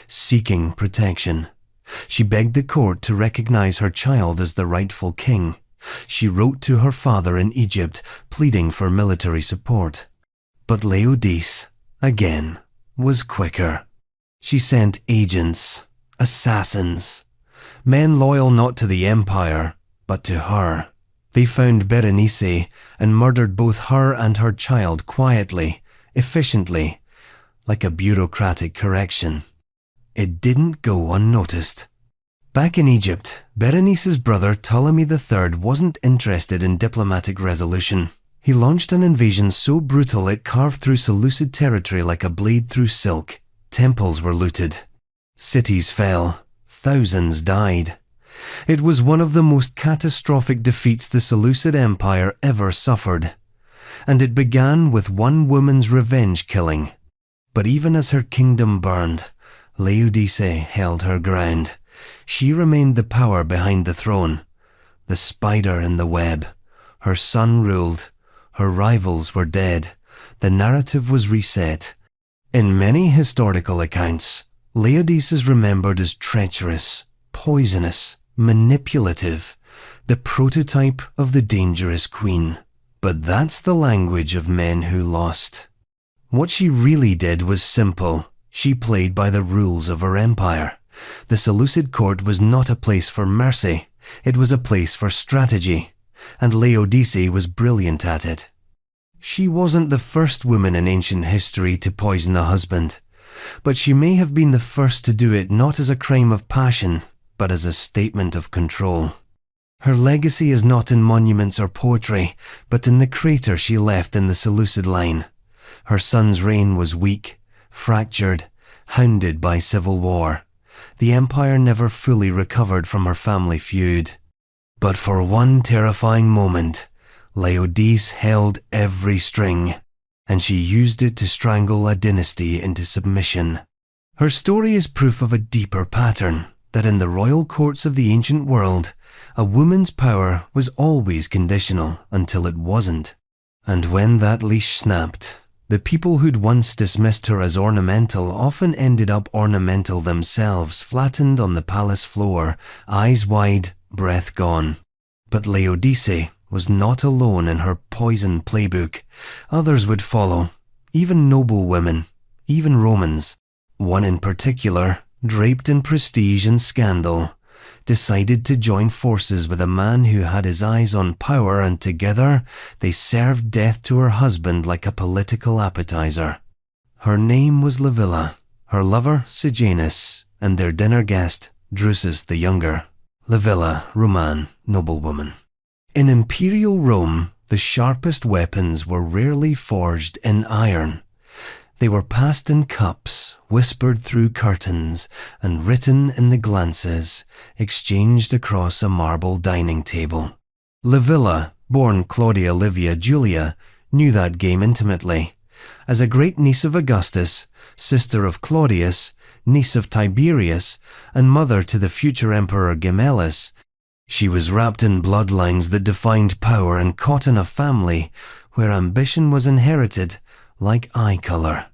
seeking protection. She begged the court to recognize her child as the rightful king. She wrote to her father in Egypt, pleading for military support. But Laodice, again, was quicker. She sent agents, assassins, men loyal not to the empire, but to her. They found Berenice and murdered both her and her child quietly, efficiently, like a bureaucratic correction. it didn't go unnoticed. Back in Egypt, Berenice's brother Ptolemy III wasn't interested in diplomatic resolution. He launched an invasion so brutal it carved through Seleucid territory like a blade through silk. Temples were looted. Cities fell. Thousands died. It was one of the most catastrophic defeats the Seleucid Empire ever suffered. And it began with one woman's revenge killing. But even as her kingdom burned, Laodice held her ground. She remained the power behind the throne, the spider in the web. Her son ruled. Her rivals were dead. The narrative was reset. In many historical accounts, Laodice is remembered as treacherous, poisonous, manipulative, the prototype of the dangerous queen. But that's the language of men who lost. What she really did was simple. She played by the rules of her empire. The Seleucid court was not a place for mercy. It was a place for strategy. And Laodice was brilliant at it. She wasn't the first woman in ancient history to poison a husband, but she may have been the first to do it not as a crime of passion, but as a statement of control. Her legacy is not in monuments or poetry, but in the crater she left in the Seleucid line. Her son's reign was weak, fractured, hounded by civil war. The empire never fully recovered from her family feud. But for one terrifying moment, Laodice held every string, and she used it to strangle a dynasty into submission. Her story is proof of a deeper pattern, that in the royal courts of the ancient world, a woman's power was always conditional until it wasn't. And when that leash snapped, the people who'd once dismissed her as ornamental often ended up ornamental themselves, flattened on the palace floor, eyes wide, breath gone. But Laodice was not alone in her poison playbook. Others would follow, even noble women, even Romans. One in particular, draped in prestige and scandal, decided to join forces with a man who had his eyes on power, and together they served death to her husband like a political appetizer. Her name was Livilla, her lover Sejanus, and their dinner guest Drusus the Younger. Livilla, Roman, noblewoman. In imperial Rome, the sharpest weapons were rarely forged in iron. They were passed in cups, whispered through curtains, and written in the glances, exchanged across a marble dining table. Livilla, born Claudia Livia Julia, knew that game intimately. As a great niece of Augustus, sister of Claudius, niece of Tiberius, and mother to the future emperor Gemellus, she was wrapped in bloodlines that defined power and caught in a family where ambition was inherited like eye color.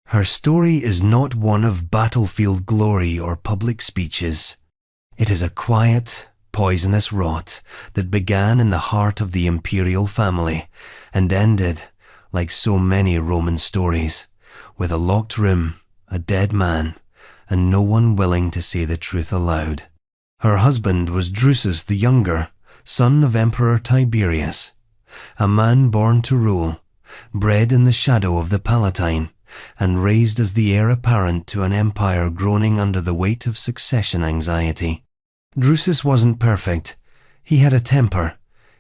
Her story is not one of battlefield glory or public speeches. It is a quiet, poisonous rot that began in the heart of the imperial family and ended, like so many Roman stories, with a locked room, a dead man, and no one willing to say the truth aloud. Her husband was Drusus the Younger, son of Emperor Tiberius, a man born to rule, bred in the shadow of the Palatine, and raised as the heir apparent to an empire groaning under the weight of succession anxiety. Drusus wasn't perfect. He had a temper.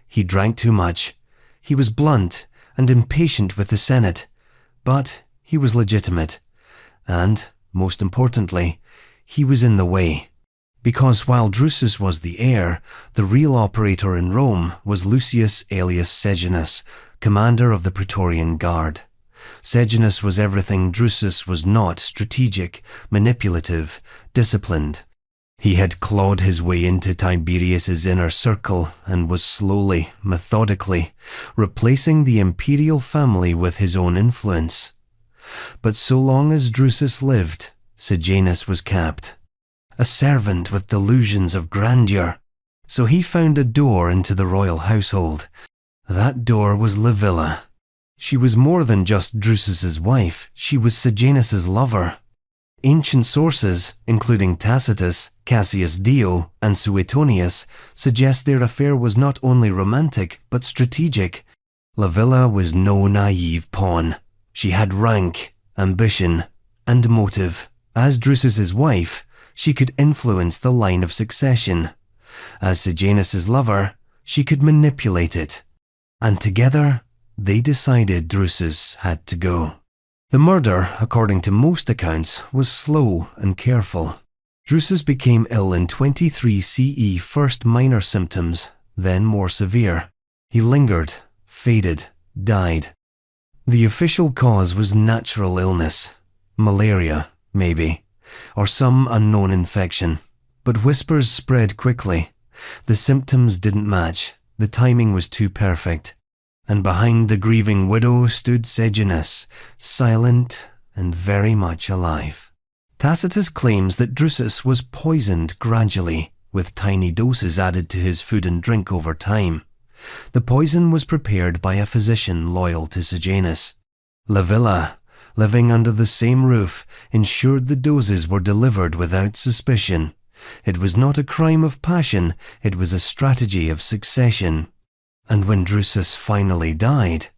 He drank too much. He was blunt and impatient with the Senate. But he was legitimate. And, most importantly, he was in the way. Because while Drusus was the heir, the real operator in Rome was Lucius Aelius Sejanus, commander of the Praetorian Guard. Sejanus was everything Drusus was not: strategic, manipulative, disciplined. He had clawed his way into Tiberius's inner circle and was slowly, methodically, replacing the imperial family with his own influence. But so long as Drusus lived, Sejanus was capped. A servant with delusions of grandeur. So he found a door into the royal household. That door was Livilla. She was more than just Drusus's wife. She was Sejanus's lover. Ancient sources, including Tacitus, Cassius Dio, and Suetonius, suggest their affair was not only romantic, but strategic. Livilla was no naive pawn. She had rank, ambition, and motive. As Drusus's wife, she could influence the line of succession. As Sejanus's lover, she could manipulate it. And together, they decided Drusus had to go. The murder, according to most accounts, was slow and careful. Drusus became ill in 23 CE, first minor symptoms, then more severe. He lingered, faded, died. The official cause was natural illness, malaria, maybe, or some unknown infection. But whispers spread quickly. The symptoms didn't match, the timing was too perfect. And behind the grieving widow stood Sejanus, silent and very much alive. Tacitus claims that Drusus was poisoned gradually, with tiny doses added to his food and drink over time. The poison was prepared by a physician loyal to Sejanus. Livilla, living under the same roof, ensured the doses were delivered without suspicion. It was not a crime of passion, it was a strategy of succession. And when Drusus finally died,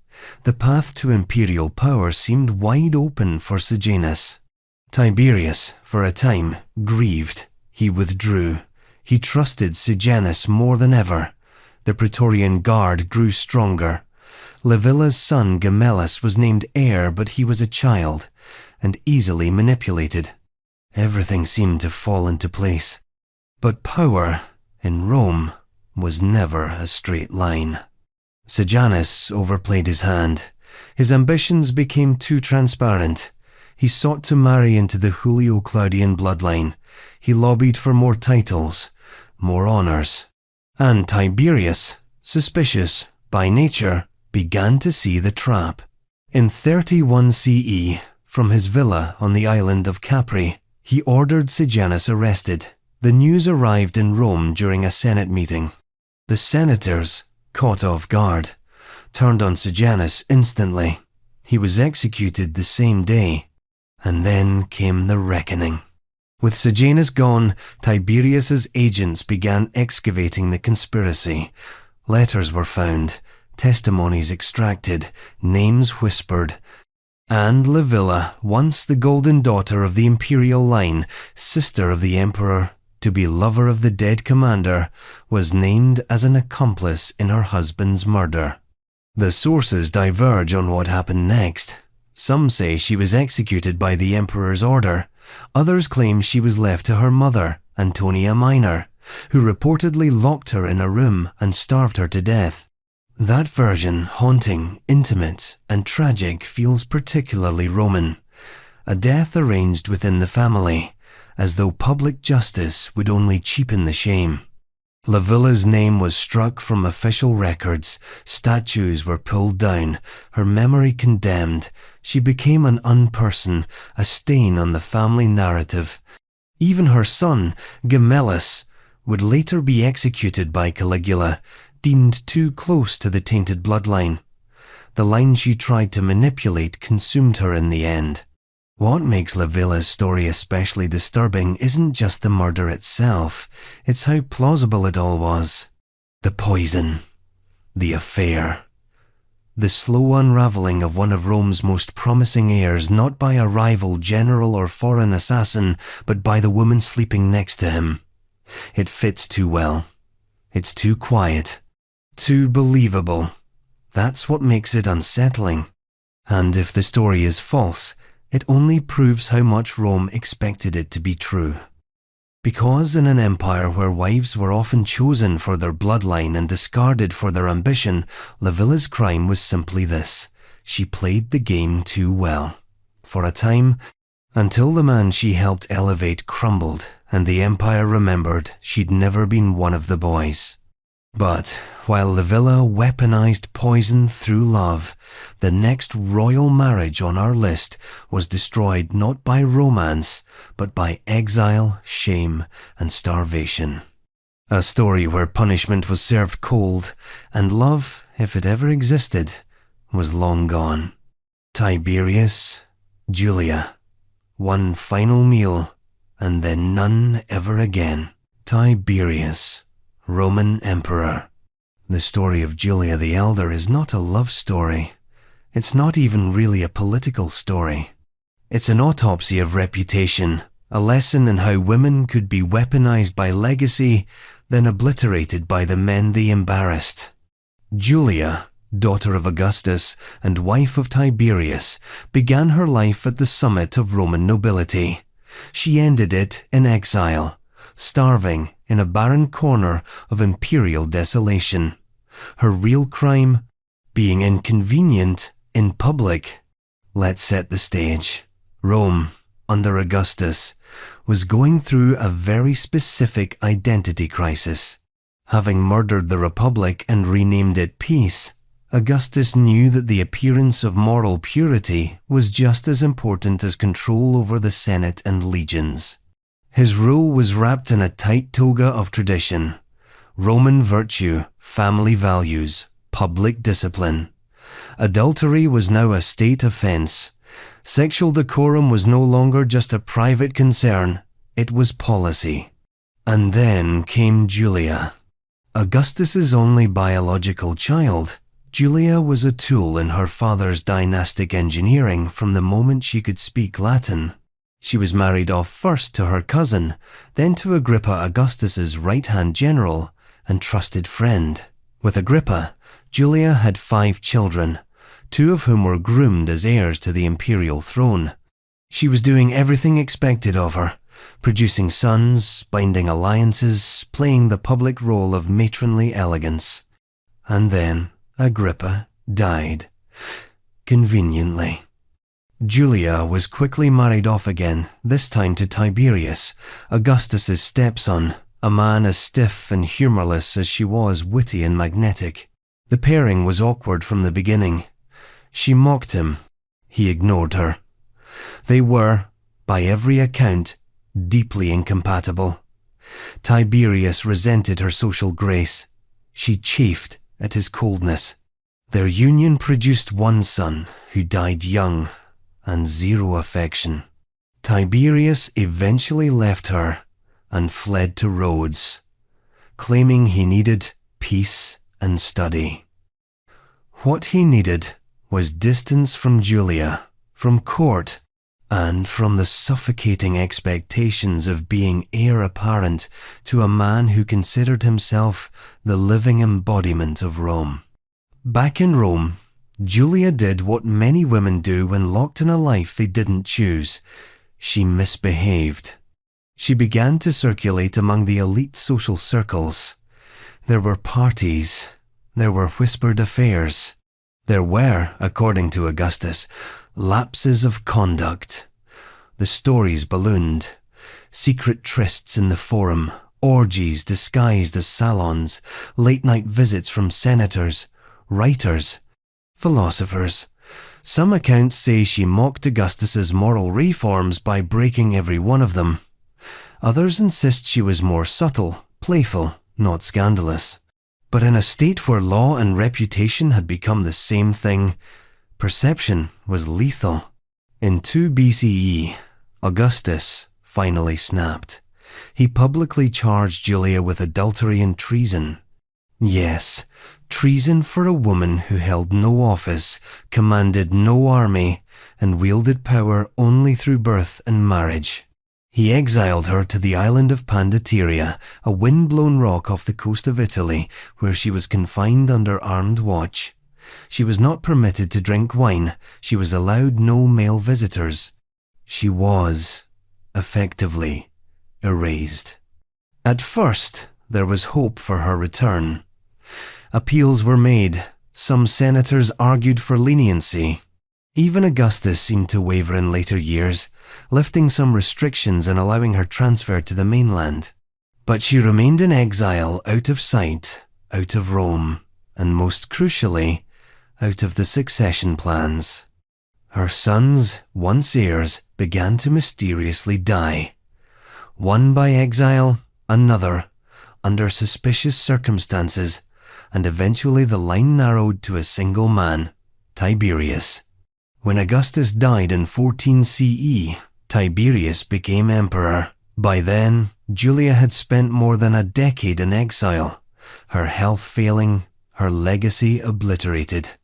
the path to imperial power seemed wide open for Sejanus. Tiberius, for a time, grieved. He withdrew. He trusted Sejanus more than ever. The Praetorian Guard grew stronger. Livilla's son Gemellus was named heir, but he was a child, and easily manipulated. Everything seemed to fall into place. But power, in Rome, was never a straight line. Sejanus overplayed his hand. His ambitions became too transparent. He sought to marry into the Julio-Claudian bloodline. He lobbied for more titles, more honors. And Tiberius, suspicious by nature, began to see the trap. In 31 CE, from his villa on the island of Capri, he ordered Sejanus arrested. The news arrived in Rome during a Senate meeting. The senators, caught off guard, turned on Sejanus instantly. He was executed the same day. And then came the reckoning. With Sejanus gone, Tiberius's agents began excavating the conspiracy. Letters were found, testimonies extracted, names whispered. And Livilla, once the golden daughter of the imperial line, sister of the emperor, to be lover of the dead commander, was named as an accomplice in her husband's murder. The sources diverge on what happened next. Some say she was executed by the emperor's order. Others claim she was left to her mother, Antonia Minor, who reportedly locked her in a room and starved her to death. That version, haunting, intimate, and tragic, feels particularly Roman. A death arranged within the family, as though public justice would only cheapen the shame. Livilla's name was struck from official records, statues were pulled down, her memory condemned. She became an unperson, a stain on the family narrative. Even her son, Gemellus, would later be executed by Caligula, deemed too close to the tainted bloodline. The line she tried to manipulate consumed her in the end. What makes Livilla's story especially disturbing isn't just the murder itself, it's how plausible it all was. The poison, the affair, the slow unraveling of one of Rome's most promising heirs, not by a rival general or foreign assassin, but by the woman sleeping next to him. It fits too well. It's too quiet, too believable. That's what makes it unsettling. And if the story is false, it only proves how much Rome expected it to be true. Because in an empire where wives were often chosen for their bloodline and discarded for their ambition, Livilla's crime was simply this: she played the game too well. For a time, until the man she helped elevate crumbled and the empire remembered she'd never been one of the boys. But while Livilla weaponized poison through love, the next royal marriage on our list was destroyed not by romance, but by exile, shame, and starvation. A story where punishment was served cold, and love, if it ever existed, was long gone. Tiberius, Julia. One final meal, and then none ever again. Tiberius, Roman Emperor. The story of Julia the Elder is not a love story. It's not even really a political story. It's an autopsy of reputation, a lesson in how women could be weaponized by legacy, then obliterated by the men they embarrassed. Julia, daughter of Augustus and wife of Tiberius, began her life at the summit of Roman nobility. She ended it in exile, starving in a barren corner of imperial desolation. Her real crime? Being inconvenient in public. Let's set the stage. Rome, under Augustus, was going through a very specific identity crisis. Having murdered the Republic and renamed it Peace, Augustus knew that the appearance of moral purity was just as important as control over the Senate and legions. His rule was wrapped in a tight toga of tradition: Roman virtue, family values, public discipline. Adultery was now a state offense. Sexual decorum was no longer just a private concern, it was policy. And then came Julia. Augustus's only biological child, Julia was a tool in her father's dynastic engineering from the moment she could speak Latin. She was married off first to her cousin, then to Agrippa, Augustus's right-hand general and trusted friend. With Agrippa, Julia had 5 children, 2 of whom were groomed as heirs to the imperial throne. She was doing everything expected of her, producing sons, binding alliances, playing the public role of matronly elegance. And then Agrippa died. Conveniently. Julia was quickly married off again, this time to Tiberius, Augustus's stepson, a man as stiff and humorless as she was witty and magnetic. The pairing was awkward from the beginning. She mocked him. He ignored her. They were, by every account, deeply incompatible. Tiberius resented her social grace. She chafed at his coldness. Their union produced one son who died young and 0 affection. Tiberius eventually left her and fled to Rhodes, claiming he needed peace and study. What he needed was distance from Julia, from court, and from the suffocating expectations of being heir apparent to a man who considered himself the living embodiment of Rome. Back in Rome, Julia did what many women do when locked in a life they didn't choose. She misbehaved. She began to circulate among the elite social circles. There were parties. There were whispered affairs. There were, according to Augustus, lapses of conduct. The stories ballooned. Secret trysts in the forum, orgies disguised as salons, late-night visits from senators, writers, philosophers. Some accounts say she mocked Augustus's moral reforms by breaking every one of them. Others insist she was more subtle, playful, not scandalous. But in a state where law and reputation had become the same thing, perception was lethal. In 2 BCE, Augustus finally snapped. He publicly charged Julia with adultery and treason. Yes, treason for a woman who held no office, commanded no army, and wielded power only through birth and marriage. He exiled her to the island of Pandateria, a wind-blown rock off the coast of Italy, where she was confined under armed watch. She was not permitted to drink wine. She was allowed no male visitors. She was, effectively, erased. At first, there was hope for her return. Appeals were made. Some senators argued for leniency. Even Augustus seemed to waver in later years, lifting some restrictions and allowing her transfer to the mainland. But she remained in exile, out of sight, out of Rome, and most crucially, out of the succession plans. Her sons, once heirs, began to mysteriously die. One by exile, another, under suspicious circumstances, and eventually the line narrowed to a single man, Tiberius. When Augustus died in 14 CE, Tiberius became emperor. By then, Julia had spent more than a decade in exile, her health failing, her legacy obliterated.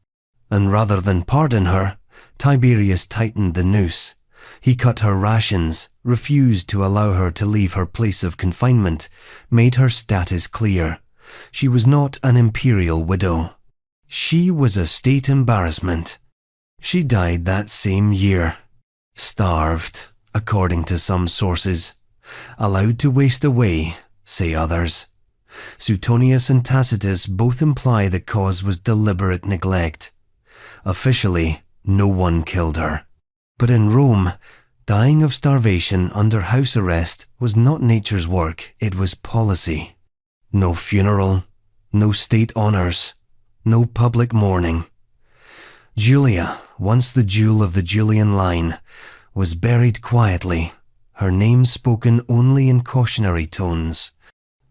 And rather than pardon her, Tiberius tightened the noose. He cut her rations, refused to allow her to leave her place of confinement, made her status clear. She was not an imperial widow. She was a state embarrassment. She died that same year. Starved, according to some sources. Allowed to waste away, say others. Suetonius and Tacitus both imply the cause was deliberate neglect. Officially, no one killed her. But in Rome, dying of starvation under house arrest was not nature's work, it was policy. No funeral, no state honors, no public mourning. Julia, once the jewel of the Julian line, was buried quietly, her name spoken only in cautionary tones.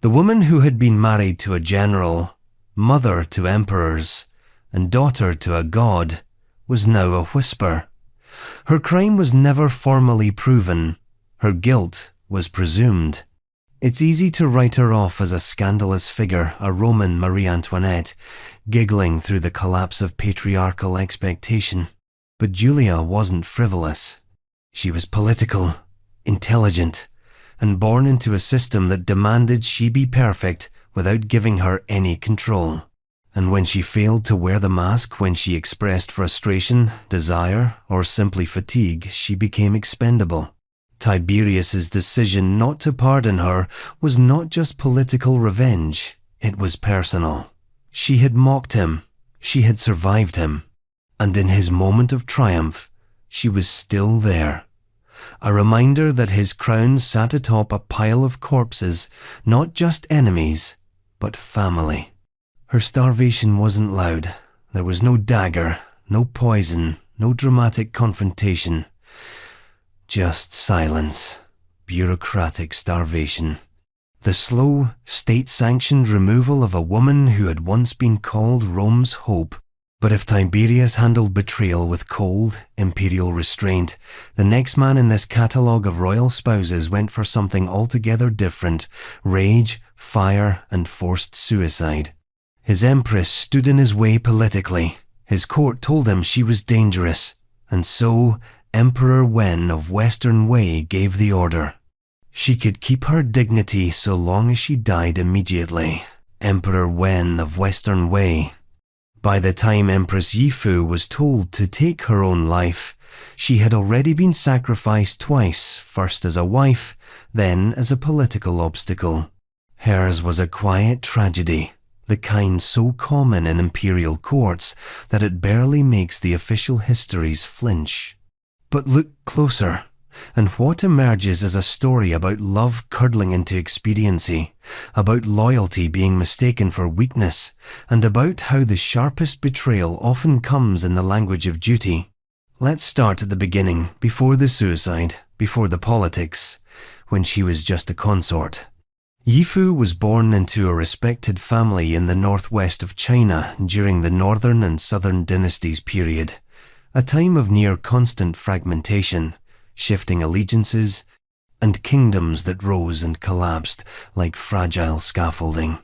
The woman who had been married to a general, mother to emperors, and daughter to a god, was now a whisper. Her crime was never formally proven. Her guilt was presumed. It's easy to write her off as a scandalous figure, a Roman Marie Antoinette, giggling through the collapse of patriarchal expectation. But Julia wasn't frivolous. She was political, intelligent, and born into a system that demanded she be perfect without giving her any control. And when she failed to wear the mask, when she expressed frustration, desire, or simply fatigue, she became expendable. Tiberius's decision not to pardon her was not just political revenge, it was personal. She had mocked him, she had survived him, and in his moment of triumph, she was still there. A reminder that his crown sat atop a pile of corpses, not just enemies, but family. Her starvation wasn't loud. There was no dagger, no poison, no dramatic confrontation. Just silence, bureaucratic starvation. The slow, state-sanctioned removal of a woman who had once been called Rome's hope. But if Tiberius handled betrayal with cold, imperial restraint, the next man in this catalogue of royal spouses went for something altogether different: rage, fire, and forced suicide. His empress stood in his way politically. His court told him she was dangerous, and so Emperor Wen of Western Wei gave the order. She could keep her dignity so long as she died immediately. Emperor Wen of Western Wei. By the time Empress Yifu was told to take her own life, she had already been sacrificed twice, first as a wife, then as a political obstacle. Hers was a quiet tragedy, the kind so common in imperial courts that it barely makes the official histories flinch. But look closer, and what emerges is a story about love curdling into expediency, about loyalty being mistaken for weakness, and about how the sharpest betrayal often comes in the language of duty. Let's start at the beginning, before the suicide, before the politics, when she was just a consort. Yifu was born into a respected family in the northwest of China during the Northern and Southern Dynasties period, a time of near constant fragmentation, shifting allegiances, and kingdoms that rose and collapsed like fragile scaffolding.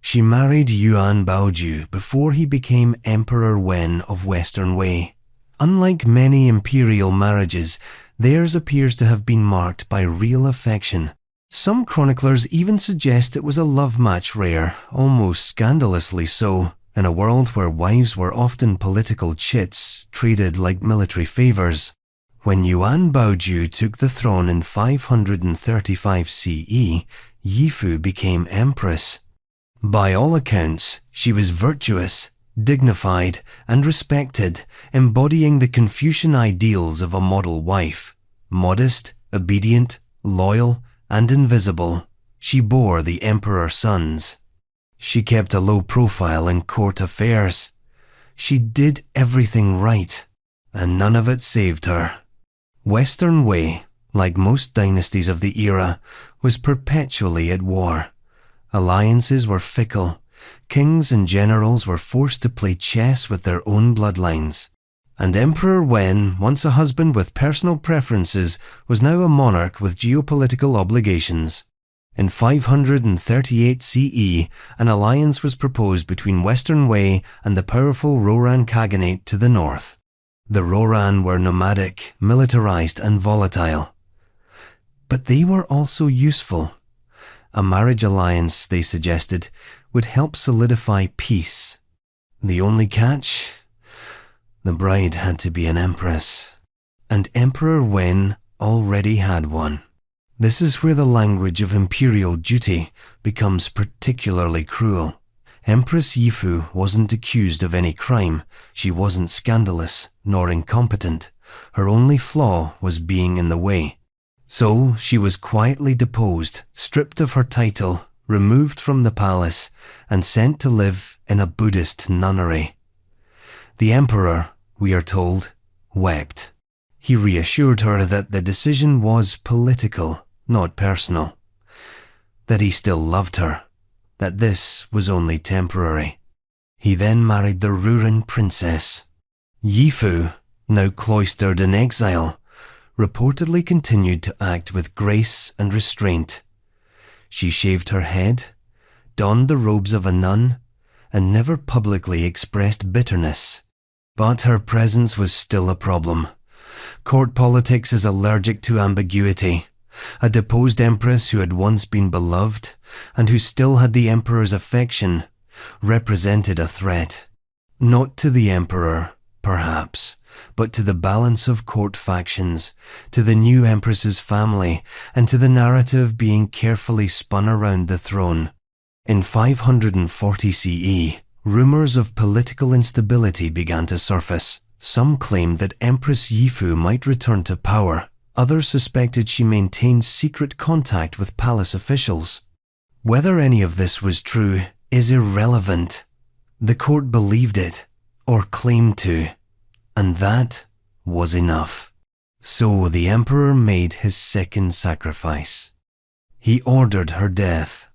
She married Yuan Baoju before he became Emperor Wen of Western Wei. Unlike many imperial marriages, theirs appears to have been marked by real affection. Some chroniclers even suggest it was a love match, rare, almost scandalously so, in a world where wives were often political chits, treated like military favors. When Yuan Baoju took the throne in 535 CE, Yifu became empress. By all accounts, she was virtuous, dignified, and respected, embodying the Confucian ideals of a model wife. Modest, obedient, loyal, and invisible, she bore the emperor's sons. She kept a low profile in court affairs. She did everything right, and none of it saved her. Western Wei, like most dynasties of the era, was perpetually at war. Alliances were fickle. Kings and generals were forced to play chess with their own bloodlines. And Emperor Wen, once a husband with personal preferences, was now a monarch with geopolitical obligations. In 538 CE, an alliance was proposed between Western Wei and the powerful Rouran Khaganate to the north. The Roran were nomadic, militarized, and volatile. But they were also useful. A marriage alliance, they suggested, would help solidify peace. The only catch? The bride had to be an empress. And Emperor Wen already had one. This is where the language of imperial duty becomes particularly cruel. Empress Yifu wasn't accused of any crime. She wasn't scandalous, nor incompetent. Her only flaw was being in the way. So she was quietly deposed, stripped of her title, removed from the palace, and sent to live in a Buddhist nunnery. The emperor, we are told, wept. He reassured her that the decision was political, not personal. That he still loved her. That this was only temporary. He then married the Ruran princess. Yifu, now cloistered in exile, reportedly continued to act with grace and restraint. She shaved her head, donned the robes of a nun, and never publicly expressed bitterness. But her presence was still a problem. Court politics is allergic to ambiguity. A deposed empress who had once been beloved, and who still had the emperor's affection, represented a threat. Not to the emperor, perhaps, but to the balance of court factions, to the new empress's family, and to the narrative being carefully spun around the throne. In 540 CE, rumors of political instability began to surface. Some claimed that Empress Yifu might return to power. Others suspected she maintained secret contact with palace officials. Whether any of this was true is irrelevant. The court believed it, or claimed to, and that was enough. So the emperor made his second sacrifice. He ordered her death.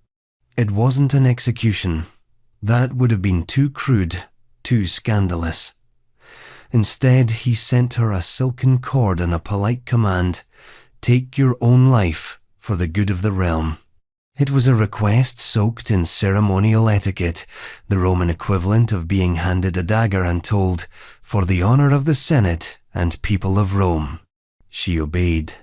It wasn't an execution. That would have been too crude, too scandalous. Instead, he sent her a silken cord and a polite command, "Take your own life for the good of the realm." It was a request soaked in ceremonial etiquette, the Roman equivalent of being handed a dagger and told, "For the honor of the Senate and people of Rome." She obeyed.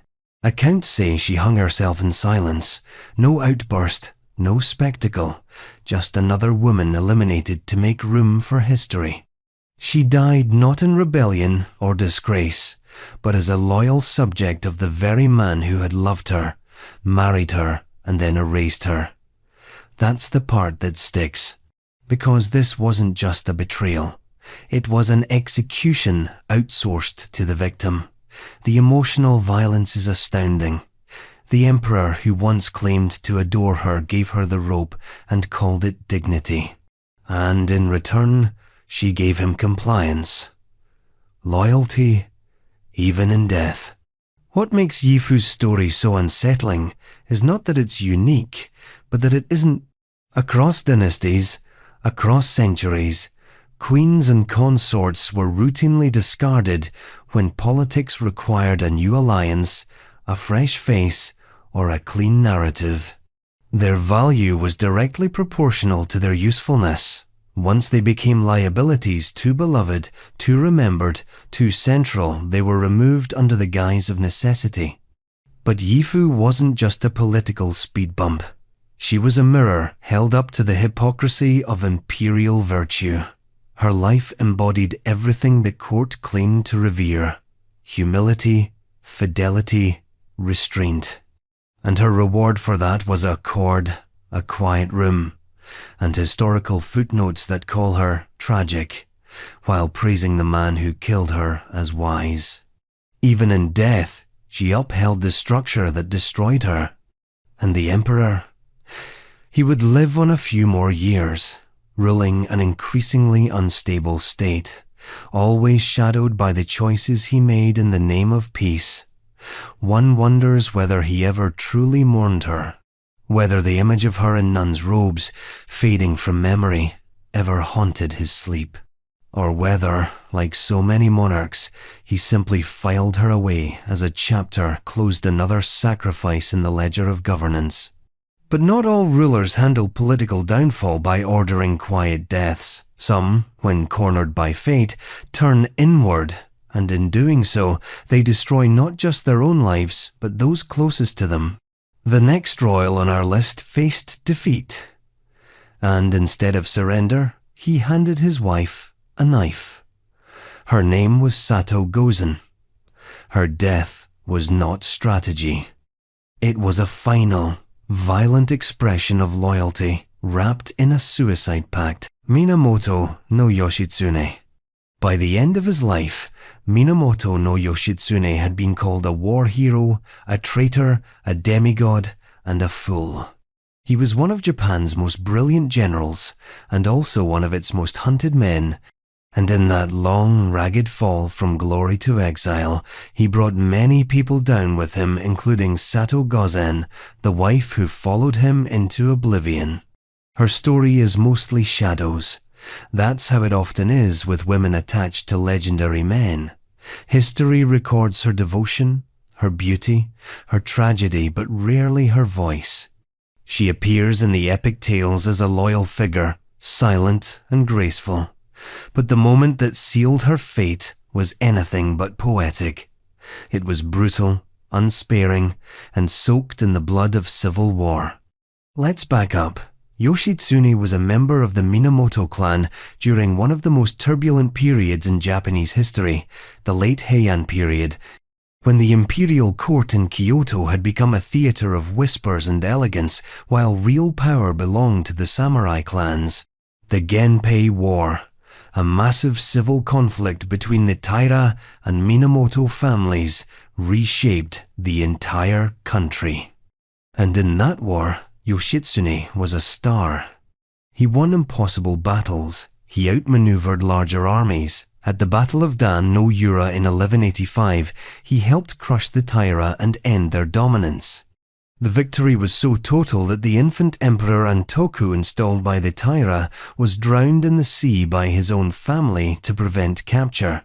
Accounts say she hung herself in silence. No outburst, no spectacle, just another woman eliminated to make room for history. She died not in rebellion or disgrace, but as a loyal subject of the very man who had loved her, married her, and then erased her. That's the part that sticks, because this wasn't just a betrayal. It was an execution outsourced to the victim. The emotional violence is astounding. The emperor who once claimed to adore her gave her the rope and called it dignity. And in return, she gave him compliance. Loyalty, even in death. What makes Yifu's story so unsettling is not that it's unique, but that it isn't. Across dynasties, across centuries, queens and consorts were routinely discarded when politics required a new alliance, a fresh face, or a clean narrative. Their value was directly proportional to their usefulness. Once they became liabilities too beloved, too remembered, too central, they were removed under the guise of necessity. But Yifu wasn't just a political speed bump. She was a mirror held up to the hypocrisy of imperial virtue. Her life embodied everything the court claimed to revere: humility, fidelity, restraint. And her reward for that was a cord, a quiet room, and historical footnotes that call her tragic, while praising the man who killed her as wise. Even in death, she upheld the structure that destroyed her. And the emperor? He would live on a few more years, ruling an increasingly unstable state, always shadowed by the choices he made in the name of peace. One wonders whether he ever truly mourned her, whether the image of her in nun's robes, fading from memory, ever haunted his sleep, or whether, like so many monarchs, he simply filed her away as a chapter closed another sacrifice in the ledger of governance. But not all rulers handle political downfall by ordering quiet deaths. Some, when cornered by fate, turn inward and in doing so, they destroy not just their own lives, but those closest to them. The next royal on our list faced defeat, and instead of surrender, he handed his wife a knife. Her name was Sato Gozen. Her death was not strategy. It was a final, violent expression of loyalty wrapped in a suicide pact. Minamoto no Yoshitsune. By the end of his life, Minamoto no Yoshitsune had been called a war hero, a traitor, a demigod, and a fool. He was one of Japan's most brilliant generals, and also one of its most hunted men, and in that long, ragged fall from glory to exile, he brought many people down with him, including Sato Gozen, the wife who followed him into oblivion. Her story is mostly shadows. That's how it often is with women attached to legendary men. History records her devotion, her beauty, her tragedy, but rarely her voice. She appears in the epic tales as a loyal figure, silent and graceful. But the moment that sealed her fate was anything but poetic. It was brutal, unsparing, and soaked in the blood of civil war. Let's back up. Yoshitsune was a member of the Minamoto clan during one of the most turbulent periods in Japanese history, the late Heian period, when the imperial court in Kyoto had become a theater of whispers and elegance, while real power belonged to the samurai clans. The Genpei War, a massive civil conflict between the Taira and Minamoto families, reshaped the entire country. And in that war, Yoshitsune was a star. He won impossible battles. He outmaneuvered larger armies. At the Battle of Dan no Yura in 1185, he helped crush the Taira and end their dominance. The victory was so total that the infant emperor Antoku installed by the Taira was drowned in the sea by his own family to prevent capture.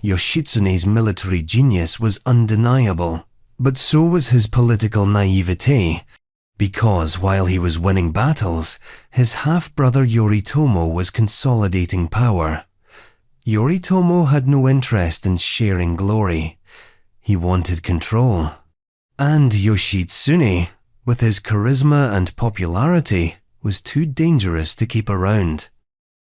Yoshitsune's military genius was undeniable, but so was his political naivete, because while he was winning battles, his half-brother Yoritomo was consolidating power. Yoritomo had no interest in sharing glory. He wanted control. And Yoshitsune, with his charisma and popularity, was too dangerous to keep around.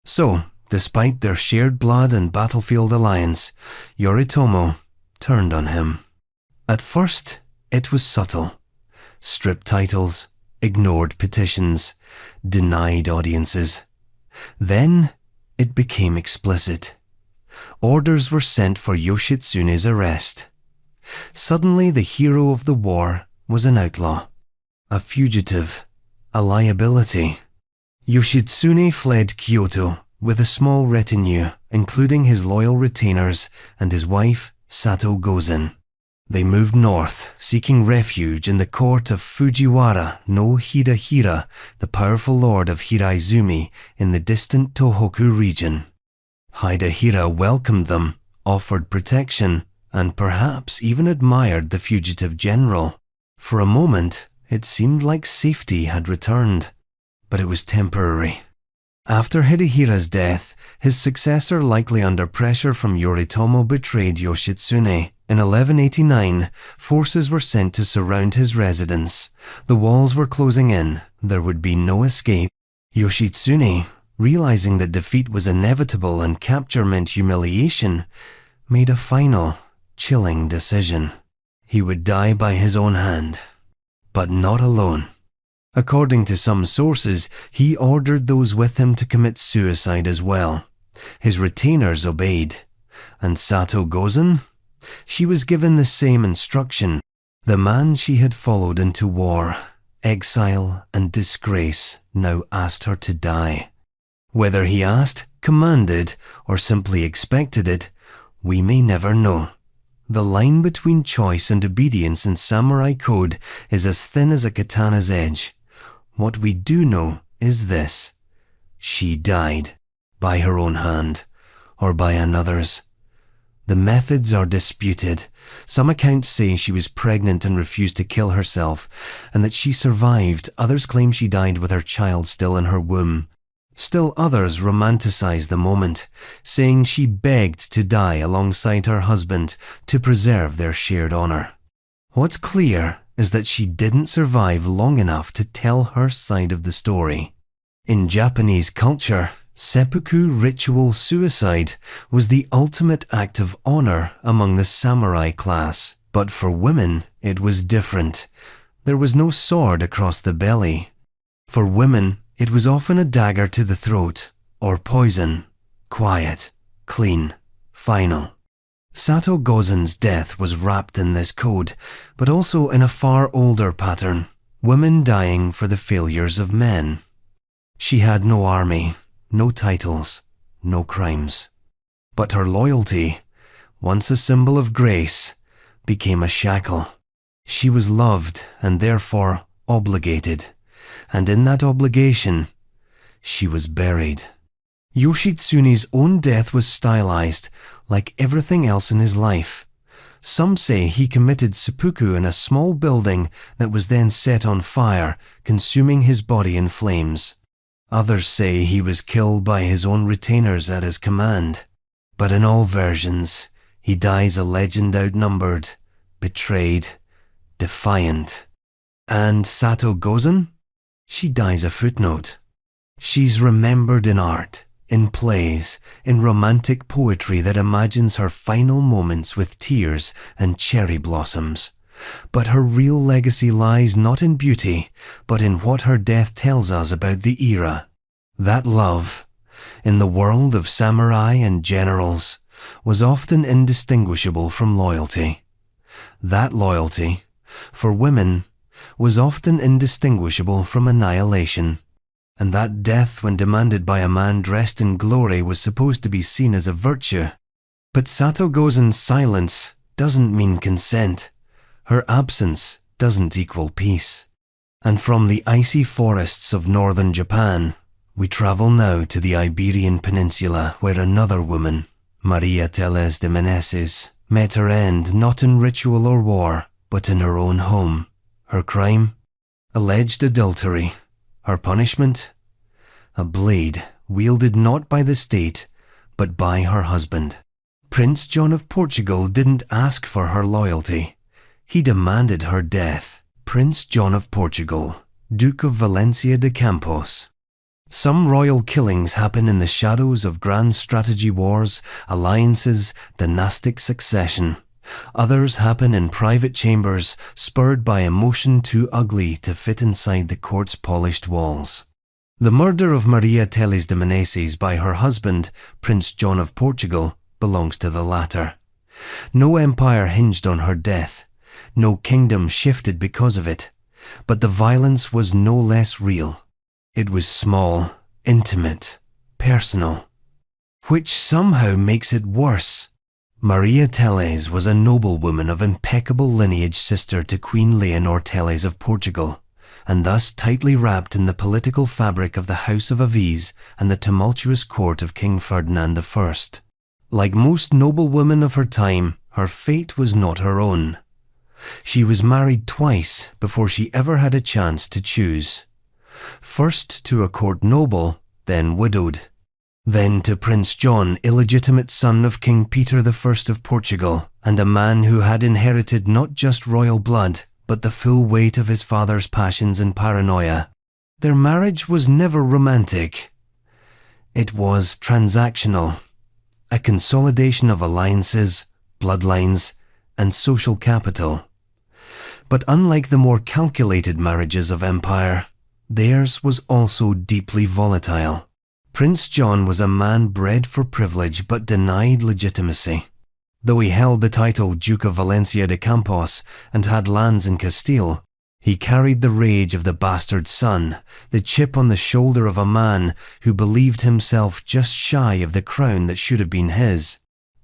So, despite their shared blood and battlefield alliance, Yoritomo turned on him. At first, it was subtle. Stripped titles, ignored petitions, denied audiences. Then, it became explicit. Orders were sent for Yoshitsune's arrest. Suddenly, the hero of the war was an outlaw, a fugitive, a liability. Yoshitsune fled Kyoto with a small retinue, including his loyal retainers and his wife, Sato Gozen. They moved north, seeking refuge in the court of Fujiwara no Hidehira, the powerful lord of Hiraizumi in the distant Tohoku region. Hidehira welcomed them, offered protection, and perhaps even admired the fugitive general. For a moment, it seemed like safety had returned, but it was temporary. After Hidehira's death, his successor, likely under pressure from Yoritomo, betrayed Yoshitsune. In 1189, forces were sent to surround his residence. The walls were closing in. There would be no escape. Yoshitsune, realizing that defeat was inevitable and capture meant humiliation, made a final, chilling decision. He would die by his own hand, but not alone. According to some sources, he ordered those with him to commit suicide as well. His retainers obeyed. And Sato Gozen? She was given the same instruction. The man she had followed into war, exile, and disgrace now asked her to die. Whether he asked, commanded, or simply expected it, we may never know. The line between choice and obedience in samurai code is as thin as a katana's edge. What we do know is this: she died, by her own hand, or by another's. The methods are disputed. Some accounts say she was pregnant and refused to kill herself, and that she survived. Others claim she died with her child still in her womb. Still others romanticize the moment, saying she begged to die alongside her husband to preserve their shared honor. What's clear is that she didn't survive long enough to tell her side of the story. In Japanese culture, seppuku ritual suicide was the ultimate act of honor among the samurai class, but for women it was different. There was no sword across the belly. For women, it was often a dagger to the throat, or poison, quiet, clean, final. Sato Gozen's death was wrapped in this code, but also in a far older pattern, women dying for the failures of men. She had no army, no titles, no crimes. But her loyalty, once a symbol of grace, became a shackle. She was loved and therefore obligated, and in that obligation, she was buried. Yoshitsune's own death was stylized, like everything else in his life. Some say he committed seppuku in a small building that was then set on fire, consuming his body in flames. Others say he was killed by his own retainers at his command. But in all versions, he dies a legend outnumbered, betrayed, defiant. And Sato Gozen? She dies a footnote. She's remembered in art, in plays, in romantic poetry that imagines her final moments with tears and cherry blossoms. But her real legacy lies not in beauty, but in what her death tells us about the era. That love, in the world of samurai and generals, was often indistinguishable from loyalty. That loyalty, for women, was often indistinguishable from annihilation. And that death, when demanded by a man dressed in glory, was supposed to be seen as a virtue. But Sato Gozen's silence doesn't mean consent. Her absence doesn't equal peace. And from the icy forests of northern Japan, we travel now to the Iberian Peninsula, where another woman, Maria Tellez de Meneses, met her end not in ritual or war, but in her own home. Her crime? Alleged adultery. Her punishment? A blade wielded not by the state, but by her husband. Prince John of Portugal didn't ask for her loyalty. He demanded her death. Prince John of Portugal, Duke of Valencia de Campos. Some royal killings happen in the shadows of grand strategy wars, alliances, dynastic succession. Others happen in private chambers, spurred by emotion too ugly to fit inside the court's polished walls. The murder of Maria Tellez de Meneses by her husband, Prince John of Portugal, belongs to the latter. No empire hinged on her death. No kingdom shifted because of it. But the violence was no less real. It was small, intimate, personal, which somehow makes it worse. Maria Tellez was a noblewoman of impeccable lineage, sister to Queen Leonor Tellez of Portugal, and thus tightly wrapped in the political fabric of the House of Aviz and the tumultuous court of King Ferdinand I. Like most noblewomen of her time, her fate was not her own. She was married twice before she ever had a chance to choose. First to a court noble, then widowed. Then to Prince John, illegitimate son of King Peter I of Portugal, and a man who had inherited not just royal blood, but the full weight of his father's passions and paranoia. Their marriage was never romantic. It was transactional, a consolidation of alliances, bloodlines, and social capital. But unlike the more calculated marriages of empire, theirs was also deeply volatile. Prince John was a man bred for privilege but denied legitimacy. Though he held the title Duke of Valencia de Campos and had lands in Castile, he carried the rage of the bastard son, the chip on the shoulder of a man who believed himself just shy of the crown that should have been his.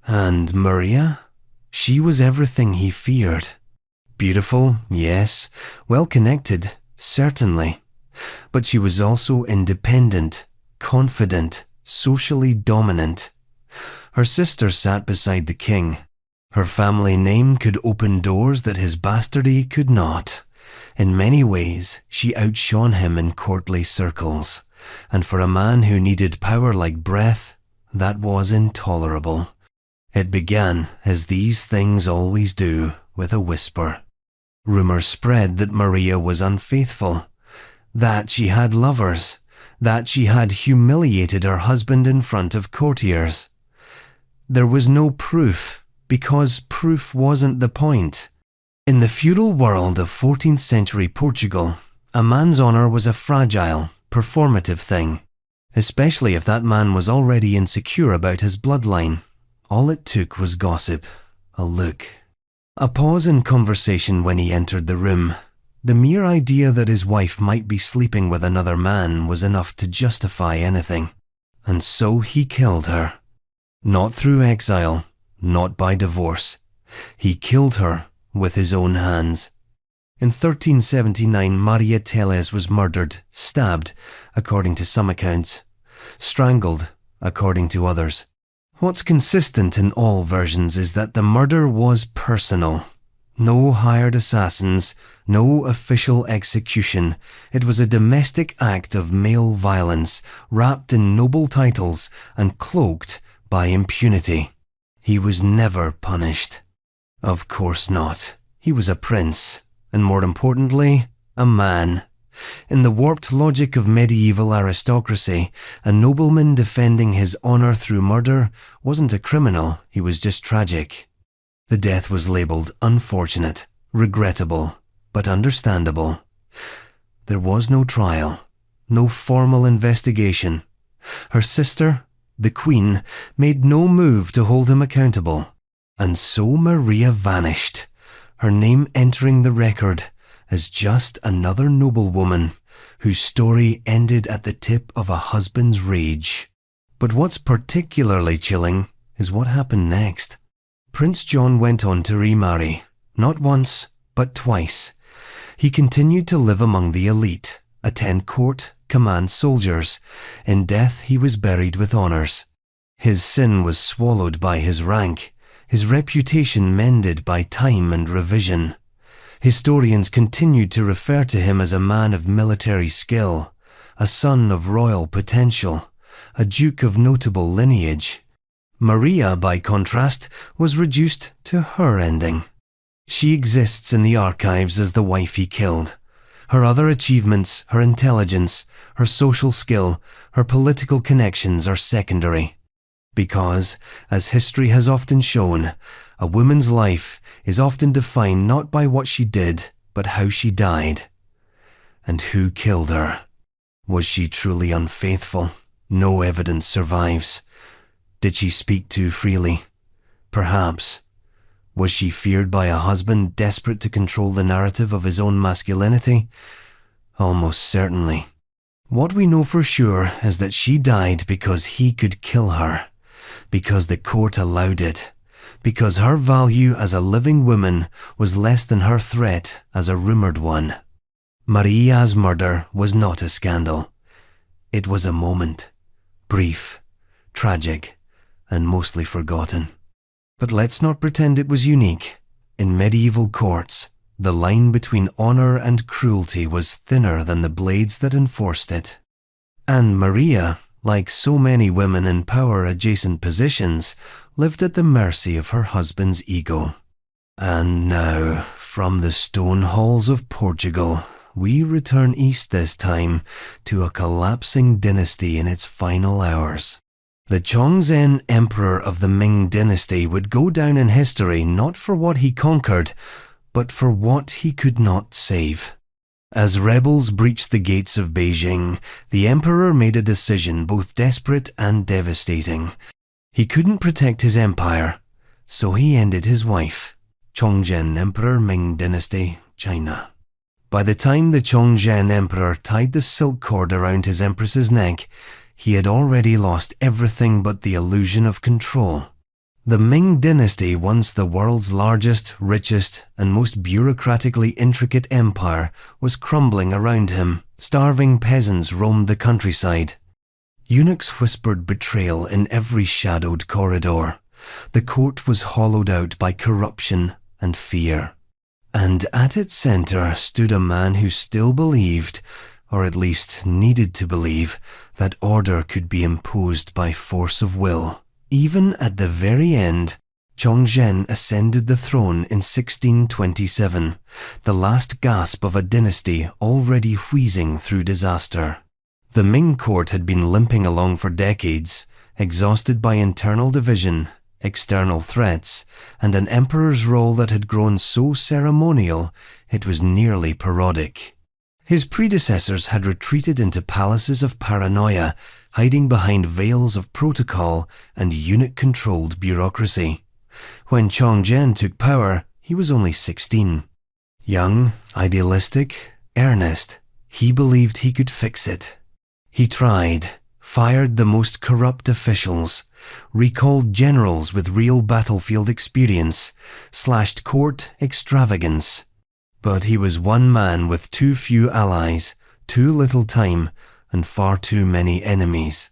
And Maria? She was everything he feared. Beautiful, yes. Well-connected, certainly. But she was also independent, confident, socially dominant. Her sister sat beside the king. Her family name could open doors that his bastardy could not. In many ways, she outshone him in courtly circles. and for a man who needed power like breath, that was intolerable. It began, as these things always do, with a whisper. Rumors spread that Maria was unfaithful, that she had lovers, that she had humiliated her husband in front of courtiers. There was no proof, because proof wasn't the point. In the feudal world of 14th century Portugal, a man's honor was a fragile, performative thing, especially if that man was already insecure about his bloodline. All it took was gossip, a look, a pause in conversation when he entered the room. The mere idea that his wife might be sleeping with another man was enough to justify anything. And so he killed her. Not through exile, not by divorce. He killed her with his own hands. In 1379, Maria Teles was murdered, stabbed, according to some accounts, strangled, according to others. What's consistent in all versions is that the murder was personal. No hired assassins, no official execution. It was a domestic act of male violence, wrapped in noble titles and cloaked by impunity. He was never punished. Of course not. He was a prince, and more importantly, a man. In the warped logic of medieval aristocracy, a nobleman defending his honor through murder wasn't a criminal, he was just tragic. The death was labeled unfortunate, regrettable, but understandable. There was no trial, no formal investigation. Her sister, the Queen, made no move to hold him accountable. And so Maria vanished, her name entering the record as just another noblewoman whose story ended at the tip of a husband's rage. But what's particularly chilling is what happened next. Prince John went on to remarry, not once, but twice. He continued to live among the elite, attend court, command soldiers. In death he was buried with honours. His sin was swallowed by his rank, his reputation mended by time and revision. Historians continued to refer to him as a man of military skill, a son of royal potential, a duke of notable lineage. Maria, by contrast, was reduced to her ending. She exists in the archives as the wife he killed. Her other achievements, her intelligence, her social skill, her political connections are secondary. Because, as history has often shown, a woman's life is often defined not by what she did, but how she died. And who killed her? Was she truly unfaithful? No evidence survives. Did she speak too freely? Perhaps. Was she feared by a husband desperate to control the narrative of his own masculinity? Almost certainly. What we know for sure is that she died because he could kill her, because the court allowed it, because her value as a living woman was less than her threat as a rumoured one. Maria's murder was not a scandal. It was a moment, brief, tragic, and mostly forgotten. But let's not pretend it was unique. In medieval courts, the line between honour and cruelty was thinner than the blades that enforced it. And Maria, like so many women in power-adjacent positions, lived at the mercy of her husband's ego. And now, from the stone halls of Portugal, we return east this time to a collapsing dynasty in its final hours. The Chongzhen emperor of the Ming dynasty would go down in history not for what he conquered, but for what he could not save. As rebels breached the gates of Beijing, the emperor made a decision both desperate and devastating. He couldn't protect his empire, so he ended his wife. Chongzhen Emperor, Ming Dynasty, China. By the time the Chongzhen emperor tied the silk cord around his empress's neck, he had already lost everything but the illusion of control. The Ming dynasty, once the world's largest, richest, and most bureaucratically intricate empire, was crumbling around him. Starving peasants roamed the countryside. Eunuchs whispered betrayal in every shadowed corridor. The court was hollowed out by corruption and fear. And at its centre stood a man who still believed, or at least needed to believe, that order could be imposed by force of will. Even at the very end, Chongzhen ascended the throne in 1627, the last gasp of a dynasty already wheezing through disaster. The Ming court had been limping along for decades, exhausted by internal division, external threats, and an emperor's role that had grown so ceremonial it was nearly parodic. His predecessors had retreated into palaces of paranoia, hiding behind veils of protocol and eunuch-controlled bureaucracy. When Chongzhen took power, he was only 16. Young, idealistic, earnest, he believed he could fix it. He tried, fired the most corrupt officials, recalled generals with real battlefield experience, slashed court extravagance. But he was one man with too few allies, too little time, and far too many enemies.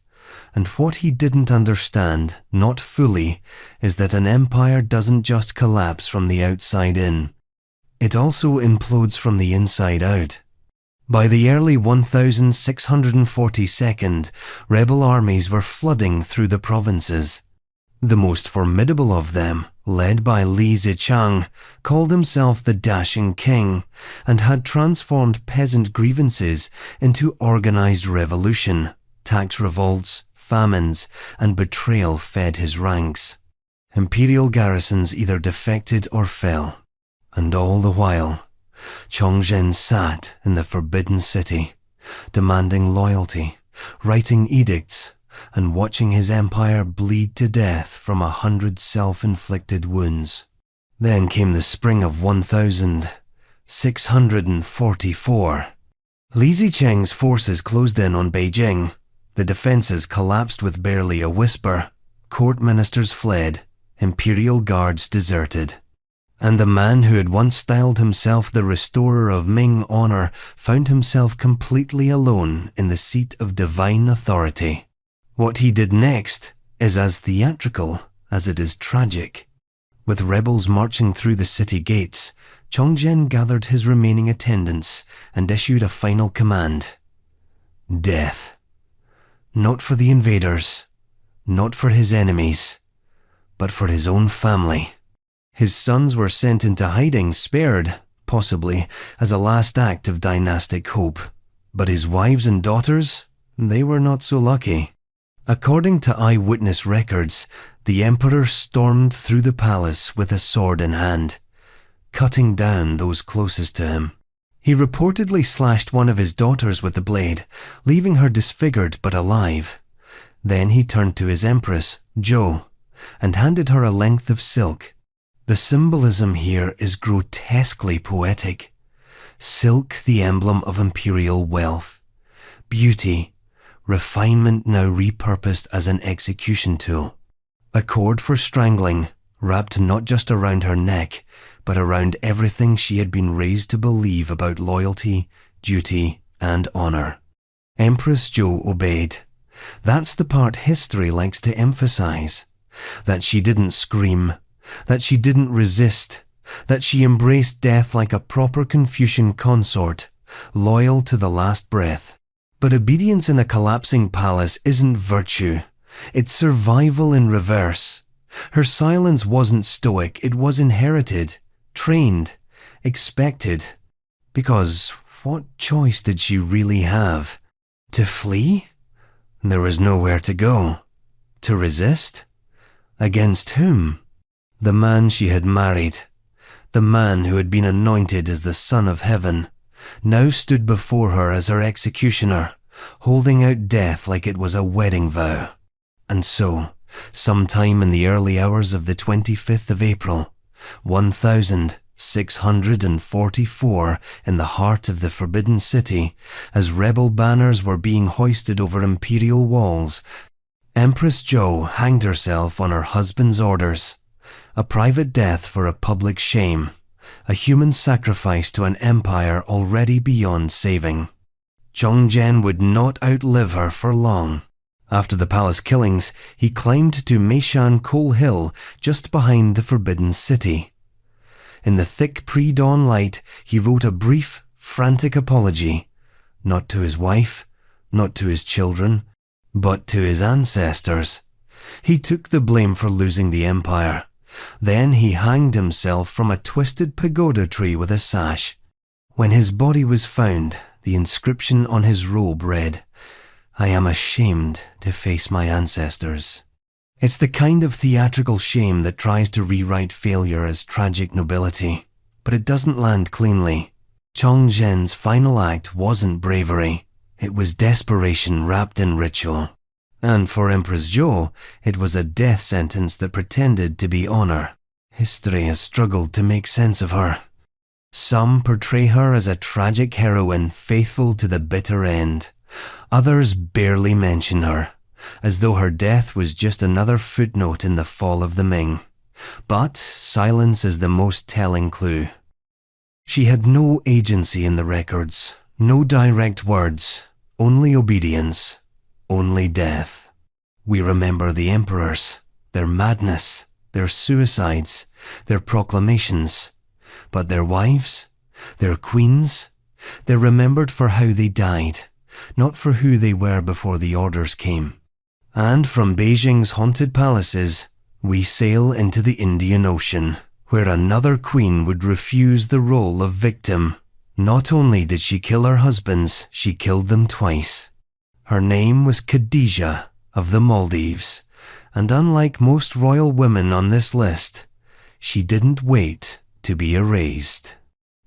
And what he didn't understand, not fully, is that an empire doesn't just collapse from the outside in. It also implodes from the inside out. By the early 1642, rebel armies were flooding through the provinces. The most formidable of them, led by Li Zichang, called himself the Dashing King and had transformed peasant grievances into organized revolution. Tax revolts, famines, and betrayal fed his ranks. Imperial garrisons either defected or fell. And all the while, Chongzhen sat in the Forbidden City, demanding loyalty, writing edicts, and watching his empire bleed to death from 100 self-inflicted wounds. Then came the spring of 1644. Li Zicheng's forces closed in on Beijing. The defenses collapsed with barely a whisper. Court ministers fled. Imperial guards deserted. And the man who had once styled himself the restorer of Ming honor found himself completely alone in the seat of divine authority. What he did next is as theatrical as it is tragic. With rebels marching through the city gates, Chongzhen gathered his remaining attendants and issued a final command. Death. Not for the invaders, not for his enemies, but for his own family. His sons were sent into hiding, spared, possibly, as a last act of dynastic hope. But his wives and daughters, they were not so lucky. According to eyewitness records, the emperor stormed through the palace with a sword in hand, cutting down those closest to him. He reportedly slashed one of his daughters with the blade, leaving her disfigured but alive. Then he turned to his empress, Zhou, and handed her a length of silk. The symbolism here is grotesquely poetic. Silk, the emblem of imperial wealth. Beauty, refinement now repurposed as an execution tool. A cord for strangling, wrapped not just around her neck, but around everything she had been raised to believe about loyalty, duty, and honor. Empress Zhou obeyed. That's the part history likes to emphasize. That she didn't scream, that she didn't resist, that she embraced death like a proper Confucian consort, loyal to the last breath. But obedience in a collapsing palace isn't virtue. It's survival in reverse. Her silence wasn't stoic, it was inherited, trained, expected. Because what choice did she really have? To flee? There was nowhere to go. To resist? Against whom? The man she had married, the man who had been anointed as the Son of Heaven, now stood before her as her executioner, holding out death like it was a wedding vow. And so, sometime in the early hours of the 25th of April, 1644, in the heart of the Forbidden City, as rebel banners were being hoisted over imperial walls, Empress Zhou hanged herself on her husband's orders. A private death for a public shame, a human sacrifice to an empire already beyond saving. Chongzhen would not outlive her for long. After the palace killings, he climbed to Meishan Coal Hill just behind the Forbidden City. In the thick pre-dawn light, he wrote a brief, frantic apology, not to his wife, not to his children, but to his ancestors. He took the blame for losing the empire. Then he hanged himself from a twisted pagoda tree with a sash. When his body was found, the inscription on his robe read, "I am ashamed to face my ancestors." It's the kind of theatrical shame that tries to rewrite failure as tragic nobility, but it doesn't land cleanly. Chong Zhen's final act wasn't bravery, it was desperation wrapped in ritual. And for Empress Zhou, it was a death sentence that pretended to be honor. History has struggled to make sense of her. Some portray her as a tragic heroine faithful to the bitter end. Others barely mention her, as though her death was just another footnote in the fall of the Ming. But silence is the most telling clue. She had no agency in the records, no direct words, only obedience, only death. We remember the emperors, their madness, their suicides, their proclamations, but their wives, their queens, they're remembered for how they died, not for who they were before the orders came. And from Beijing's haunted palaces, we sail into the Indian Ocean, where another queen would refuse the role of victim. Not only did she kill her husbands, she killed them twice. Her name was Khadija of the Maldives, and unlike most royal women on this list, she didn't wait to be erased.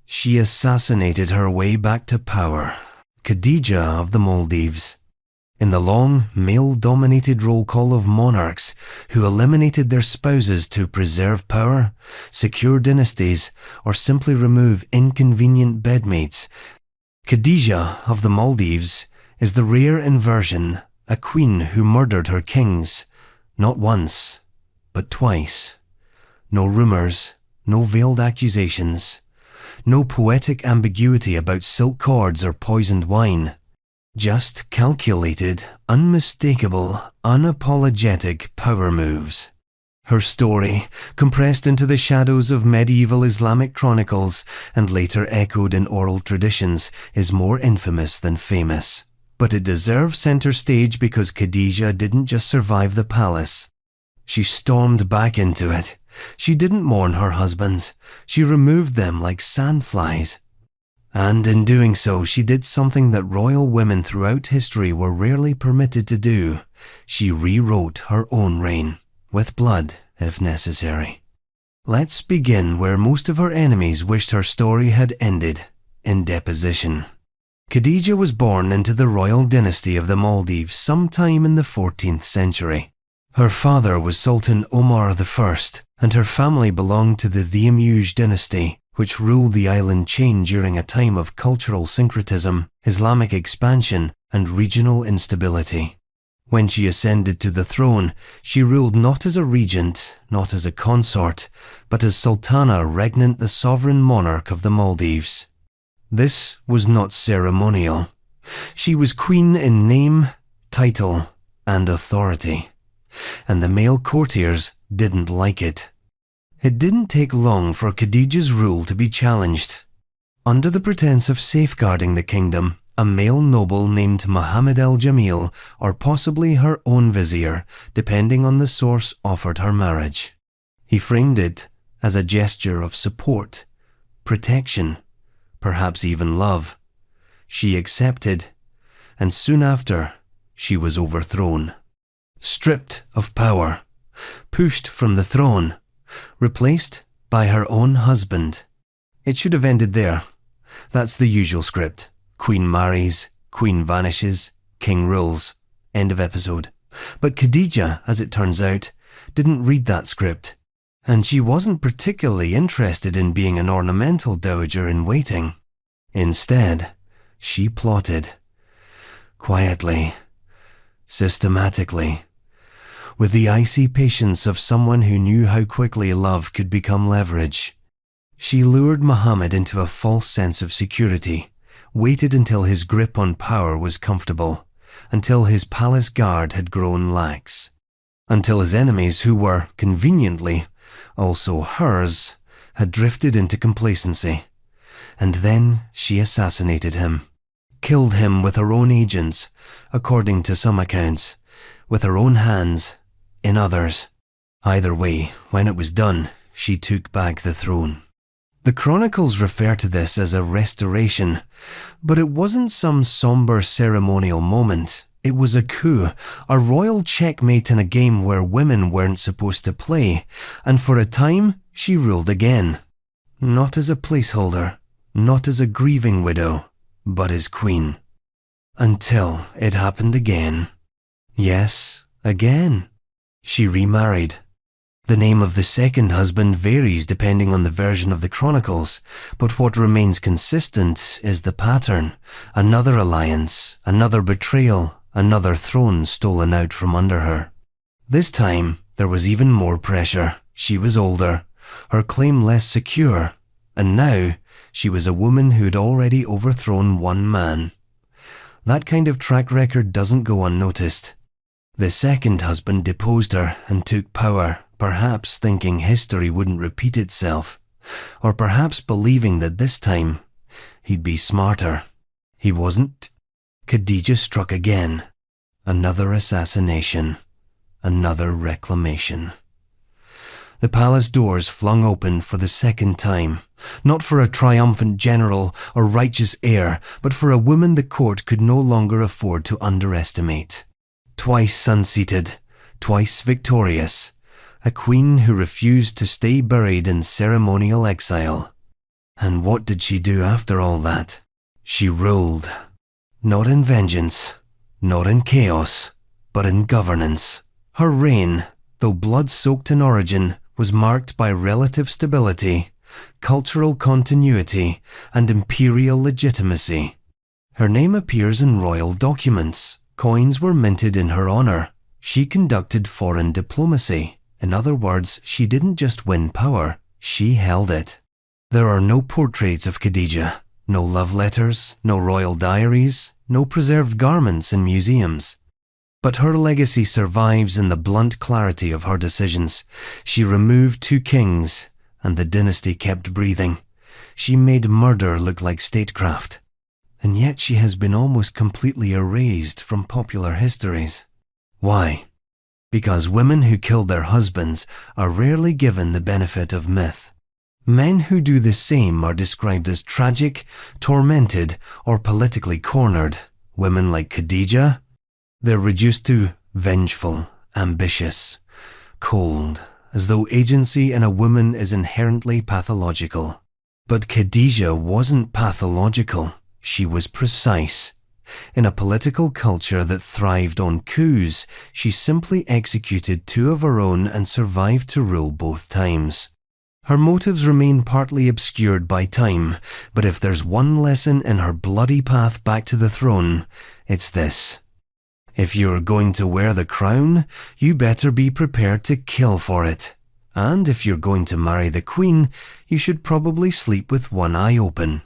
She assassinated her way back to power. Khadija of the Maldives. In the long, male-dominated roll call of monarchs who eliminated their spouses to preserve power, secure dynasties, or simply remove inconvenient bedmates, Khadija of the Maldives is the rare inversion, a queen who murdered her kings, not once, but twice. No rumors, no veiled accusations, no poetic ambiguity about silk cords or poisoned wine. Just calculated, unmistakable, unapologetic power moves. Her story, compressed into the shadows of medieval Islamic chronicles and later echoed in oral traditions, is more infamous than famous. But it deserves center stage because Khadija didn't just survive the palace. She stormed back into it. She didn't mourn her husbands. She removed them like sandflies. And in doing so, she did something that royal women throughout history were rarely permitted to do. She rewrote her own reign, with blood if necessary. Let's begin where most of her enemies wished her story had ended, in deposition. Khadija was born into the royal dynasty of the Maldives sometime in the 14th century. Her father was Sultan Omar I, and her family belonged to the Thiamuj dynasty, which ruled the island chain during a time of cultural syncretism, Islamic expansion, and regional instability. When she ascended to the throne, she ruled not as a regent, not as a consort, but as Sultana regnant, the sovereign monarch of the Maldives. This was not ceremonial. She was queen in name, title, and authority. And the male courtiers didn't like it. It didn't take long for Khadija's rule to be challenged. Under the pretense of safeguarding the kingdom, a male noble named Muhammad al-Jamil, or possibly her own vizier, depending on the source, offered her marriage. He framed it as a gesture of support, protection, perhaps even love. She accepted, and soon after, she was overthrown. Stripped of power, pushed from the throne, replaced by her own husband. It should have ended there. That's the usual script. Queen marries, queen vanishes, king rules. End of episode. But Khadija, as it turns out, didn't read that script. And she wasn't particularly interested in being an ornamental dowager in waiting. Instead, she plotted. Quietly, systematically, with the icy patience of someone who knew how quickly love could become leverage. She lured Muhammad into a false sense of security, waited until his grip on power was comfortable, until his palace guard had grown lax, until his enemies, who were, conveniently, also hers, had drifted into complacency. And then she assassinated him. killed him with her own agents, according to some accounts, with her own hands, in others. Either way, when it was done, she took back the throne. The chronicles refer to this as a restoration, but it wasn't some somber ceremonial moment. It was a coup, a royal checkmate in a game where women weren't supposed to play, and for a time, she ruled again. Not as a placeholder, not as a grieving widow, but as queen. Until it happened again. Yes, again. She remarried. The name of the second husband varies depending on the version of the chronicles, but what remains consistent is the pattern. Another alliance, another betrayal, another throne stolen out from under her. This time, there was even more pressure. She was older, her claim less secure, and now she was a woman who'd already overthrown one man. That kind of track record doesn't go unnoticed. The second husband deposed her and took power, perhaps thinking history wouldn't repeat itself, or perhaps believing that this time he'd be smarter. He wasn't. Khadija struck again. Another assassination. Another reclamation. The palace doors flung open for the second time, not for a triumphant general or righteous heir, but for a woman the court could no longer afford to underestimate. Twice unseated, twice victorious, a queen who refused to stay buried in ceremonial exile. And what did she do after all that? She ruled. Not in vengeance, not in chaos, but in governance. Her reign, though blood-soaked in origin, was marked by relative stability, cultural continuity, and imperial legitimacy. Her name appears in royal documents. Coins were minted in her honor. She conducted foreign diplomacy. In other words, she didn't just win power, she held it. There are no portraits of Khadija, no love letters, no royal diaries, no preserved garments in museums. But her legacy survives in the blunt clarity of her decisions. She removed 2 kings, and the dynasty kept breathing. She made murder look like statecraft. And yet she has been almost completely erased from popular histories. Why? Because women who killed their husbands are rarely given the benefit of myth. Men who do the same are described as tragic, tormented, or politically cornered. Women like Khadija, they're reduced to vengeful, ambitious, cold, as though agency in a woman is inherently pathological. But Khadija wasn't pathological. She was precise. In a political culture that thrived on coups, she simply executed 2 of her own and survived to rule both times. Her motives remain partly obscured by time, but if there's one lesson in her bloody path back to the throne, it's this. If you're going to wear the crown, you better be prepared to kill for it. And if you're going to marry the queen, you should probably sleep with one eye open.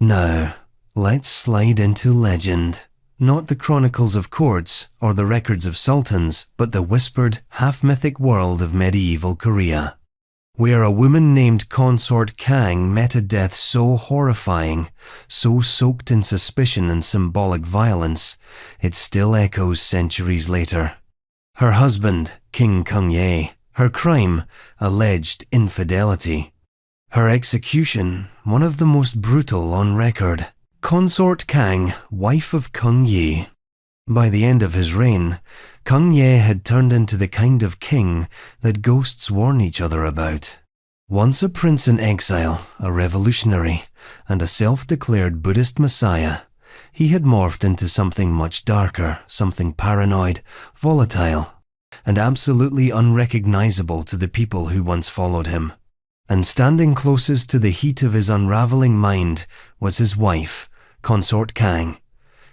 Now, let's slide into legend. Not the chronicles of courts or the records of sultans, but the whispered, half-mythic world of medieval Korea, where a woman named Consort Kang met a death so horrifying, so soaked in suspicion and symbolic violence, it still echoes centuries later. Her husband, King Kung-ye, her crime, alleged infidelity. Her execution, one of the most brutal on record. Consort Kang, wife of Kung-ye. By the end of his reign, Kung-ye had turned into the kind of king that ghosts warn each other about. Once a prince in exile, a revolutionary, and a self-declared Buddhist messiah, he had morphed into something much darker, something paranoid, volatile, and absolutely unrecognizable to the people who once followed him. And standing closest to the heat of his unraveling mind was his wife, Consort Kang.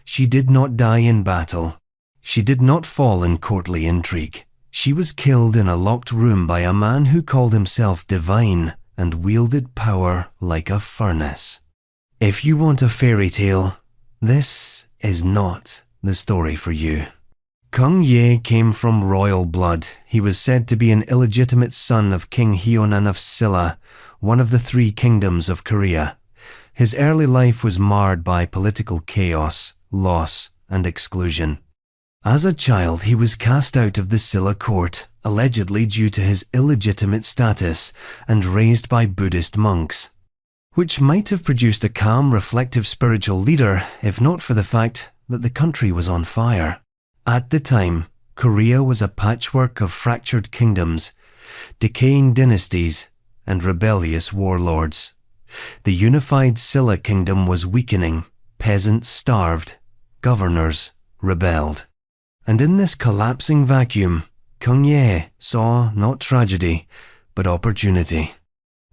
She did not die in battle. She did not fall in courtly intrigue. She was killed in a locked room by a man who called himself divine and wielded power like a furnace. If you want a fairy tale, this is not the story for you. Kung-ye came from royal blood. He was said to be an illegitimate son of King Hyeonan of Silla, one of the 3 kingdoms of Korea. His early life was marred by political chaos, loss, and exclusion. As a child, he was cast out of the Silla court, allegedly due to his illegitimate status, and raised by Buddhist monks, which might have produced a calm, reflective spiritual leader if not for the fact that the country was on fire. At the time, Korea was a patchwork of fractured kingdoms, decaying dynasties, and rebellious warlords. The unified Silla kingdom was weakening, peasants starved, governors rebelled. And in this collapsing vacuum, Kung Ye saw not tragedy, but opportunity.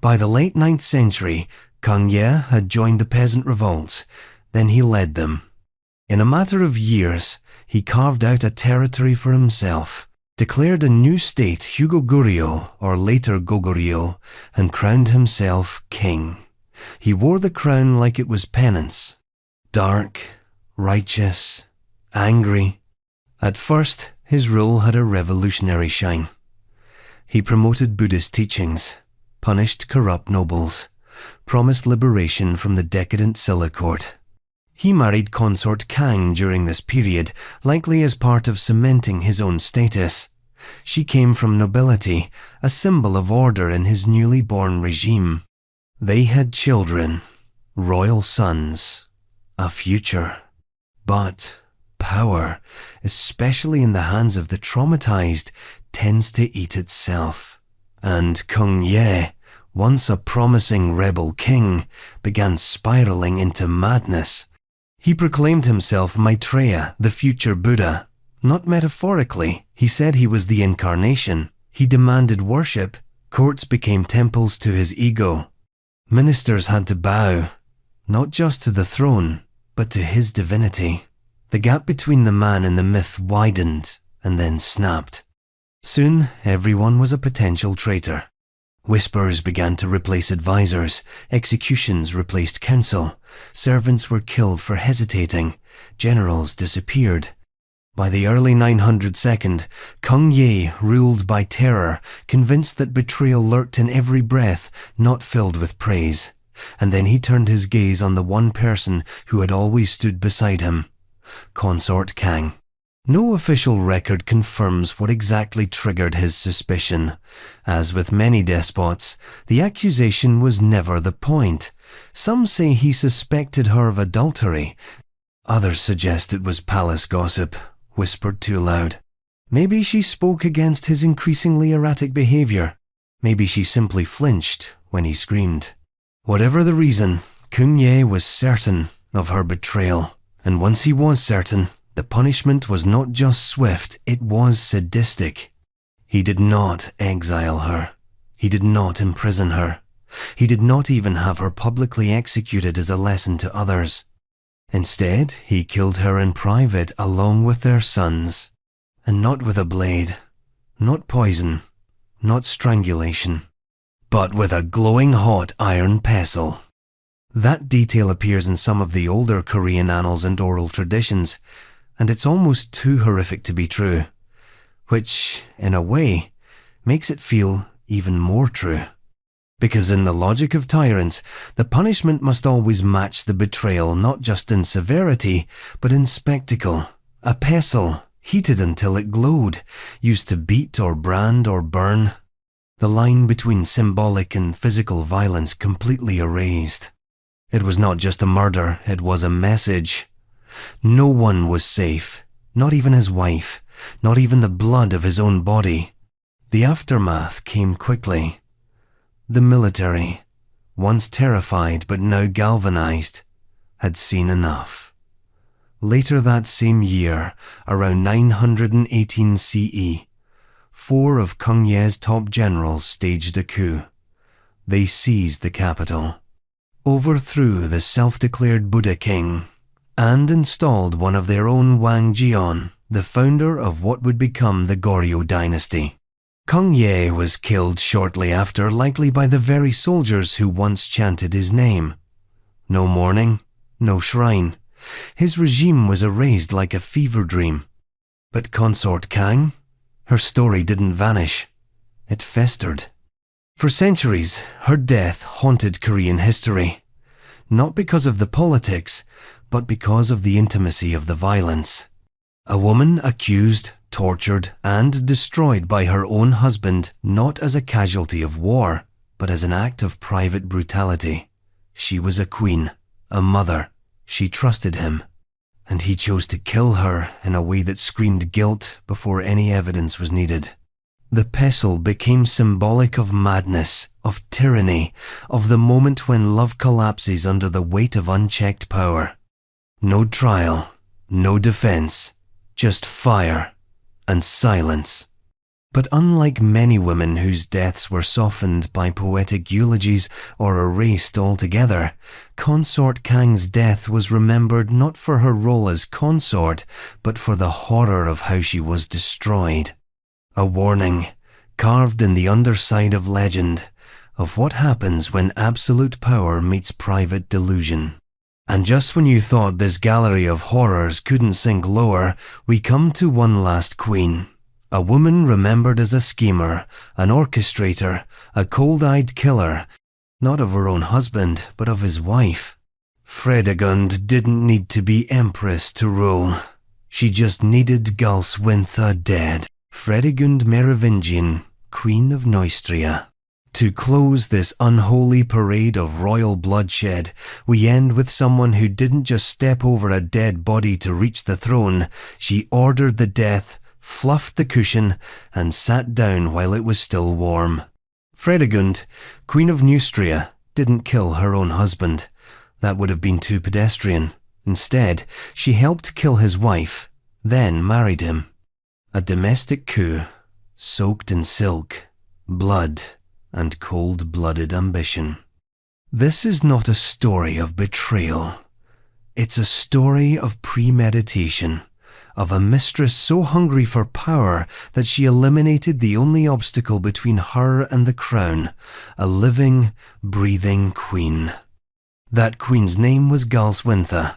By the late 9th century, Kung Ye had joined the peasant revolts, then he led them. In a matter of years, he carved out a territory for himself, declared a new state Hyugo-Goryeo, or later Goguryeo, and crowned himself king. He wore the crown like it was penance. Dark, righteous, angry. At first, his rule had a revolutionary shine. He promoted Buddhist teachings, punished corrupt nobles, promised liberation from the decadent Silla court. He married consort Kang during this period, likely as part of cementing his own status. She came from nobility, a symbol of order in his newly born regime. They had children, royal sons, a future. But power, especially in the hands of the traumatized, tends to eat itself. And Kung Ye, once a promising rebel king, began spiraling into madness. He proclaimed himself Maitreya, the future Buddha. Not metaphorically, he said he was the incarnation. He demanded worship. Courts became temples to his ego. Ministers had to bow, not just to the throne, but to his divinity. The gap between the man and the myth widened and then snapped. Soon, everyone was a potential traitor. Whispers began to replace advisors, executions replaced counsel, servants were killed for hesitating, generals disappeared. By the early 902nd, Kung Ye ruled by terror, convinced that betrayal lurked in every breath, not filled with praise. And then he turned his gaze on the one person who had always stood beside him, consort Kang. No official record confirms what exactly triggered his suspicion. As with many despots, the accusation was never the point. Some say he suspected her of adultery. Others suggest it was palace gossip, whispered too loud. Maybe she spoke against his increasingly erratic behavior. Maybe she simply flinched when he screamed. Whatever the reason, Kung Ye was certain of her betrayal. And once he was certain, the punishment was not just swift, it was sadistic. He did not exile her. He did not imprison her. He did not even have her publicly executed as a lesson to others. Instead, he killed her in private along with their sons. And not with a blade, not poison, not strangulation, but with a glowing hot iron pestle. That detail appears in some of the older Korean annals and oral traditions, and it's almost too horrific to be true, which, in a way, makes it feel even more true. Because in the logic of tyrants, the punishment must always match the betrayal, not just in severity, but in spectacle. A pestle, heated until it glowed, used to beat or brand or burn. The line between symbolic and physical violence completely erased. It was not just a murder, it was a message. No one was safe, not even his wife, not even the blood of his own body. The aftermath came quickly. The military, once terrified but now galvanized, had seen enough. Later that same year, around 918 CE, 4 of Kung Ye's top generals staged a coup. They seized the capital, overthrew the self-declared Buddha king, and installed one of their own Wang Jian, the founder of what would become the Goryeo dynasty. Kung Ye was killed shortly after, likely by the very soldiers who once chanted his name. No mourning, no shrine. His regime was erased like a fever dream. But consort Kang? Her story didn't vanish. It festered. For centuries, her death haunted Korean history. not because of the politics, but because of the intimacy of the violence. A woman accused, tortured, and destroyed by her own husband, not as a casualty of war, but as an act of private brutality. She was a queen, a mother. She trusted him, and he chose to kill her in a way that screamed guilt before any evidence was needed. The pestle became symbolic of madness, of tyranny, of the moment when love collapses under the weight of unchecked power. No trial, no defense, just fire and silence. But unlike many women whose deaths were softened by poetic eulogies or erased altogether, Consort Kang's death was remembered not for her role as consort, but for the horror of how she was destroyed. A warning, carved in the underside of legend, of what happens when absolute power meets private delusion. And just when you thought this gallery of horrors couldn't sink lower, we come to one last queen. A woman remembered as a schemer, an orchestrator, a cold-eyed killer, not of her own husband, but of his wife. Fredegund didn't need to be empress to rule. She just needed Galswintha dead. Fredegund Merovingian, Queen of Neustria. To close this unholy parade of royal bloodshed, we end with someone who didn't just step over a dead body to reach the throne. She ordered the death, fluffed the cushion, and sat down while it was still warm. Fredegund, Queen of Neustria, didn't kill her own husband. That would have been too pedestrian. Instead, she helped kill his wife, then married him. A domestic coup, soaked in silk, blood, and cold-blooded ambition. This is not a story of betrayal. It's a story of premeditation, of a mistress so hungry for power that she eliminated the only obstacle between her and the crown, a living, breathing queen. That queen's name was Galswintha.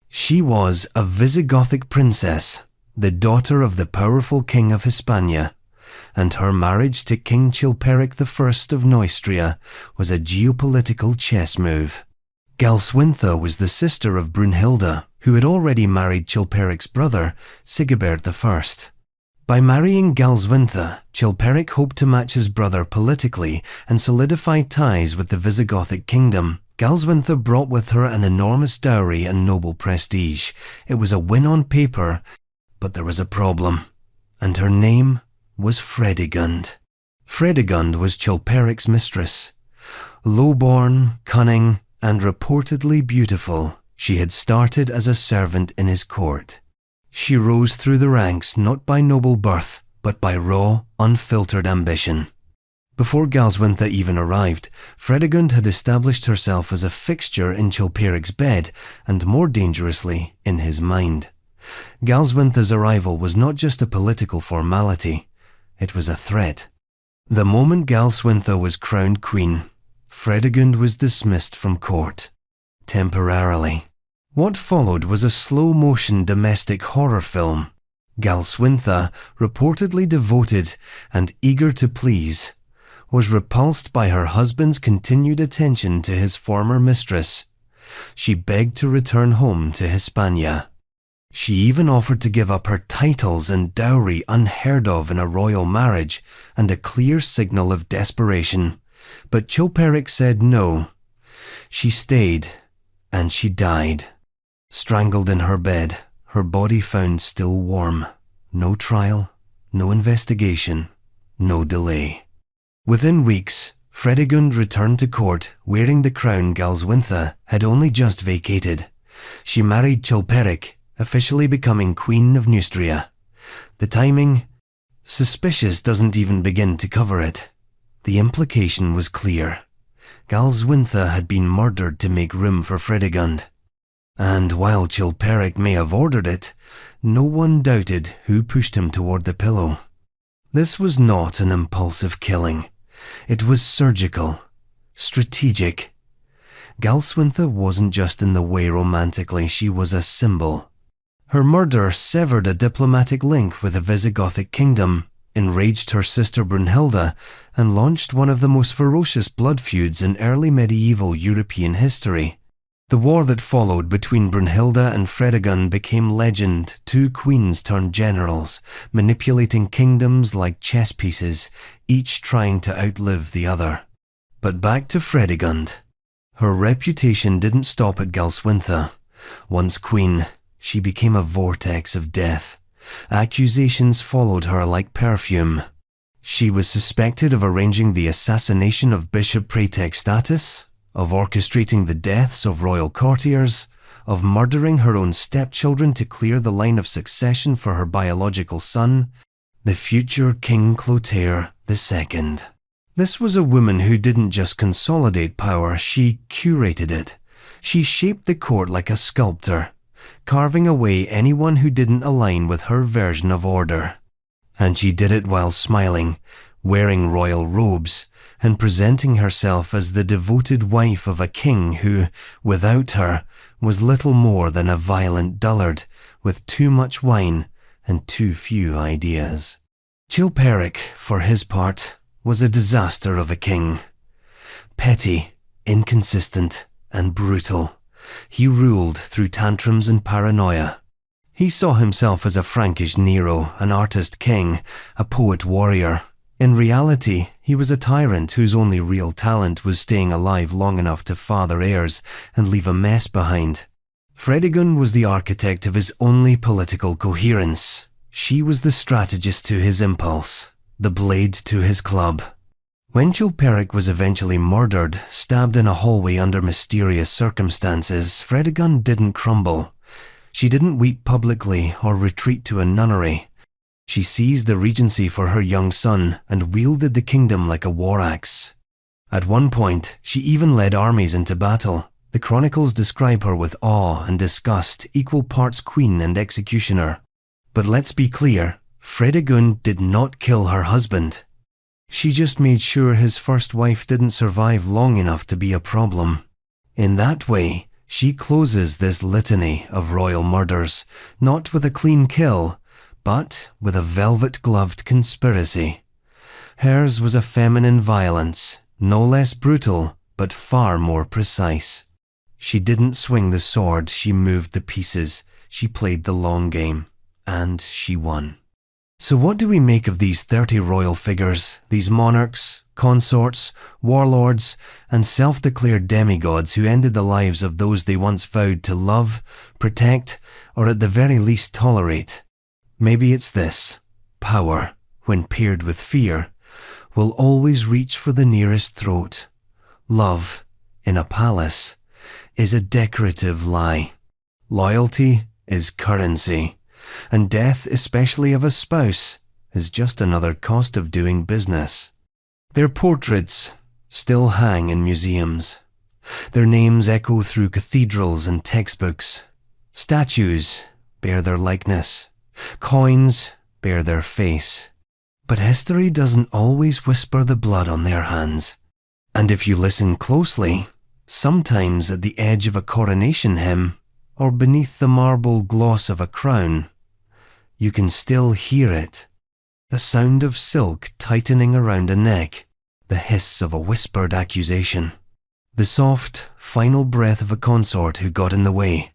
She was a Visigothic princess, the daughter of the powerful king of Hispania, and her marriage to King Chilperic I of Neustria was a geopolitical chess move. Galswintha was the sister of Brunhilde, who had already married Chilperic's brother, Sigibert I. By marrying Galswintha, Chilperic hoped to match his brother politically and solidify ties with the Visigothic kingdom. Galswintha brought with her an enormous dowry and noble prestige. It was a win on paper, but there was a problem, and her name was Fredegund. Fredegund was Chilperic's mistress. Low-born, cunning, and reportedly beautiful, she had started as a servant in his court. She rose through the ranks not by noble birth, but by raw, unfiltered ambition. Before Galswintha even arrived, Fredegund had established herself as a fixture in Chilperic's bed, and more dangerously, in his mind. Galswintha's arrival was not just a political formality, it was a threat. The moment Galswintha was crowned queen, Fredegund was dismissed from court. Temporarily. What followed was a slow-motion domestic horror film. Galswintha, reportedly devoted and eager to please, was repulsed by her husband's continued attention to his former mistress. She begged to return home to Hispania. She even offered to give up her titles and dowry unheard of in a royal marriage, and a clear signal of desperation. But Chilperic said no. She stayed, and she died. Strangled in her bed, her body found still warm. No trial, no investigation, no delay. Within weeks, Fredegund returned to court wearing the crown Galswintha had only just vacated. She married Chilperic, officially becoming Queen of Neustria. The timing, suspicious doesn't even begin to cover it. The implication was clear. Galswintha had been murdered to make room for Fredegund. And while Chilperic may have ordered it, no one doubted who pushed him toward the pillow. This was not an impulsive killing. It was surgical, strategic. Galswintha wasn't just in the way romantically, she was a symbol. Her murder severed a diplomatic link with the Visigothic kingdom, enraged her sister Brunhilde, and launched one of the most ferocious blood feuds in early medieval European history. The war that followed between Brunhilde and Fredegund became legend. Two queens turned generals, manipulating kingdoms like chess pieces, each trying to outlive the other. But back to Fredegund. Her reputation didn't stop at Galswintha. Once queen, she became a vortex of death. Accusations followed her like perfume. She was suspected of arranging the assassination of Bishop Praetextatus, of orchestrating the deaths of royal courtiers, of murdering her own stepchildren to clear the line of succession for her biological son, the future King Clotaire II. This was a woman who didn't just consolidate power, she curated it. She shaped the court like a sculptor, carving away anyone who didn't align with her version of order. And she did it while smiling, wearing royal robes, and presenting herself as the devoted wife of a king who, without her, was little more than a violent dullard with too much wine and too few ideas. Chilperic, for his part, was a disaster of a king. Petty, inconsistent, and brutal, he ruled through tantrums and paranoia. He saw himself as a Frankish Nero, an artist king, a poet warrior. In reality, he was a tyrant whose only real talent was staying alive long enough to father heirs and leave a mess behind. Fredegund was the architect of his only political coherence. She was the strategist to his impulse, the blade to his club. When Chilperic was eventually murdered, stabbed in a hallway under mysterious circumstances, Fredegund didn't crumble. She didn't weep publicly or retreat to a nunnery. She seized the regency for her young son and wielded the kingdom like a war axe. At one point, she even led armies into battle. The chronicles describe her with awe and disgust, equal parts queen and executioner. But let's be clear, Fredegund did not kill her husband. She just made sure his first wife didn't survive long enough to be a problem. In that way, she closes this litany of royal murders, not with a clean kill, but with a velvet-gloved conspiracy. Hers was a feminine violence, no less brutal, but far more precise. She didn't swing the sword, she moved the pieces, she played the long game, and she won. So what do we make of these 30 royal figures, these monarchs, consorts, warlords, and self-declared demigods who ended the lives of those they once vowed to love, protect, or at the very least tolerate? Maybe it's this: power, when paired with fear, will always reach for the nearest throat. Love, in a palace, is a decorative lie. Loyalty is currency. And death, especially of a spouse, is just another cost of doing business. Their portraits still hang in museums. Their names echo through cathedrals and textbooks. Statues bear their likeness. Coins bear their face. But history doesn't always whisper the blood on their hands. And if you listen closely, sometimes at the edge of a coronation hymn, or beneath the marble gloss of a crown, you can still hear it. The sound of silk tightening around a neck, the hiss of a whispered accusation, the soft, final breath of a consort who got in the way.